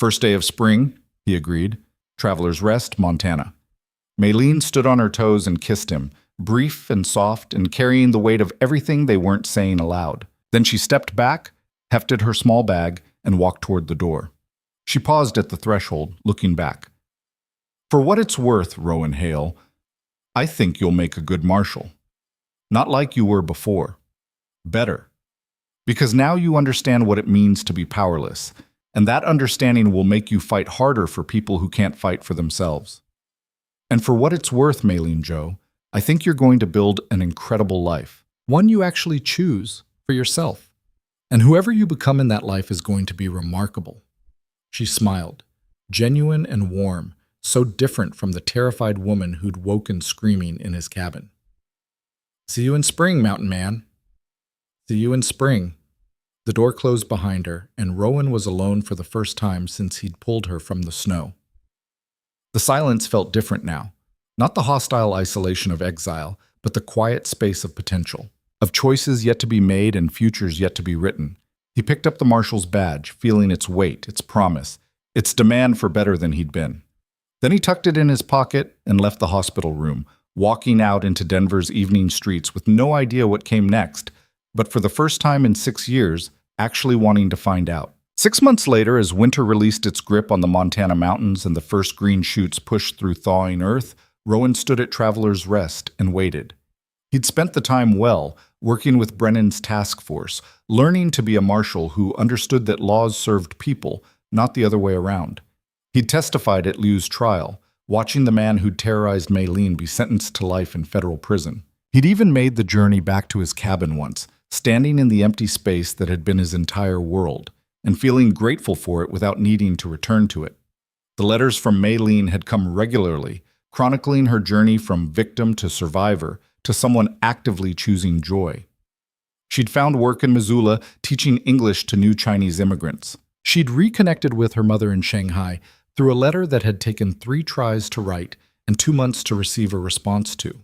First day of spring, he agreed. Traveler's Rest, Montana. Maylene stood on her toes and kissed him, brief and soft and carrying the weight of everything they weren't saying aloud. Then she stepped back, hefted her small bag, and walked toward the door. She paused at the threshold, looking back. For what it's worth, Rowan Hale, I think you'll make a good marshal. Not like you were before. Better. Because now you understand what it means to be powerless, and that understanding will make you fight harder for people who can't fight for themselves. And for what it's worth, Maylene Joe, I think you're going to build an incredible life. One you actually choose for yourself. And whoever you become in that life is going to be remarkable. She smiled, genuine and warm, so different from the terrified woman who'd woken screaming in his cabin. See you in spring, Mountain Man. See you in spring. The door closed behind her, and Rowan was alone for the first time since he'd pulled her from the snow. The silence felt different now. Not the hostile isolation of exile, but the quiet space of potential, of choices yet to be made and futures yet to be written. He picked up the marshal's badge, feeling its weight, its promise, its demand for better than he'd been. Then he tucked it in his pocket and left the hospital room, walking out into Denver's evening streets with no idea what came next, but for the first time in 6 years, actually wanting to find out. 6 months later, as winter released its grip on the Montana mountains and the first green shoots pushed through thawing earth, Rowan stood at Traveler's Rest and waited. He'd spent the time well, working with Brennan's task force, learning to be a marshal who understood that laws served people, not the other way around. He'd testified at Liu's trial, watching the man who'd terrorized Maylene be sentenced to life in federal prison. He'd even made the journey back to his cabin once, standing in the empty space that had been his entire world, and feeling grateful for it without needing to return to it. The letters from Maylene had come regularly, chronicling her journey from victim to survivor to someone actively choosing joy. She'd found work in Missoula teaching English to new Chinese immigrants. She'd reconnected with her mother in Shanghai through a letter that had taken 3 tries to write and 2 months to receive a response to.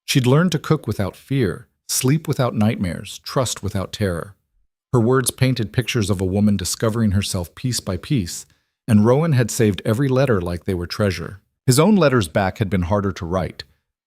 She'd learned to cook without fear, sleep without nightmares, trust without terror. Her words painted pictures of a woman discovering herself piece by piece, and Rowan had saved every letter like they were treasure. His own letters back had been harder to write,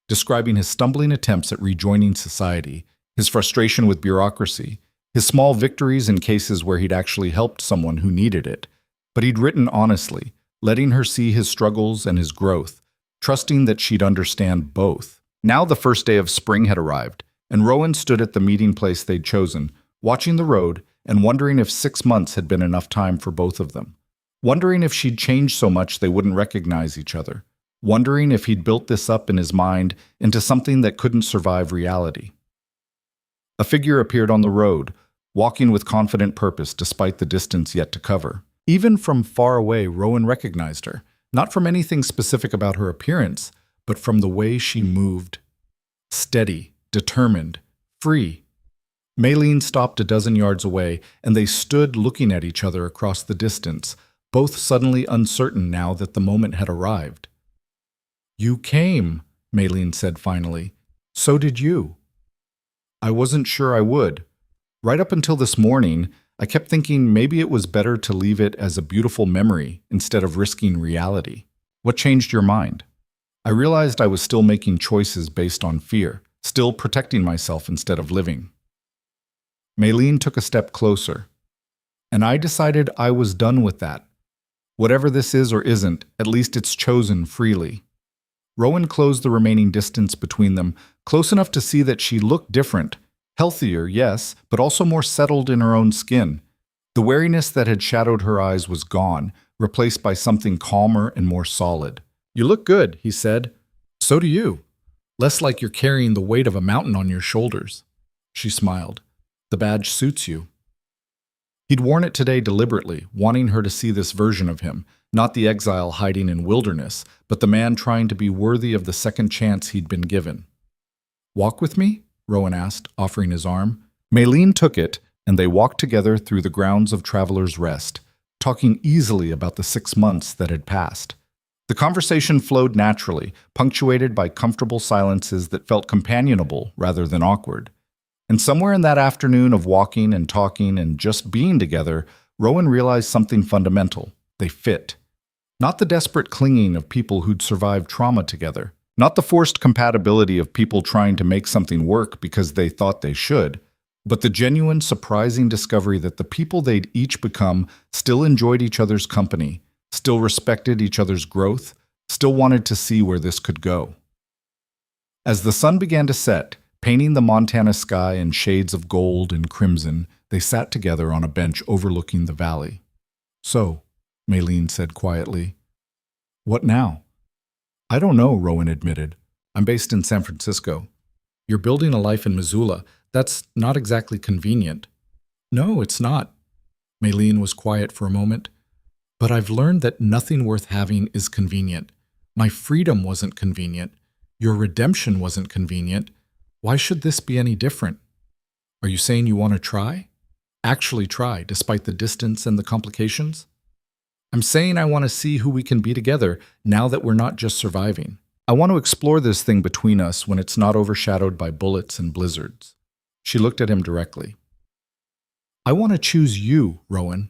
describing his stumbling attempts at rejoining society, his frustration with bureaucracy, his small victories in cases where he'd actually helped someone who needed it. But he'd written honestly, letting her see his struggles and his growth, trusting that she'd understand both. Now the first day of spring had arrived, and Rowan stood at the meeting place they'd chosen, watching the road and wondering if 6 months had been enough time for both of them. Wondering if she'd changed so much they wouldn't recognize each other. Wondering if he'd built this up in his mind into something that couldn't survive reality. A figure appeared on the road, walking with confident purpose despite the distance yet to cover. Even from far away, Rowan recognized her, not from anything specific about her appearance, but from the way she moved. Steady, determined, free. Maylene stopped a dozen yards away, and they stood looking at each other across the distance, both suddenly uncertain now that the moment had arrived. "You came," Maylene said finally. "So did you." "I wasn't sure I would. Right up until this morning, I kept thinking maybe it was better to leave it as a beautiful memory instead of risking reality. What changed your mind?" "I realized I was still making choices based on fear, still protecting myself instead of living." Maylene took a step closer. "And I decided I was done with that. Whatever this is or isn't, at least it's chosen freely." Rowan closed the remaining distance between them, close enough to see that she looked different. Healthier, yes, but also more settled in her own skin. The wariness that had shadowed her eyes was gone, replaced by something calmer and more solid. "You look good," he said. "So do you. Less like you're carrying the weight of a mountain on your shoulders." She smiled. "The badge suits you." He'd worn it today deliberately, wanting her to see this version of him, not the exile hiding in wilderness, but the man trying to be worthy of the second chance he'd been given. "Walk with me?" Rowan asked, offering his arm. Maylene took it, and they walked together through the grounds of Traveler's Rest, talking easily about the 6 months that had passed. The conversation flowed naturally, punctuated by comfortable silences that felt companionable rather than awkward. And somewhere in that afternoon of walking and talking and just being together, Rowan realized something fundamental. They fit. Not the desperate clinging of people who'd survived trauma together. Not the forced compatibility of people trying to make something work because they thought they should, but the genuine, surprising discovery that the people they'd each become still enjoyed each other's company, still respected each other's growth, still wanted to see where this could go. As the sun began to set, painting the Montana sky in shades of gold and crimson, they sat together on a bench overlooking the valley. "So," Maylene said quietly, "what now?" "I don't know," Rowan admitted. "I'm based in San Francisco. You're building a life in Missoula. That's not exactly convenient." "No, it's not." Maylene was quiet for a moment. "But I've learned that nothing worth having is convenient. My freedom wasn't convenient. Your redemption wasn't convenient. Why should this be any different? Are you saying you want to try? Actually try, despite the distance and the complications?" "I'm saying I want to see who we can be together now that we're not just surviving. I want to explore this thing between us when it's not overshadowed by bullets and blizzards." She looked at him directly. "I want to choose you, Rowan.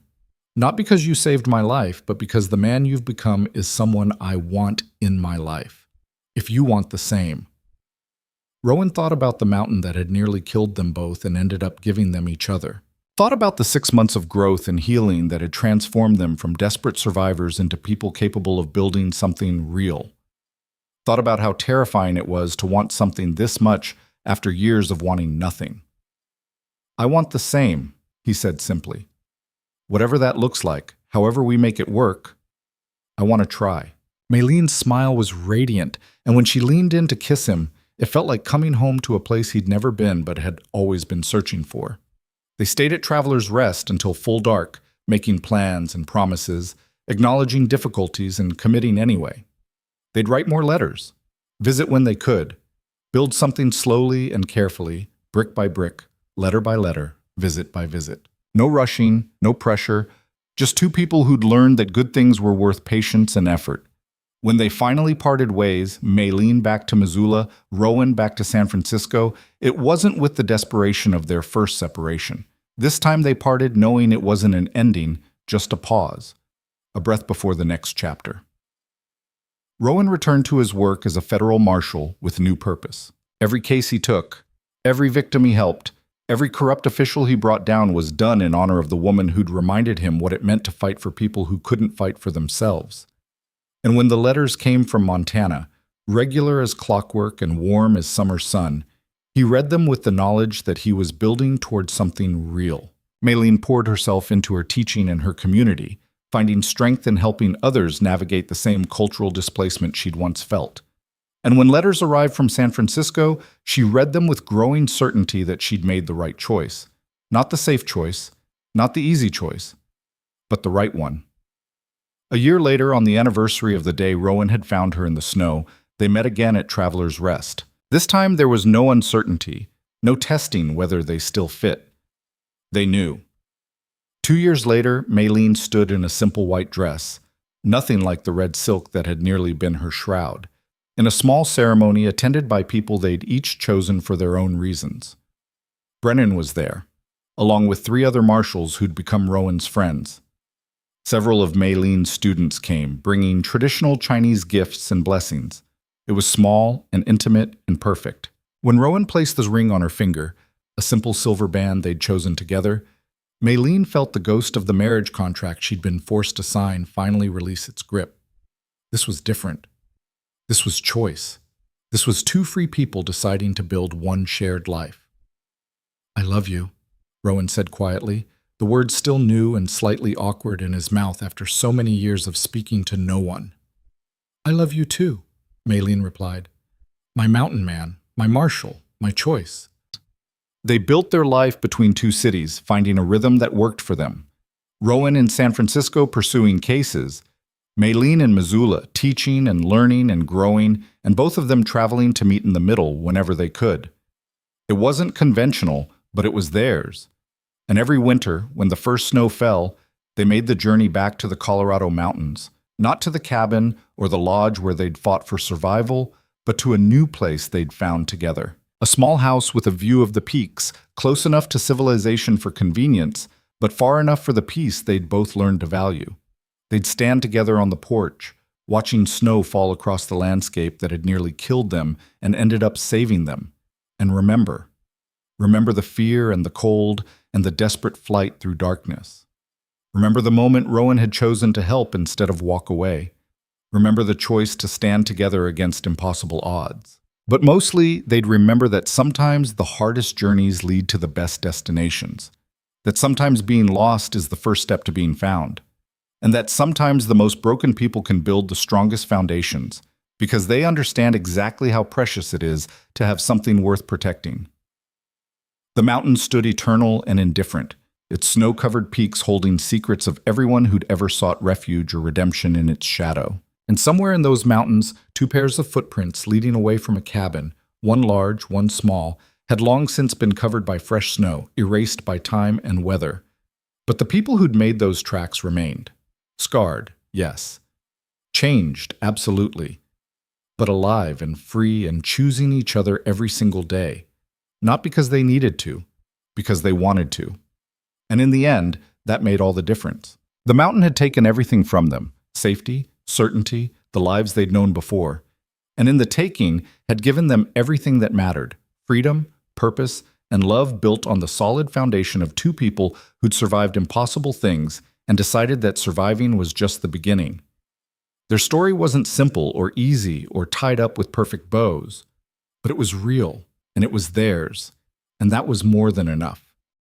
Not because you saved my life, but because the man you've become is someone I want in my life. If you want the same." Rowan thought about the mountain that had nearly killed them both and ended up giving them each other. Thought about the 6 months of growth and healing that had transformed them from desperate survivors into people capable of building something real. Thought about how terrifying it was to want something this much after years of wanting nothing. "I want the same," he said simply. "Whatever that looks like, however we make it work, I want to try." Maylene's smile was radiant, and when she leaned in to kiss him, it felt like coming home to a place he'd never been but had always been searching for. They stayed at Traveler's Rest until full dark, making plans and promises, acknowledging difficulties and committing anyway. They'd write more letters, visit when they could, build something slowly and carefully, brick by brick, letter by letter, visit by visit. No rushing, no pressure, just two people who'd learned that good things were worth patience and effort. When they finally parted ways, Maylene back to Missoula, Rowan back to San Francisco, it wasn't with the desperation of their first separation. This time they parted knowing it wasn't an ending, just a pause, a breath before the next chapter. Rowan returned to his work as a federal marshal with new purpose. Every case he took, every victim he helped, every corrupt official he brought down was done in honor of the woman who'd reminded him what it meant to fight for people who couldn't fight for themselves. And when the letters came from Montana, regular as clockwork and warm as summer sun, he read them with the knowledge that he was building towards something real. Maylene poured herself into her teaching and her community, finding strength in helping others navigate the same cultural displacement she'd once felt. And when letters arrived from San Francisco, she read them with growing certainty that she'd made the right choice. Not the safe choice, not the easy choice, but the right one. A year later, on the anniversary of the day Rowan had found her in the snow, they met again at Traveler's Rest. This time there was no uncertainty, no testing whether they still fit. They knew. 2 years later, Maylene stood in a simple white dress, nothing like the red silk that had nearly been her shroud, in a small ceremony attended by people they'd each chosen for their own reasons. Brennan was there, along with 3 other marshals who'd become Rowan's friends. Several of Maylene's students came, bringing traditional Chinese gifts and blessings. It was small and intimate and perfect. When Rowan placed the ring on her finger, a simple silver band they'd chosen together, Maylene felt the ghost of the marriage contract she'd been forced to sign finally release its grip. This was different. This was choice. This was 2 free people deciding to build one shared life. "I love you," Rowan said quietly, the words still new and slightly awkward in his mouth after so many years of speaking to no one. "I love you too," Maylene replied. "My mountain man, my marshal, my choice." They built their life between 2 cities, finding a rhythm that worked for them. Rowan in San Francisco pursuing cases, Maylene in Missoula teaching and learning and growing, and both of them traveling to meet in the middle whenever they could. It wasn't conventional, but it was theirs. And every winter, when the first snow fell, they made the journey back to the Colorado mountains, not to the cabin or the lodge where they'd fought for survival, but to a new place they'd found together. A small house with a view of the peaks, close enough to civilization for convenience, but far enough for the peace they'd both learned to value. They'd stand together on the porch, watching snow fall across the landscape that had nearly killed them and ended up saving them. And remember the fear and the cold and the desperate flight through darkness. Remember the moment Rowan had chosen to help instead of walk away. Remember the choice to stand together against impossible odds. But mostly, they'd remember that sometimes the hardest journeys lead to the best destinations, that sometimes being lost is the first step to being found, and that sometimes the most broken people can build the strongest foundations because they understand exactly how precious it is to have something worth protecting. The mountain stood eternal and indifferent, its snow-covered peaks holding secrets of everyone who'd ever sought refuge or redemption in its shadow. And somewhere in those mountains, two pairs of footprints leading away from a cabin, one large, one small, had long since been covered by fresh snow, erased by time and weather. But the people who'd made those tracks remained. Scarred, yes. Changed, absolutely. But alive and free and choosing each other every single day. Not because they needed to, because they wanted to. And in the end, that made all the difference. The mountain had taken everything from them, safety, certainty, the lives they'd known before, and in the taking had given them everything that mattered, freedom, purpose, and love built on the solid foundation of two people who'd survived impossible things and decided that surviving was just the beginning. Their story wasn't simple or easy or tied up with perfect bows, but it was real, and it was theirs, and that was more than enough.